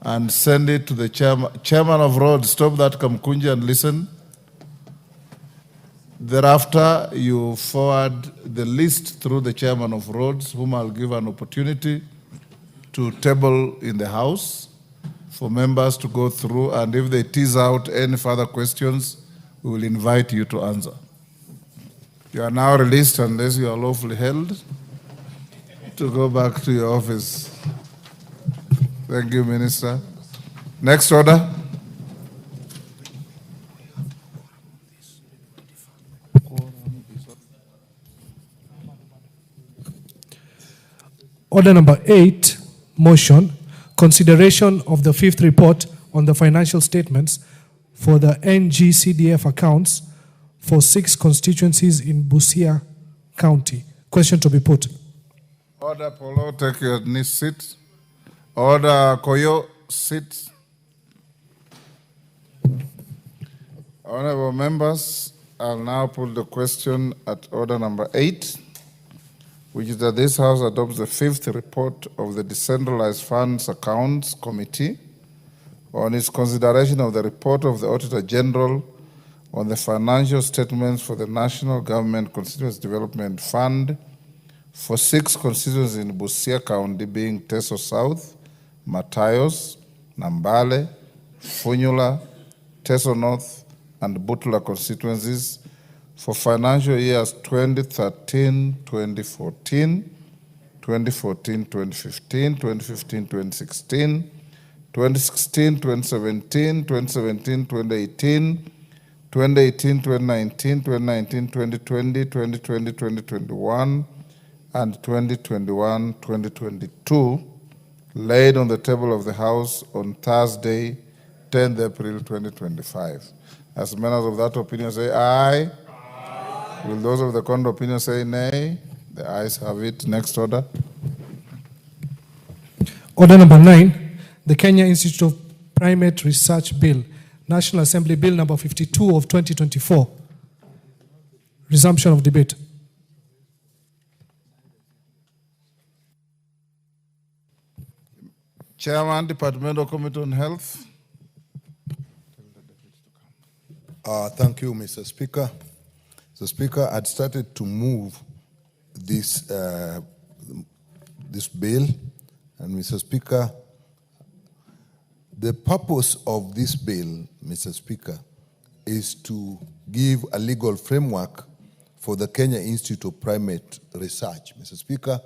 and send it to the chairman of roads. Stop that, Kamkunji, and listen. Thereafter, you forward the list through the chairman of roads, whom I'll give an opportunity to table in the House for members to go through, and if they tease out any further questions, we will invite you to answer. You are now released, unless you are lawfully held, to go back to your office. Thank you, Minister. Next order. Order number 8, motion, consideration of the 5th report on the financial statements for the NGCDF accounts for 6 constituencies in Busia County. Question to be put. Order, Polo, take your seat. Order, Koyo, sit. Honorable members, I'll now put the question at order number 8, which is that this House adopts the 5th report of the Decentralized Funds Accounts Committee on its consideration of the report of the Auditor General on the financial statements for the National Government Constituency Development Fund for 6 constituencies in Busia County, being Teso South, Matayos, Nambale, Funyula, Teso North, and Butula constituencies for financial years 2013-2014, 2014-2015, 2015-2016, 2016, 2017, 2017, 2018, 2018, 2019, 2019, 2020, 2020, 2021, and 2021, 2022, laid on the table of the House on Thursday, 10th April 2025. As members of that opinion say aye. Aye. Will those of the contrary opinion say nay? The ayes have it. Next order. Order number 9, the Kenya Institute of Primate Research Bill, National Assembly Bill number 52 of 2024. Resumption of debate. Chairman, Departmental Committee on Health. Thank you, Mr. Speaker. Mr. Speaker, I'd started to move this bill, and Mr. Speaker, the purpose of this bill, Mr. Speaker, is to give a legal framework for the Kenya Institute of Primate Research. Mr. Speaker,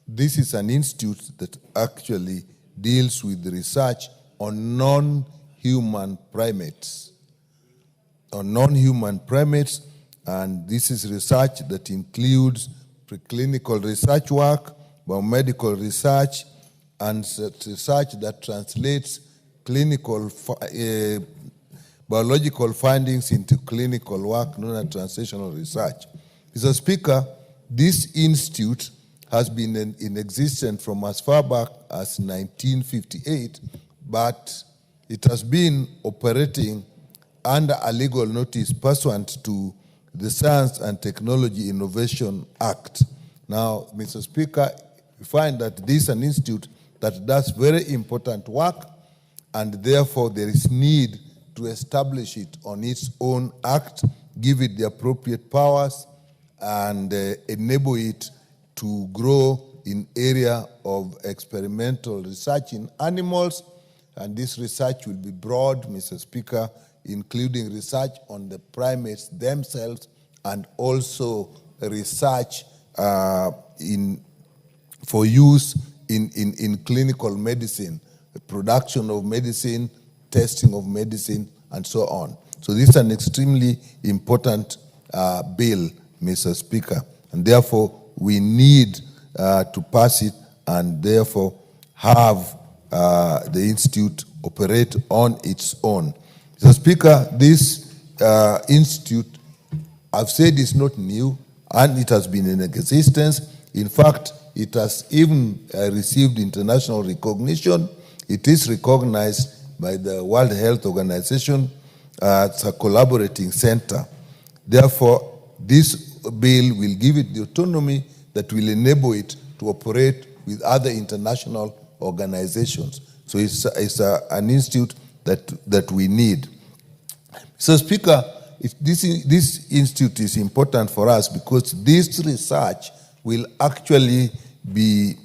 this is an institute that actually deals with the research on non-human primates. And this is research that includes preclinical research work, biomedical research, and research that translates clinical biological findings into clinical work, known as translational research. Mr. Speaker, this institute has been in existence from as far back as 1958, but it has been operating under a legal notice pursuant to the Science and Technology Innovation Act. Now, Mr. Speaker, we find that this is an institute that does very important work, and therefore there is need to establish it on its own act, give it the appropriate powers, and enable it to grow in area of experimental research in animals. And this research will be broad, Mr. Speaker, including research on the primates themselves and also research for use in clinical medicine, the production of medicine, testing of medicine, and so on. So this is an extremely important bill, Mr. Speaker, and therefore we need to pass it and therefore have the institute operate on its own. Mr. Speaker, this institute, I've said, is not new, and it has been in existence. In fact, it has even received international recognition. It is recognized by the World Health Organization as a collaborating center. Therefore, this bill will give it the autonomy that will enable it to operate with other international organizations. So it's an institute that we need. So, Speaker, this institute is important for us because this research will actually be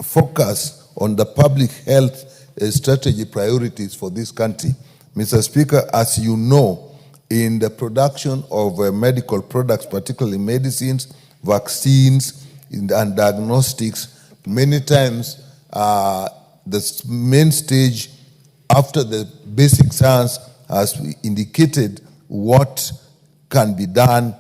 focused on the public health strategy priorities for this country. Mr. Speaker, as you know, in the production of medical products, particularly medicines, vaccines, and diagnostics, many times the main stage after the basic science has indicated what can be done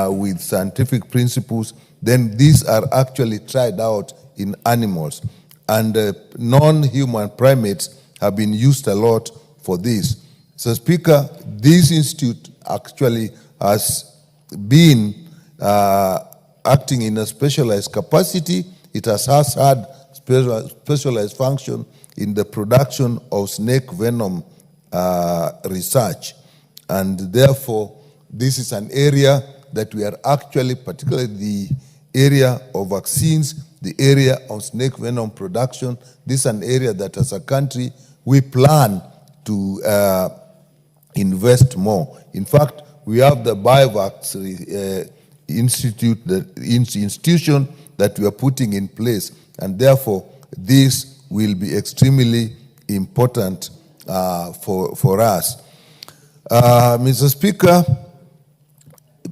with scientific principles, then these are actually tried out in animals. And non-human primates have been used a lot for this. So, Speaker, this institute actually has been acting in a specialized capacity. It has had specialized function in the production of snake venom research. And therefore, this is an area that we are actually, particularly the area of vaccines, the area of snake venom production, this is an area that as a country we plan to invest more. In fact, we have the Biovax institution that we are putting in place, and therefore this will be extremely important for us. Mr. Speaker,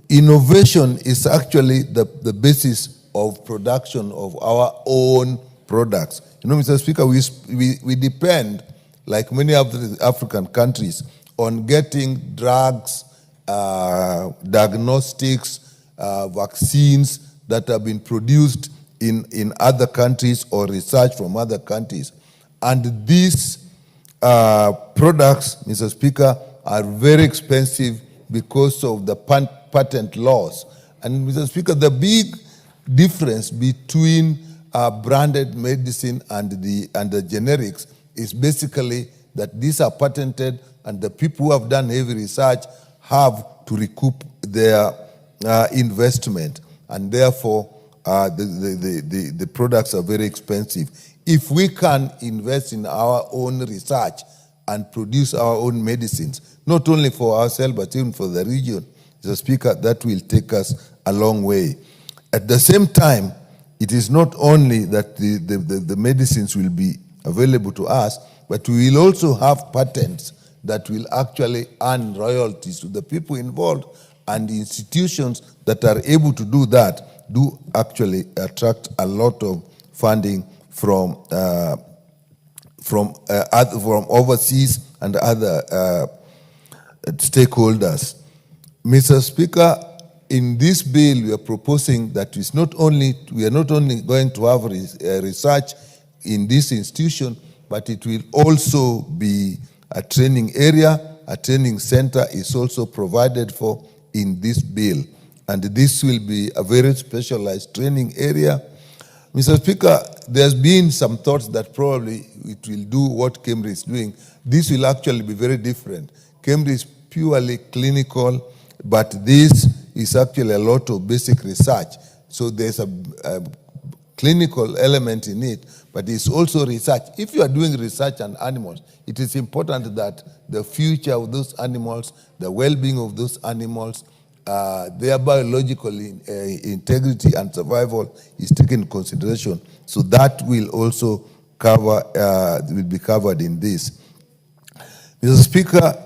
innovation is actually the basis of production of our own products. You know, Mr. Speaker, we depend like many of the African countries, on getting drugs, diagnostics, vaccines that have been produced in other countries or research from other countries. And these products, Mr. Speaker, are very expensive because of the patent laws. And Mr. Speaker, the big difference between branded medicine and the generics is basically that these are patented, and the people who have done heavy research have to recoup their investment, and therefore the products are very expensive. If we can invest in our own research and produce our own medicines, not only for ourselves but even for the region, Mr. Speaker, that will take us a long way. At the same time, it is not only that the medicines will be available to us, but we will also have patents that will actually earn royalties to the people involved, and the institutions that are able to do that do actually attract a lot of funding from overseas and other stakeholders. Mr. Speaker, in this bill, we are proposing that we are not only going to have research in this institution, but it will also be a training area. A training center is also provided for in this bill, and this will be a very specialized training area. Mr. Speaker, there's been some thoughts that probably it will do what Cambridge is doing. This will actually be very different. Cambridge is purely clinical, but this is actually a lot of basic research. So there's a clinical element in it, but it's also research. If you are doing research on animals, it is important that the future of those animals, the well-being of those animals, their biological integrity and survival is taken into consideration. So that will also will be covered in this. Mr. Speaker,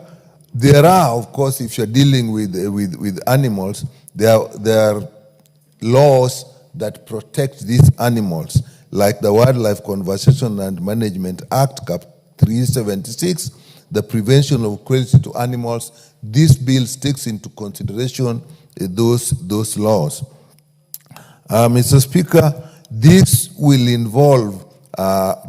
there are, of course, if you're dealing with animals, there are laws that protect these animals, like the Wildlife Conservation and Management Act, Cap 376, the Prevention of Cruelty to Animals. This bill takes into consideration those laws. Mr. Speaker, this will involve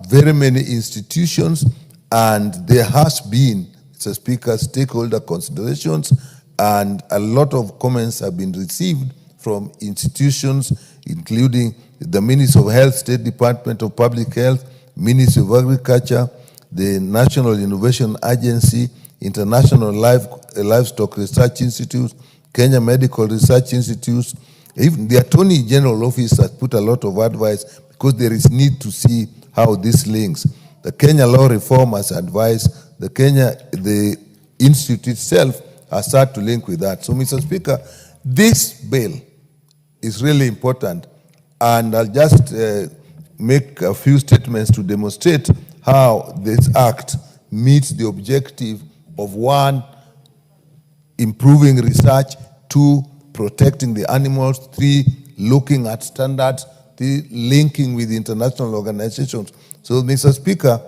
very many institutions, and there has been, Mr. Speaker, stakeholder considerations, and a lot of comments have been received from institutions, including the Ministry of Health, State Department of Public Health, Ministry of Agriculture, the National Innovation Agency, International Livestock Research Institute, Kenya Medical Research Institute. Even the Attorney General Office has put a lot of advice because there is need to see how this links. The Kenya Law Reform has advised, the Institute itself has started to link with that. So, Mr. Speaker, this bill is really important, and I'll just make a few statements to demonstrate how this act meets the objective of 1, improving research, 2, protecting the animals, 3, looking at standards, 3, linking with international organizations. So, Mr. Speaker,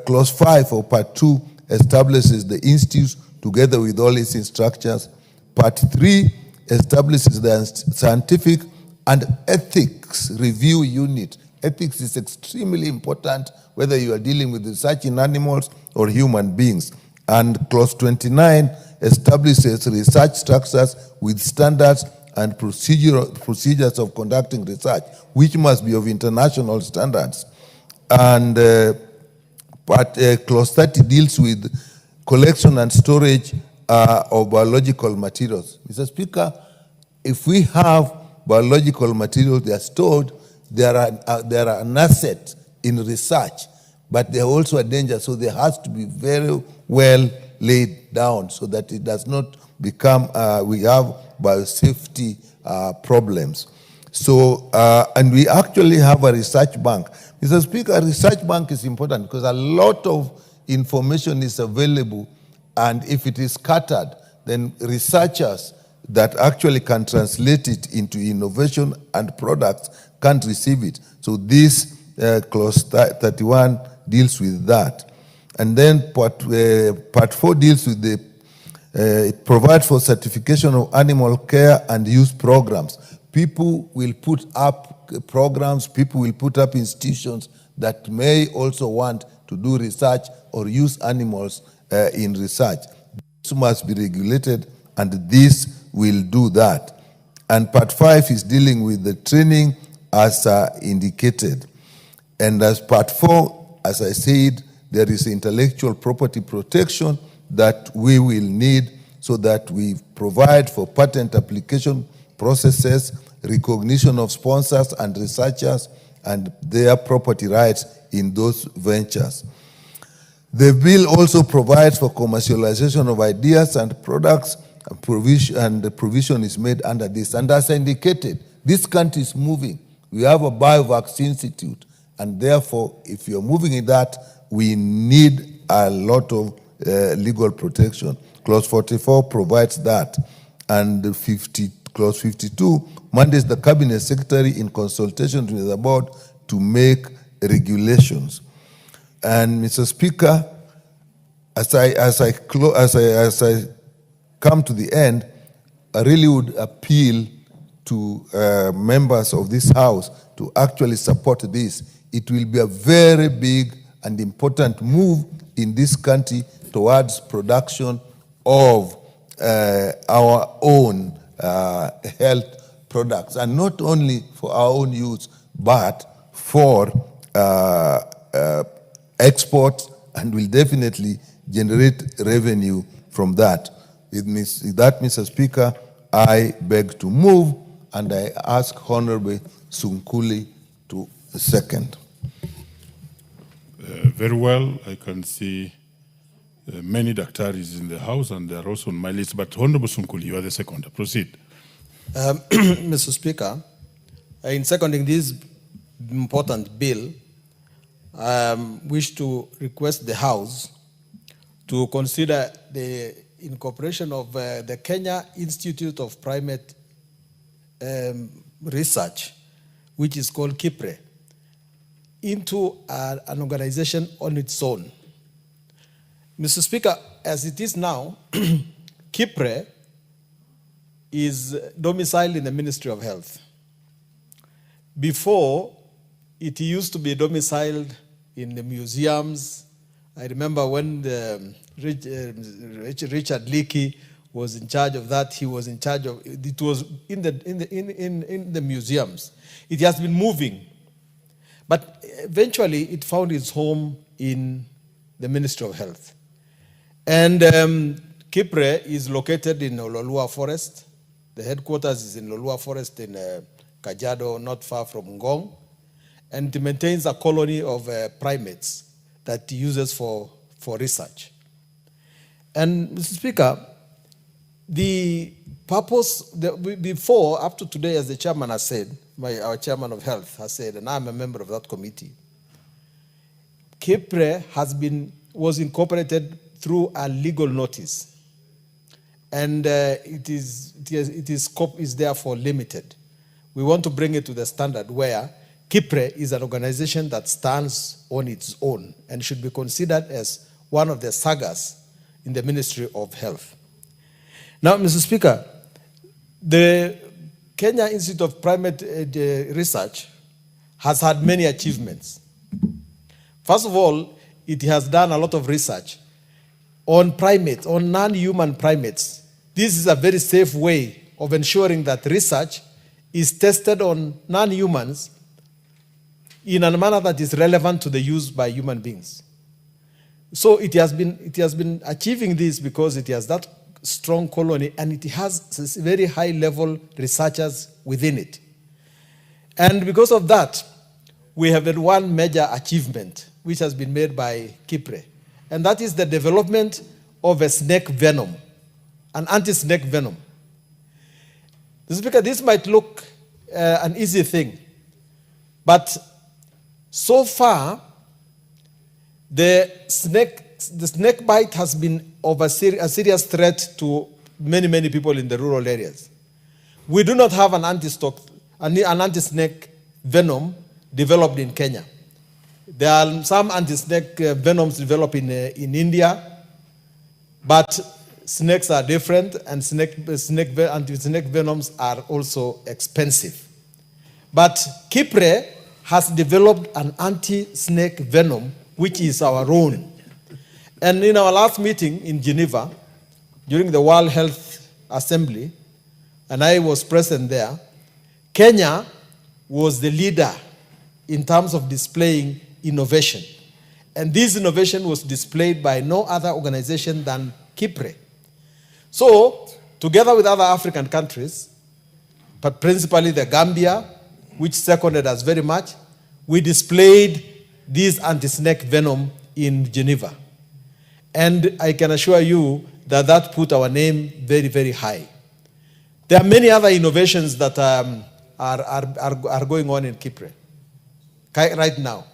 Clause 5 of Part 2 establishes the institute together with all its structures. Part 3 establishes the scientific and ethics review unit. Ethics is extremely important whether you are dealing with research in animals or human beings. And Clause 29 establishes research structures with standards and procedures of conducting research, which must be of international standards. And Clause 30 deals with collection and storage of biological materials. Mr. Speaker, if we have biological materials, they are stored, they are an asset in research, but they are also a danger, so they has to be very well laid down so that it does not become, we have biosafety problems. So, and we actually have a research bank. Mr. Speaker, a research bank is important because a lot of information is available, and if it is scattered, then researchers that actually can translate it into innovation and products can't receive it. So this Clause 31 deals with that. And then part 4 deals with it provides for certification of animal care and use programs. People will put up programs, people will put up institutions that may also want to do research or use animals in research. This must be regulated, and this will do that. And part 5 is dealing with the training as indicated. And as part 4, as I said, there is intellectual property protection that we will need so that we provide for patent application processes, recognition of sponsors and researchers, and their property rights in those ventures. The bill also provides for commercialization of ideas and products, and the provision is made under this. And as indicated, this country is moving. We have a biovaccine institute, and therefore, if you're moving in that, we need a lot of legal protection. Clause 44 provides that, and Clause 52 mandates the Cabinet Secretary in consultation with the board to make regulations. And Mr. Speaker, as I come to the end, I really would appeal to members of this House to actually support this. It will be a very big and important move in this country towards production of our own health products, and not only for our own use, but for export, and will definitely generate revenue from that. With that, Mr. Speaker, I beg to move, and I ask Honorable Sunkuli to second. Very well. I can see many Daktaris in the House, and they are also on my list. But Honorable Sunkuli, you are the second. Proceed. Mr. Speaker, in seconding this important bill, I wish to request the House to consider the incorporation of the Kenya Institute of Primate Research, which is called Chirchir, into an organization on its own. Mr. Speaker, as it is now, Chirchir is domiciled in the Ministry of Health. Before, it used to be domiciled in the museums. I remember when Richard Leakey was in charge of that. He was in charge of it. Was in the museums. It has been moving, but eventually it found its home in the Ministry of Health. And Chirchir is located in Ololua Forest. The headquarters is in Ololua Forest in Kajiado, not far from Ngong. And it maintains a colony of primates that it uses for research. And Mr. Speaker, the purpose, before, up to today, as the chairman has said, our chairman of health has said, and I'm a member of that committee, Chirchir was incorporated through a legal notice. And its scope is therefore limited. We want to bring it to the standard where Chirchir is an organization that stands on its own and should be considered as one of the sagas in the Ministry of Health. Now, Mr. Speaker, the Kenya Institute of Primate Research has had many achievements. First of all, it has done a lot of research on primates, on non-human primates. This is a very safe way of ensuring that research is tested on non-humans in a manner that is relevant to the use by human beings. So it has been achieving this because it has that strong colony and it has very high-level researchers within it. And because of that, we have had one major achievement which has been made by Chirchir, and that is the development of a snake venom, an anti-snake venom. Mr. Speaker, this might look an easy thing, but so far, the snake bite has been of a serious threat to many, many people in the rural areas. We do not have an anti-snake venom developed in Kenya. There are some anti-snake venoms developed in India, but snakes are different, and anti-snake venoms are also expensive. But Chirchir has developed an anti-snake venom, which is our own. And in our last meeting in Geneva, during the World Health Assembly, and I was present there, Kenya was the leader in terms of displaying innovation. And this innovation was displayed by no other organization than Chirchir. So, together with other African countries, but principally the Gambia, which seconded us very much, we displayed this anti-snake venom in Geneva. And I can assure you that that put our name very, very high. There are many other innovations that are going on in Chirchir right now.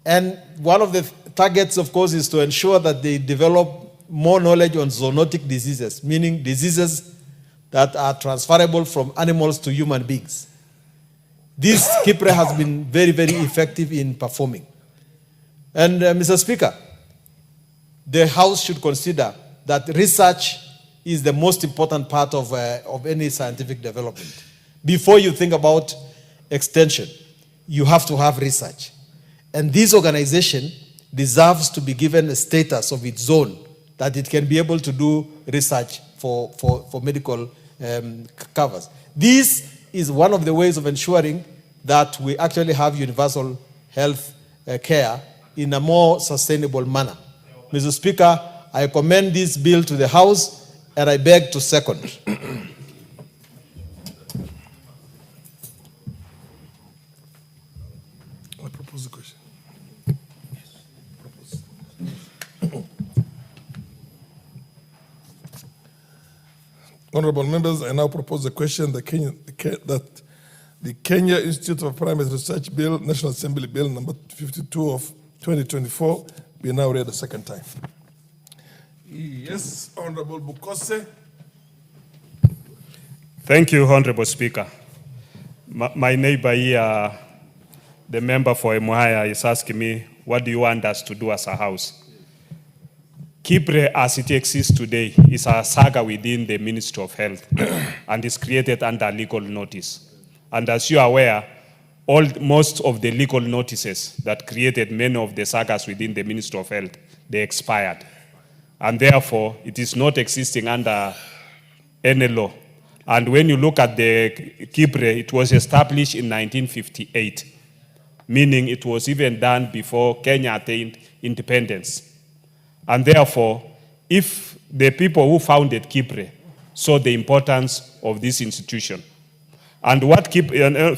And one of the targets, of course, is to ensure that they develop more knowledge on zoonotic diseases, meaning diseases that are transferable from animals to human beings. This Chirchir has been very, very effective in performing. And Mr. Speaker, the House should consider that research is the most important part of any scientific development. Before you think about extension, you have to have research. And this organization deserves to be given a status of its own, that it can be able to do research for medical covers. This is one of the ways of ensuring that we actually have universal health care in a more sustainable manner. Mr. Speaker, I commend this bill to the House, and I beg to second. I propose the question. Honorable members, I now propose the question that the Kenya Institute of Primate Research Bill, National Assembly Bill number 52 of 2024, be now read a second time. Yes, Honorable Bukose. Thank you, Honorable Speaker. My neighbor here, the member for Emuhaya, is asking me, what do you want us to do as a house? Chirchir, as it exists today, is a saga within the Ministry of Health and is created under legal notice. And as you are aware, most of the legal notices that created many of the sagas within the Ministry of Health, they expired. And therefore, it is not existing under any law. And when you look at the Chirchir, it was established in 1958, meaning it was even done before Kenya attained independence. And therefore, if the people who founded Chirchir saw the importance of this institution, and what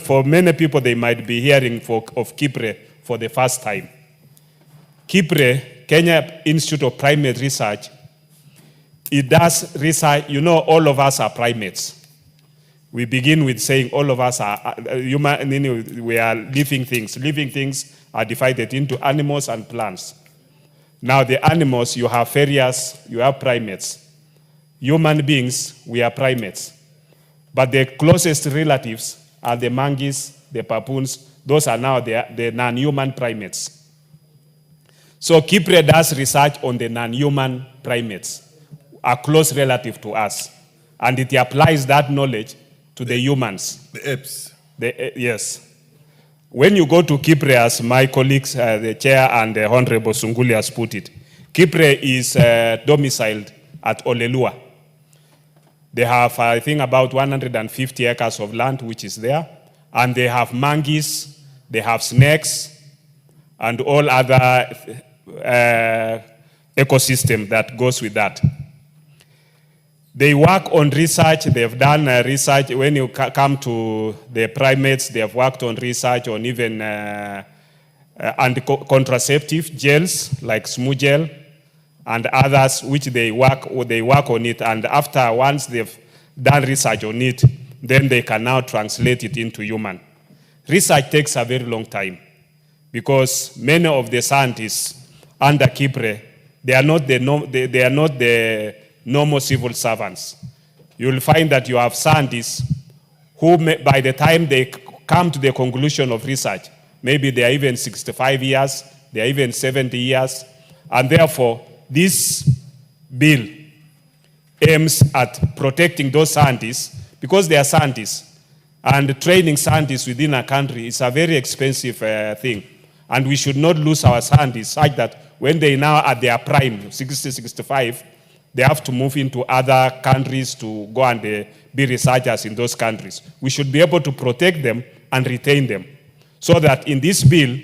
for many people, they might be hearing of Chirchir for the first time. Chirchir, Kenya Institute of Primate Research, it does research. You know, all of us are primates. We begin with saying all of us are human, we are living things. Living things are divided into animals and plants. Now the animals, you have fairies, you have primates. Human beings, we are primates. But the closest relatives are the monkeys, the baboons. Those are now the non-human primates. So Chirchir does research on the non-human primates, a close relative to us. And it applies that knowledge to the humans. The apes. Yes. When you go to Chirchir, as my colleagues, the chair and the Honorable Sunguli has put it, Chirchir is domiciled at Olelua. They have, I think, about 150 acres of land, which is there. And they have monkeys, they have snakes, and all other ecosystem that goes with that. They work on research. They've done research. When you come to the primates, they have worked on research on even contraceptive gels like smooth gel and others, which they work on it. And after, once they've done research on it, then they can now translate it into human. Research takes a very long time because many of the scientists under Chirchir, they are not the normal civil servants. You'll find that you have scientists who, by the time they come to the conclusion of research, Maybe they are even 65 years, they are even 70 years. And therefore, this bill aims at protecting those scientists because they are scientists. And training scientists within a country is a very expensive thing. And we should not lose our scientists such that when they now at their prime, 60, 65, they have to move into other countries to go and be researchers in those countries. We should be able to protect them and retain them. So that in this bill,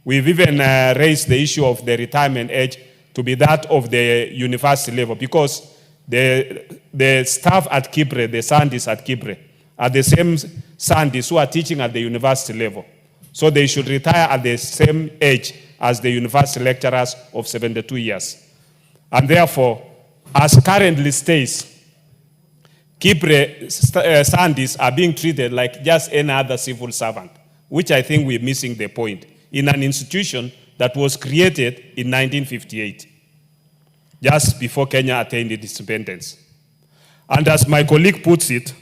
we've even raised the issue of the retirement age to be that of the university level, because the staff at Chirchir, the scientists at Chirchir, are the same scientists who are teaching at the university level. So they should retire at the same age as the university lecturers of 72 years. And therefore, as currently states, Chirchir scientists are being treated like just any other civil servant, which I think we're missing the point, in an institution that was created in 1958, just before Kenya attained its independence. And as my colleague puts it,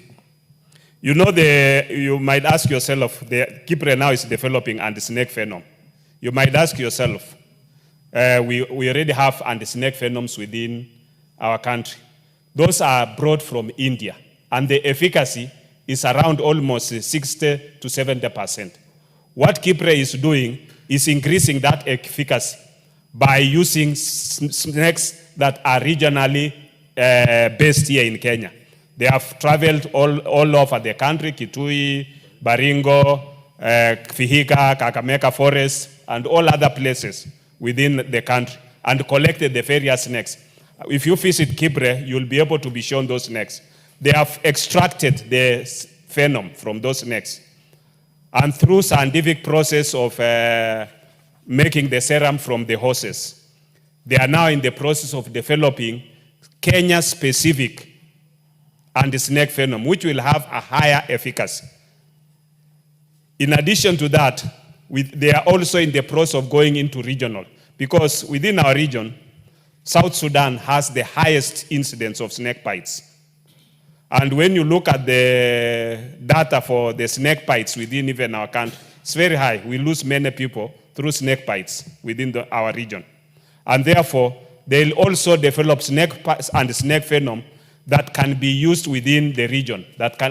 you know, you might ask yourself, the Chirchir now is developing anti-snake venom. You might ask yourself, we already have anti-snake venoms within our country. Those are brought from India, and the efficacy is around almost 60 to 70%. What Chirchir is doing is increasing that efficacy by using snakes that are regionally based here in Kenya. They have traveled all over the country, Kitui, Baringo, Vihiga, Kakamega Forest, and all other places within the country, and collected the various snakes. If you visit Chirchir, you'll be able to be shown those snakes. They have extracted the venom from those snakes. And through scientific process of making the serum from the horses, they are now in the process of developing Kenya-specific anti-snake venom, which will have a higher efficacy. In addition to that, they are also in the process of going into regional, because within our region, South Sudan has the highest incidence of snake bites. And when you look at the data for the snake bites within even our country, it's very high. We lose many people through snake bites within our region. And therefore, they'll also develop snake bites and snake venom that can be used within the region.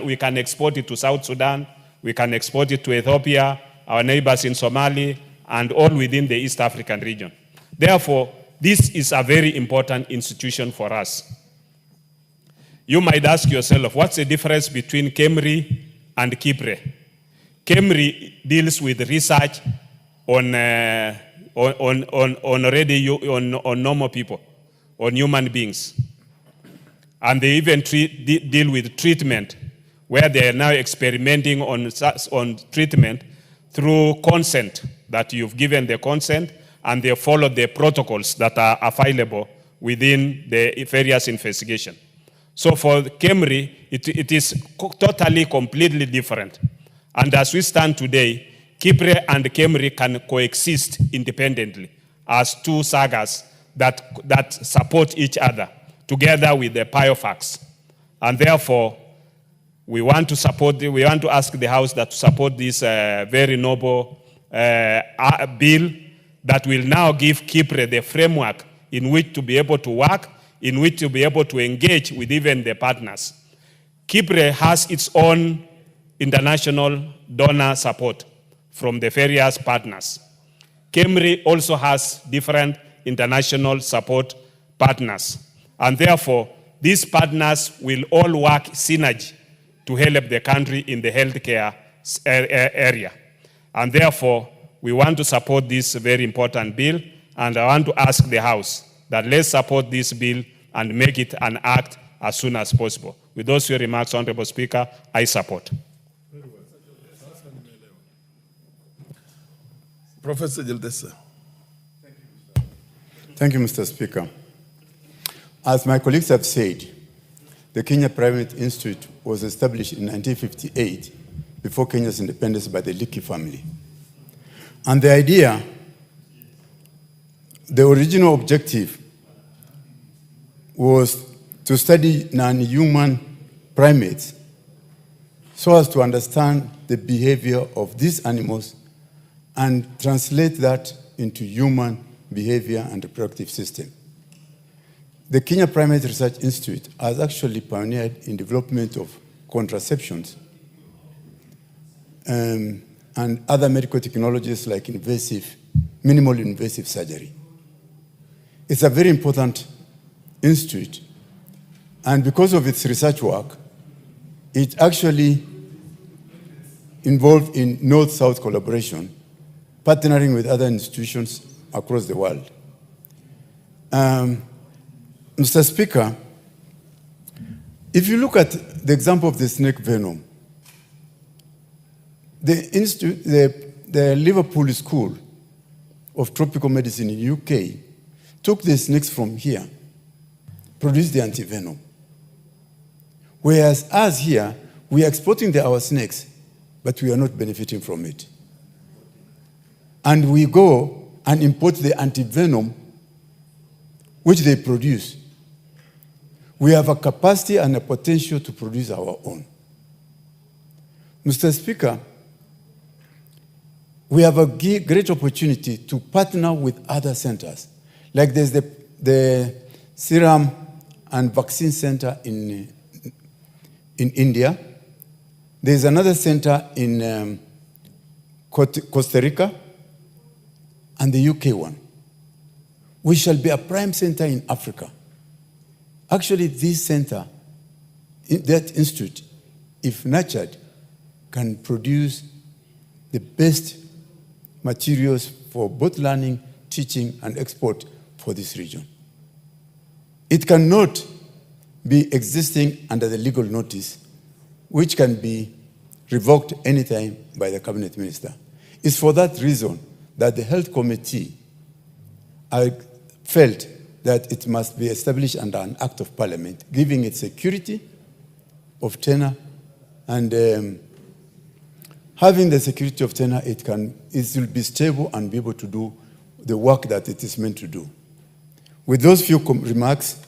We can export it to South Sudan, we can export it to Ethiopia, our neighbors in Somalia, and all within the East African region. Therefore, this is a very important institution for us. You might ask yourself, what's the difference between KEMRI and Chirchir? KEMRI deals with research on normal people, on human beings. And they even deal with treatment, where they are now experimenting on treatment through consent, that you've given the consent, and they follow the protocols that are available within the various investigation. So for KEMRI, it is totally, completely different. And as we stand today, Chirchir and KEMRI can coexist independently as two sagas that support each other, together with the PIOFACs. And therefore, we want to ask the House that to support this very noble bill that will now give Chirchir the framework in which to be able to work, in which to be able to engage with even the partners. Chirchir has its own international donor support from the various partners. KEMRI also has different international support partners. And therefore, these partners will all work synergy to help the country in the healthcare area. And therefore, we want to support this very important bill, and I want to ask the House that let's support this bill and make it an act as soon as possible. With those few remarks, Honorable Speaker, I support. Professor Jildesa. Thank you, Mr. Speaker. As my colleagues have said, the Kenya Private Institute was established in 1958 before Kenya's independence by the Leakey family. And the idea, the original objective was to study non-human primates so as to understand the behavior of these animals and translate that into human behavior and reproductive system. The Kenya Primate Research Institute has actually pioneered in development of contraceptions and other medical technologies like minimal invasive surgery. It's a very important institute, and because of its research work, it actually involved in North-South collaboration, partnering with other institutions across the world. Mr. Speaker, if you look at the example of the snake venom, the Liverpool School of Tropical Medicine in the UK took the snakes from here, produced the antivenom. Whereas us here, we are exporting our snakes, but we are not benefiting from it. And we go and import the antivenom which they produce. We have a capacity and a potential to produce our own. Mr. Speaker, we have a great opportunity to partner with other centers. Like there's the Serum and Vaccine Center in India. There's another center in Costa Rica and the UK one. We shall be a prime center in Africa. Actually, this center, that institute, if nurtured, can produce the best materials for both learning, teaching, and export for this region. It cannot be existing under the legal notice, which can be revoked anytime by the cabinet minister. It's for that reason that the health committee felt that it must be established under an act of parliament, giving it security of tenure, and having the security of tenure, it will be stable and be able to do the work that it is meant to do. With those few remarks,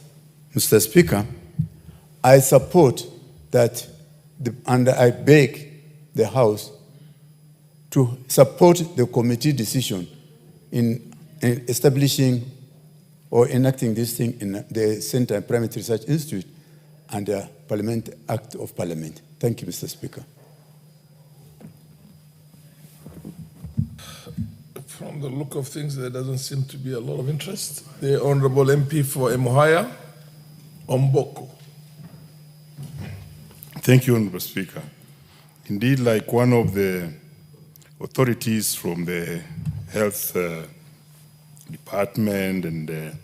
Mr. Speaker, I support that, and I beg the House to support the committee decision in establishing or enacting this thing in the Center Primate Research Institute and the Act of Parliament. Thank you, Mr. Speaker. From the look of things, there doesn't seem to be a lot of interest. The Honorable MP for Emuhaya, Omboko. Thank you, Honorable Speaker. Indeed, like one of the authorities from the health department and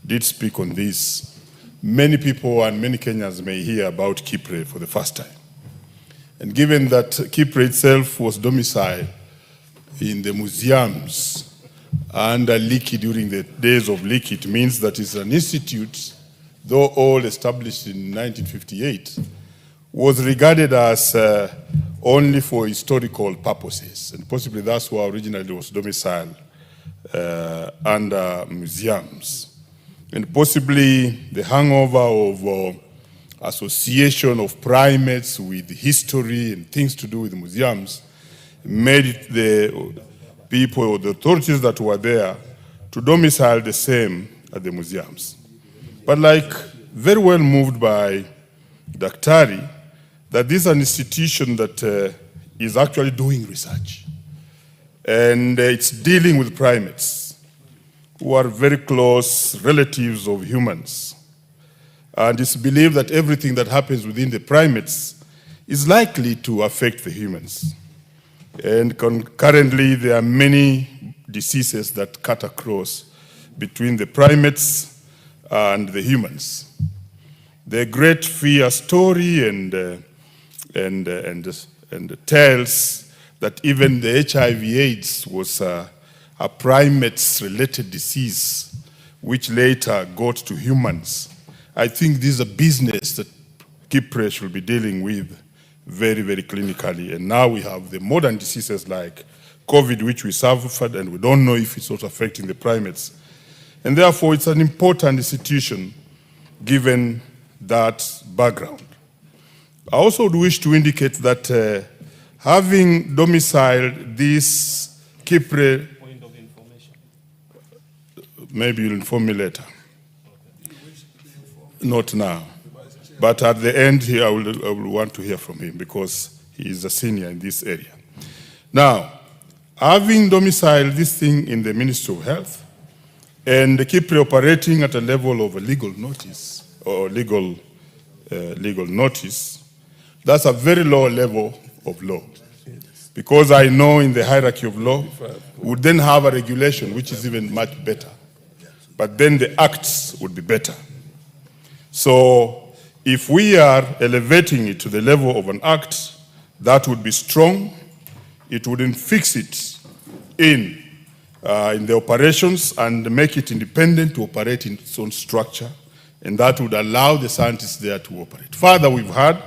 did speak on this, many people and many Kenyans may hear about Chirchir for the first time. And given that Chirchir itself was domiciled in the museums under Leakey during the days of Leakey, it means that it's an institute, though all established in 1958, was regarded as only for historical purposes, and possibly that's why originally it was domiciled under museums. And possibly the hangover of association of primates with history and things to do with museums made it the people or the authorities that were there to domicile the same at the museums. But like very well moved by Daktari, that this is an institution that is actually doing research. And it's dealing with primates who are very close relatives of humans. And it's believed that everything that happens within the primates is likely to affect the humans. And currently, there are many diseases that cut across between the primates and the humans. The great fear story and tells that even the HIV/AIDS was a primates-related disease, which later got to humans. I think this is a business that Chirchir should be dealing with very, very clinically. And now we have the modern diseases like COVID, which we suffered, and we don't know if it's also affecting the primates. And therefore, it's an important institution given that background. I also would wish to indicate that having domiciled this Chirchir, maybe you'll inform me later. Not now. But at the end here, I will want to hear from him because he is a senior in this area. Now, having domiciled this thing in the Ministry of Health and Chirchir operating at a level of a legal notice or legal notice, that's a very low level of law. Because I know in the hierarchy of law, we would then have a regulation which is even much better. But then the acts would be better. So if we are elevating it to the level of an act, that would be strong. It wouldn't fix it in the operations and make it independent to operate in its own structure. And that would allow the scientists there to operate. Further, we've heard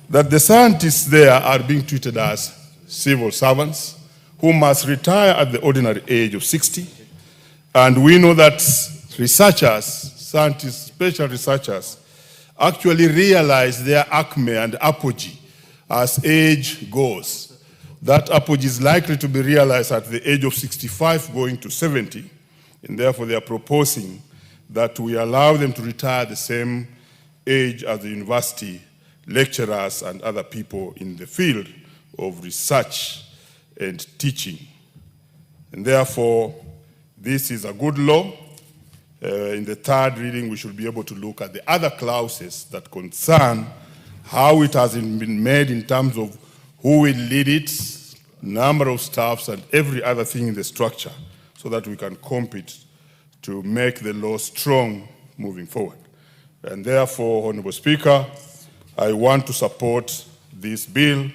that the scientists there are being treated as civil servants who must retire at the ordinary age of 60. And we know that researchers, scientists, special researchers, actually realize their acme and apogee as age goes. That apogee is likely to be realized at the age of 65 going to 70. And therefore, they are proposing that we allow them to retire the same age as the university lecturers and other people in the field of research and teaching. And therefore, this is a good law. In the third reading, we should be able to look at the other clauses that concern how it has been made in terms of who will lead it, number of staffs, and every other thing in the structure, so that we can compete to make the law strong moving forward. And therefore, Honorable Speaker, I want to support this bill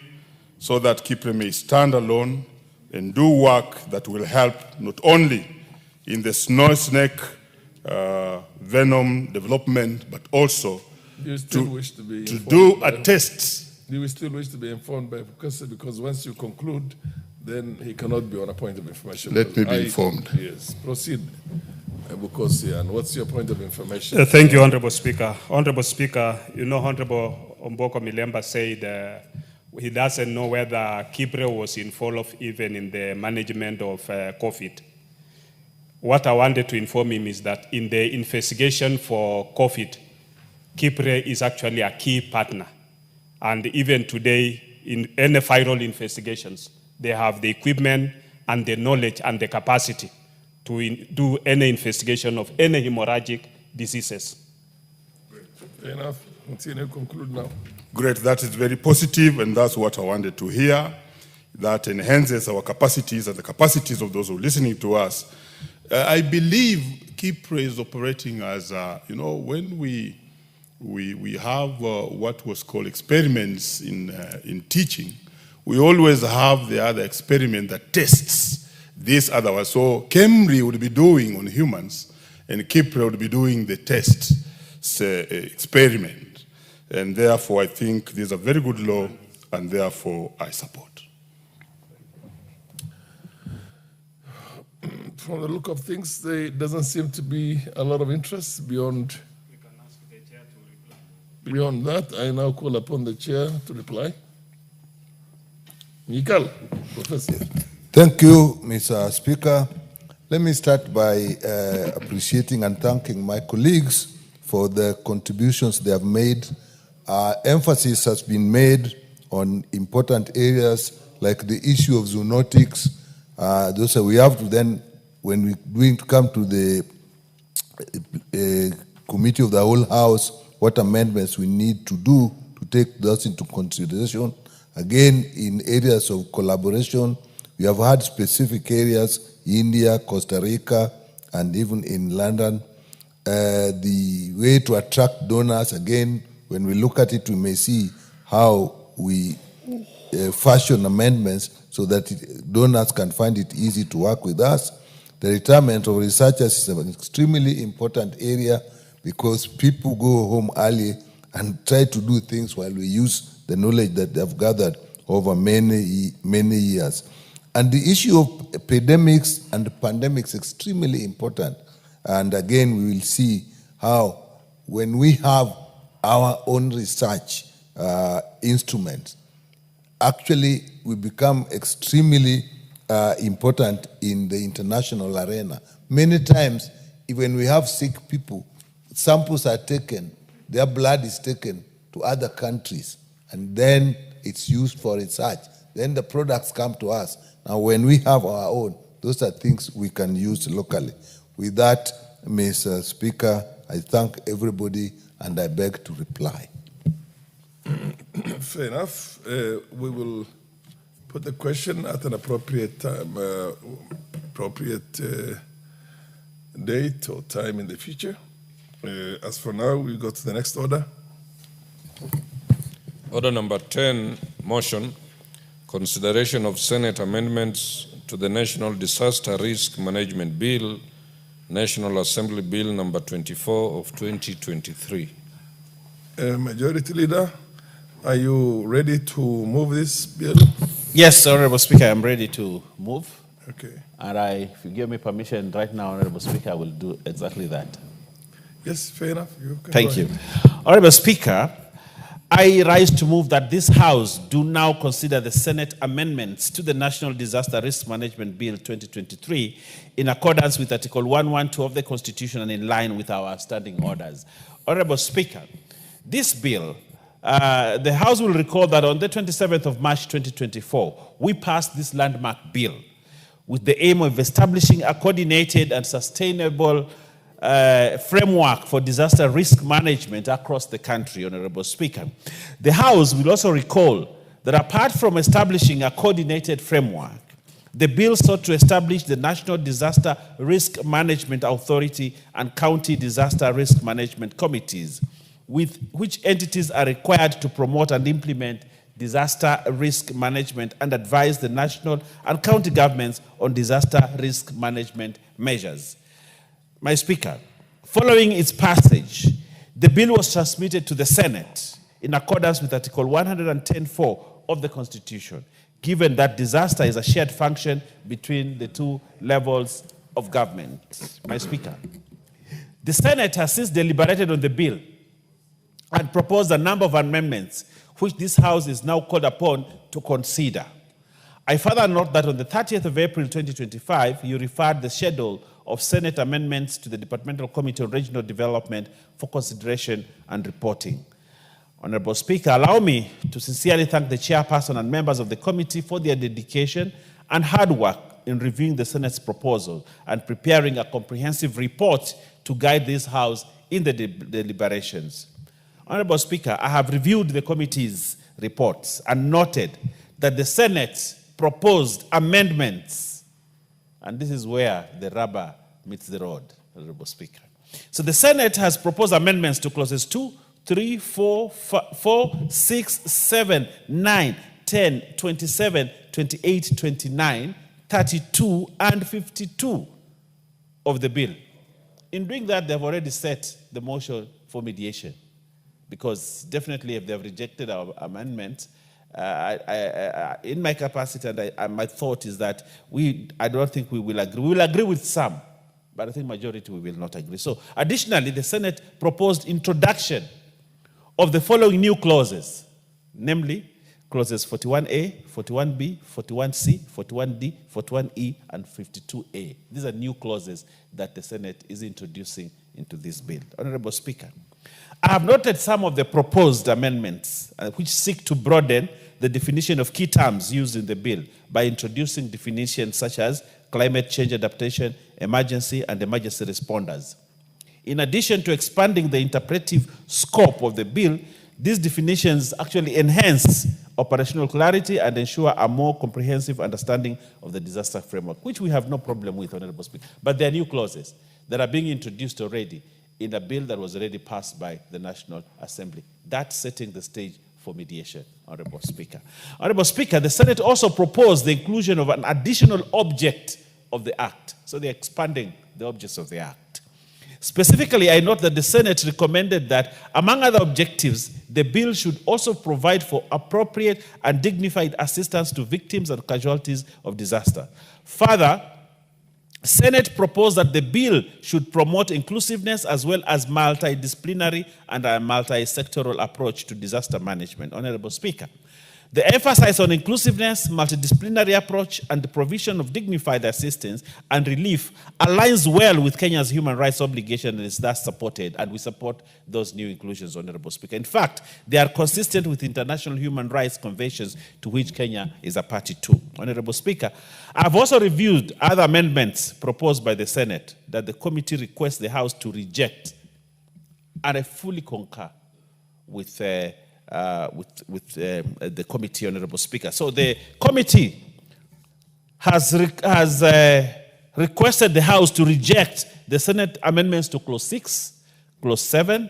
so that Chirchir may stand alone and do work that will help not only in the snow snake venom development, but also to do a test. Do you still wish to be informed by Professor? Because once you conclude, then he cannot be on a point of information. Let me be informed. Yes, proceed. Bukosi, and what's your point of information? Thank you, Honorable Speaker. Honorable Speaker, you know, Honorable Omboko Milemba said he doesn't know whether Chirchir was involved even in the management of COVID. What I wanted to inform him is that in the investigation for COVID, Chirchir is actually a key partner. And even today, in any viral investigations, they have the equipment and the knowledge and the capacity to do any investigation of any hemorrhagic diseases. Fair enough. Continue, conclude now. Great, that is very positive, and that's what I wanted to hear. That enhances our capacities and the capacities of those who are listening to us. I believe Chirchir is operating as, you know, when we have what was called experiments in teaching, we always have the other experiment that tests this otherwise. So Kemri would be doing on humans, and Chirchir would be doing the test experiment. And therefore, I think this is a very good law, and therefore, I support. From the look of things, there doesn't seem to be a lot of interest beyond. Beyond that, I now call upon the chair to reply. Mikal, Professor. Thank you, Mr. Speaker. Let me start by appreciating and thanking my colleagues for the contributions they have made. Emphasis has been made on important areas like the issue of zoonotics. Those are, we have to then, when we come to the committee of the whole house, what amendments we need to do to take those into consideration. Again, in areas of collaboration, we have had specific areas, India, Costa Rica, and even in London. The way to attract donors, again, when we look at it, we may see how we fashion amendments so that donors can find it easy to work with us. The retirement of researchers is an extremely important area because people go home early and try to do things while we use the knowledge that they've gathered over many years. And the issue of epidemics and pandemics is extremely important. And again, we will see how when we have our own research instruments, actually we become extremely important in the international arena. Many times, when we have sick people, samples are taken, their blood is taken to other countries, and then it's used for research. Then the products come to us. Now, when we have our own, those are things we can use locally. With that, Mr. Speaker, I thank everybody and I beg to reply. Fair enough. We will put the question at an appropriate time, date or time in the future. As for now, we go to the next order. Order number 10, motion, consideration of Senate amendments to the National Disaster Risk Management Bill, National Assembly Bill number 24 of 2023. Majority Leader, are you ready to move this bill? Yes, Honorable Speaker, I'm ready to move. Okay. And if you give me permission right now, Honorable Speaker, I will do exactly that. Yes, fair enough. Thank you. Honorable Speaker, I rise to move that this House do now consider the Senate amendments to the National Disaster Risk Management Bill 2023 in accordance with Article 112 of the Constitution and in line with our standing orders. Honorable Speaker, this bill, the House will recall that on the 27th of March 2024, we passed this landmark bill with the aim of establishing a coordinated and sustainable framework for disaster risk management across the country, Honorable Speaker. The House will also recall that apart from establishing a coordinated framework, the bill sought to establish the National Disaster Risk Management Authority and County Disaster Risk Management Committees, with which entities are required to promote and implement disaster risk management and advise the national and county governments on disaster risk management measures. My Speaker, following its passage, the bill was transmitted to the Senate in accordance with Article 110(4) of the Constitution, given that disaster is a shared function between the two levels of government. My Speaker, the Senate has since deliberated on the bill and proposed a number of amendments which this House is now called upon to consider. I further note that on the 30th of April 2025, you referred the schedule of Senate amendments to the Departmental Committee on Regional Development for consideration and reporting. Honorable Speaker, allow me to sincerely thank the chairperson and members of the committee for their dedication and hard work in reviewing the Senate's proposal and preparing a comprehensive report to guide this House in the deliberations. Honorable Speaker, I have reviewed the committee's reports and noted that the Senate proposed amendments, and this is where the rubber meets the road, Honorable Speaker. So the Senate has proposed amendments to clauses 2, 3, 4, 6, 7, 9, 10, 27, 28, 29, 32, and 52 of the bill. In doing that, they've already set the motion for mediation, because definitely if they've rejected our amendment, in my capacity and my thought is that I don't think we will agree. We will agree with some, but I think majority we will not agree. So additionally, the Senate proposed introduction of the following new clauses, namely clauses 41A, 41B, 41C, 41D, 41E, and 52A. These are new clauses that the Senate is introducing into this bill. Honorable Speaker, I have noted some of the proposed amendments which seek to broaden the definition of key terms used in the bill by introducing definitions such as climate change adaptation, emergency, and emergency responders. In addition to expanding the interpretive scope of the bill, these definitions actually enhance operational clarity and ensure a more comprehensive understanding of the disaster framework, which we have no problem with, Honorable Speaker. But there are new clauses that are being introduced already in a bill that was already passed by the National Assembly. That's setting the stage for mediation, Honorable Speaker. Honorable Speaker, the Senate also proposed the inclusion of an additional object of the Act. So they're expanding the objects of the Act. Specifically, I note that the Senate recommended that, among other objectives, the bill should also provide for appropriate and dignified assistance to victims and casualties of disaster. Further, Senate proposed that the bill should promote inclusiveness as well as multidisciplinary and a multi-sectoral approach to disaster management. Honorable Speaker, The emphasis on inclusiveness, multidisciplinary approach, and the provision of dignified assistance and relief aligns well with Kenya's human rights obligation and is thus supported, and we support those new inclusions, Honorable Speaker. In fact, they are consistent with international human rights conventions to which Kenya is a party to. Honorable Speaker, I've also reviewed other amendments proposed by the Senate that the committee requests the House to reject, and I fully concur with the committee, Honorable Speaker. So the committee has requested the House to reject the Senate amendments to Clause 6, Clause 7,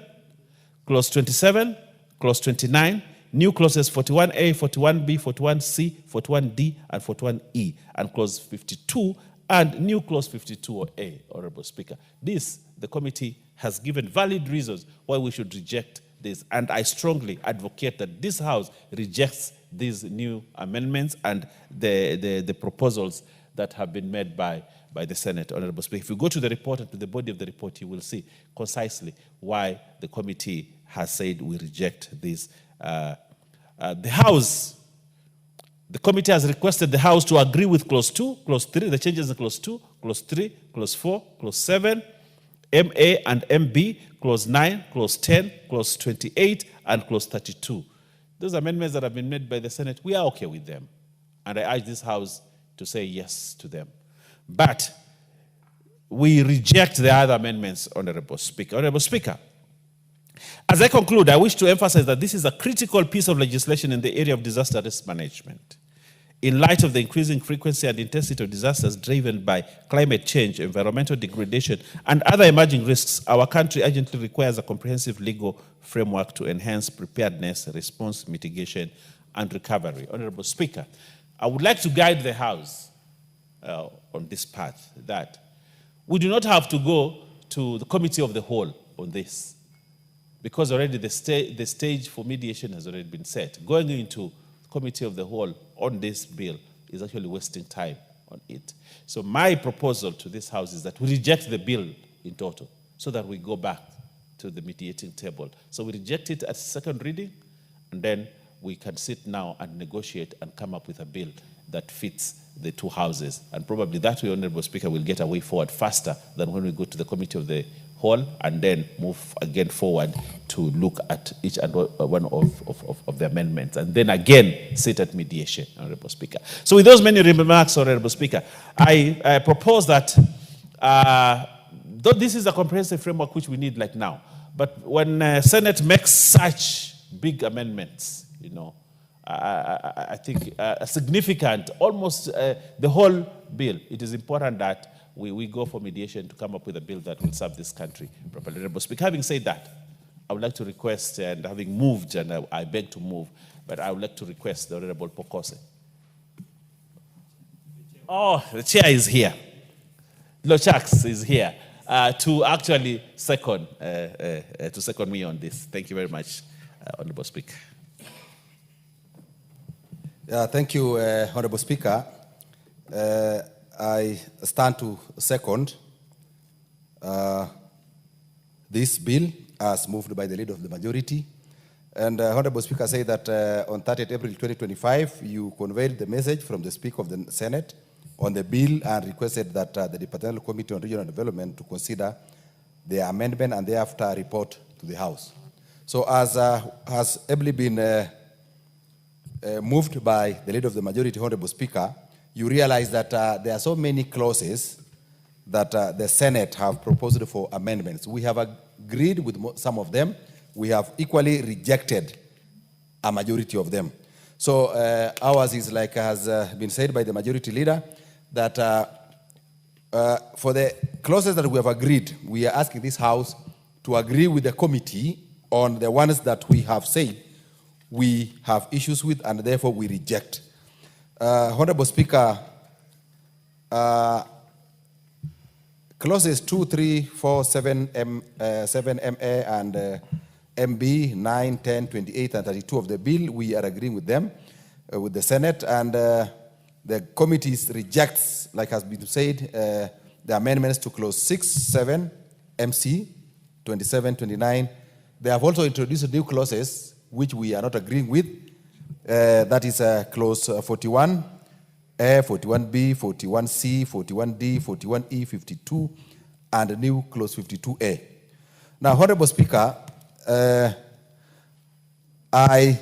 Clause 27, Clause 29, new clauses 41A, 41B, 41C, 41D, and 41E, and Clause 52, and new Clause 52A, Honorable Speaker. This, the committee has given valid reasons why we should reject this, and I strongly advocate that this House rejects these new amendments and the proposals that have been made by the Senate, Honorable Speaker. If you go to the report and to the body of the report, you will see concisely why the committee has said we reject this. The committee has requested the House to agree with Clause 2, Clause 3, the changes in Clause 2, Clause 3, Clause 4, Clause 7, MA and MB, Clause 9, Clause 10, Clause 28, and Clause 32. Those amendments that have been made by the Senate, we are okay with them. And I urge this House to say yes to them. But we reject the other amendments, Honorable Speaker. Honorable Speaker, as I conclude, I wish to emphasize that this is a critical piece of legislation in the area of disaster risk management. In light of the increasing frequency and intensity of disasters driven by climate change, environmental degradation, and other emerging risks, our country urgently requires a comprehensive legal framework to enhance preparedness, response, mitigation, and recovery. Honorable Speaker, I would like to guide the House on this path, that we do not have to go to the committee of the whole on this, because already the stage for mediation has already been set. Going into committee of the whole on this bill is actually wasting time on it. So my proposal to this House is that we reject the bill in total so that we go back to the mediating table. So we reject it at second reading, and then we can sit now and negotiate and come up with a bill that fits the two houses. And probably that way, Honorable Speaker, will get a way forward faster than when we go to the committee of the whole and then move again forward to look at each and one of the amendments, and then again sit at mediation, Honorable Speaker. So with those many remarks, Honorable Speaker, I propose that, though this is a comprehensive framework which we need like now, but when Senate makes such big amendments, you know, I think a significant, almost the whole bill, it is important that we go for mediation to come up with a bill that will serve this country properly. Honorable Speaker, having said that, I would like to request, and having moved, and I beg to move, but I would like to request the Honorable Pokose. Oh, the chair is here. Lochax is here to actually second me on this. Thank you very much, Honorable Speaker. Thank you, Honorable Speaker. I stand to second this bill as moved by the leader of the majority. And Honorable Speaker said that on 30th April 2025, you conveyed the message from the Speaker of the Senate on the bill and requested that the Departmental Committee on Regional Development to consider the amendment and thereafter report to the House. So as has ably been moved by the leader of the majority, Honorable Speaker, you realize that there are so many clauses that the Senate have proposed for amendments. We have agreed with some of them. We have equally rejected a majority of them. So ours is, like has been said by the majority leader, that for the clauses that we have agreed, we are asking this House to agree with the committee on the ones that we have said we have issues with, and therefore we reject. Honorable Speaker, clauses 2, 3, 4, 7, 7MA and MB, 9, 10, 28, and 32 of the bill, we are agreeing with them, with the Senate, and the committee rejects, like has been said, the amendments to clause 6, 7, MC, 27, 29. They have also introduced new clauses which we are not agreeing with. that is clause 41, A, 41B, 41C, 41D, 41E, 52, and a new clause 52A. Now, Honorable Speaker, I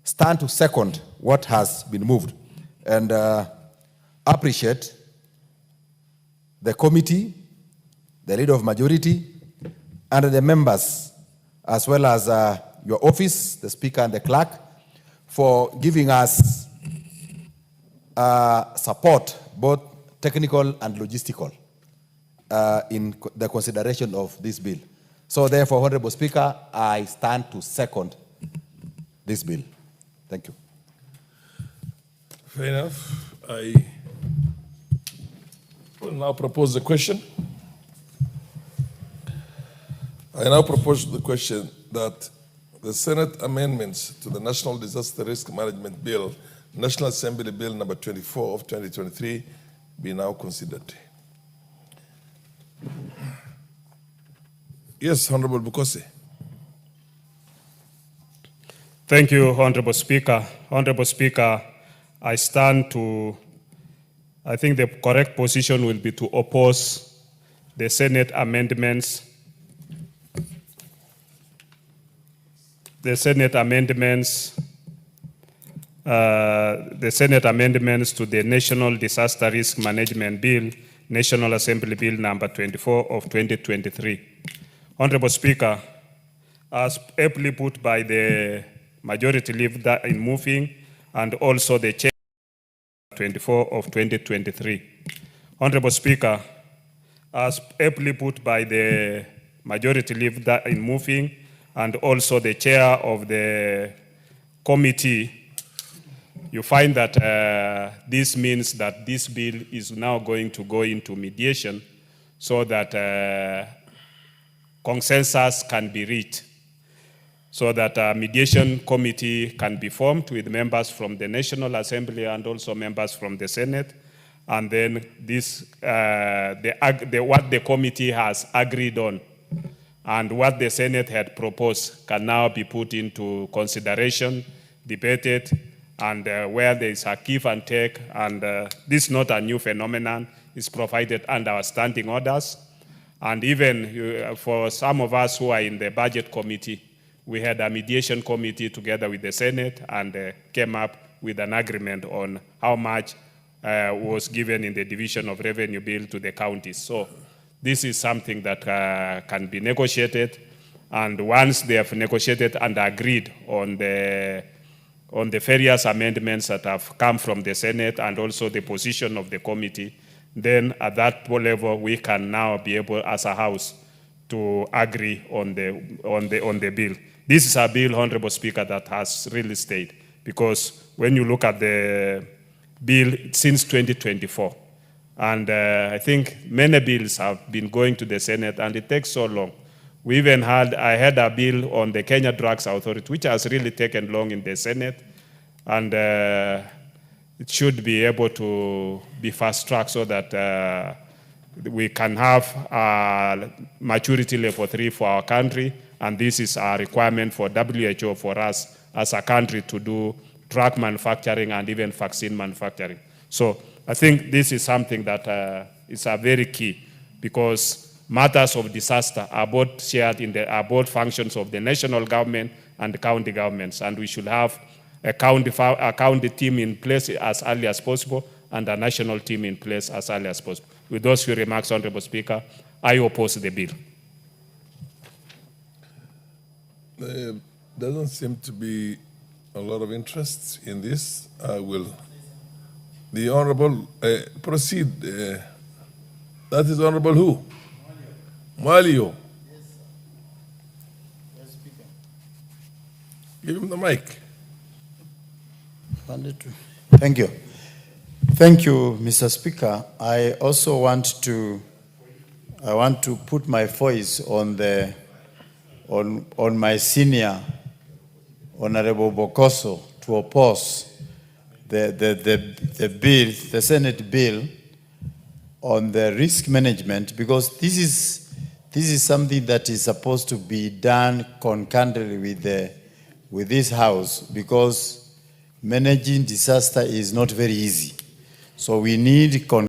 stand to second what has been moved and appreciate the committee, the leader of majority, and the members, as well as your office, the Speaker and the Clerk, for giving us support, both technical and logistical, in the consideration of this bill. So therefore, Honorable Speaker, I stand to second this bill. Thank you. Fair enough. I will now propose the question. I now propose the question that the Senate amendments to the National Disaster Risk Management Bill, National Assembly Bill number 24 of 2023, be now considered. Yes, Honorable Bukose. Thank you, Honorable Speaker. Honorable Speaker, I stand to, I think the correct position will be to oppose the Senate amendments. The Senate amendments to the National Disaster Risk Management Bill, National Assembly Bill number 24 of 2023. Honorable Speaker, as aptly put by the majority leader in moving and also the chair 24 of 2023. Honorable Speaker, as aptly put by the majority leader in moving and also the chair of the committee, you find that this means that this bill is now going to go into mediation so that consensus can be reached, so that a mediation committee can be formed with members from the National Assembly and also members from the Senate. And then this, what the committee has agreed on and what the Senate had proposed can now be put into consideration, debated, and where there is a give and take, and this is not a new phenomenon, it's provided under our standing orders. And even for some of us who are in the budget committee, we had a mediation committee together with the Senate and came up with an agreement on how much was given in the division of revenue bill to the counties. So this is something that can be negotiated, and once they have negotiated and agreed on the various amendments that have come from the Senate and also the position of the committee, then at that level we can now be able as a House to agree on the bill. This is a bill, Honorable Speaker, that has really stayed, because when you look at the bill since 2024, and I think many bills have been going to the Senate and it takes so long. We even I had a bill on the Kenya Drugs Authority, which has really taken long in the Senate, and it should be able to be fast-tracked so that we can have maturity level 3 for our country, and this is a requirement for WHO for us as a country to do drug manufacturing and even vaccine manufacturing. So I think this is something that is a very key, because matters of disaster are both shared are both functions of the national government and the county governments, and we should have a county team in place as early as possible and a national team in place as early as possible. With those few remarks, Honorable Speaker, I oppose the bill. There doesn't seem to be a lot of interest in this. I will. The Honorable, proceed. That is Honorable who? Malio. Yes, Speaker. Give him the mic. Thank you. Thank you, Mr. Speaker. I also want to put my voice on my senior Honorable Bokoso to oppose the bill, the Senate bill on the risk management, because this is something that is supposed to be done concurrently with this House, because managing disaster is not very easy. So we need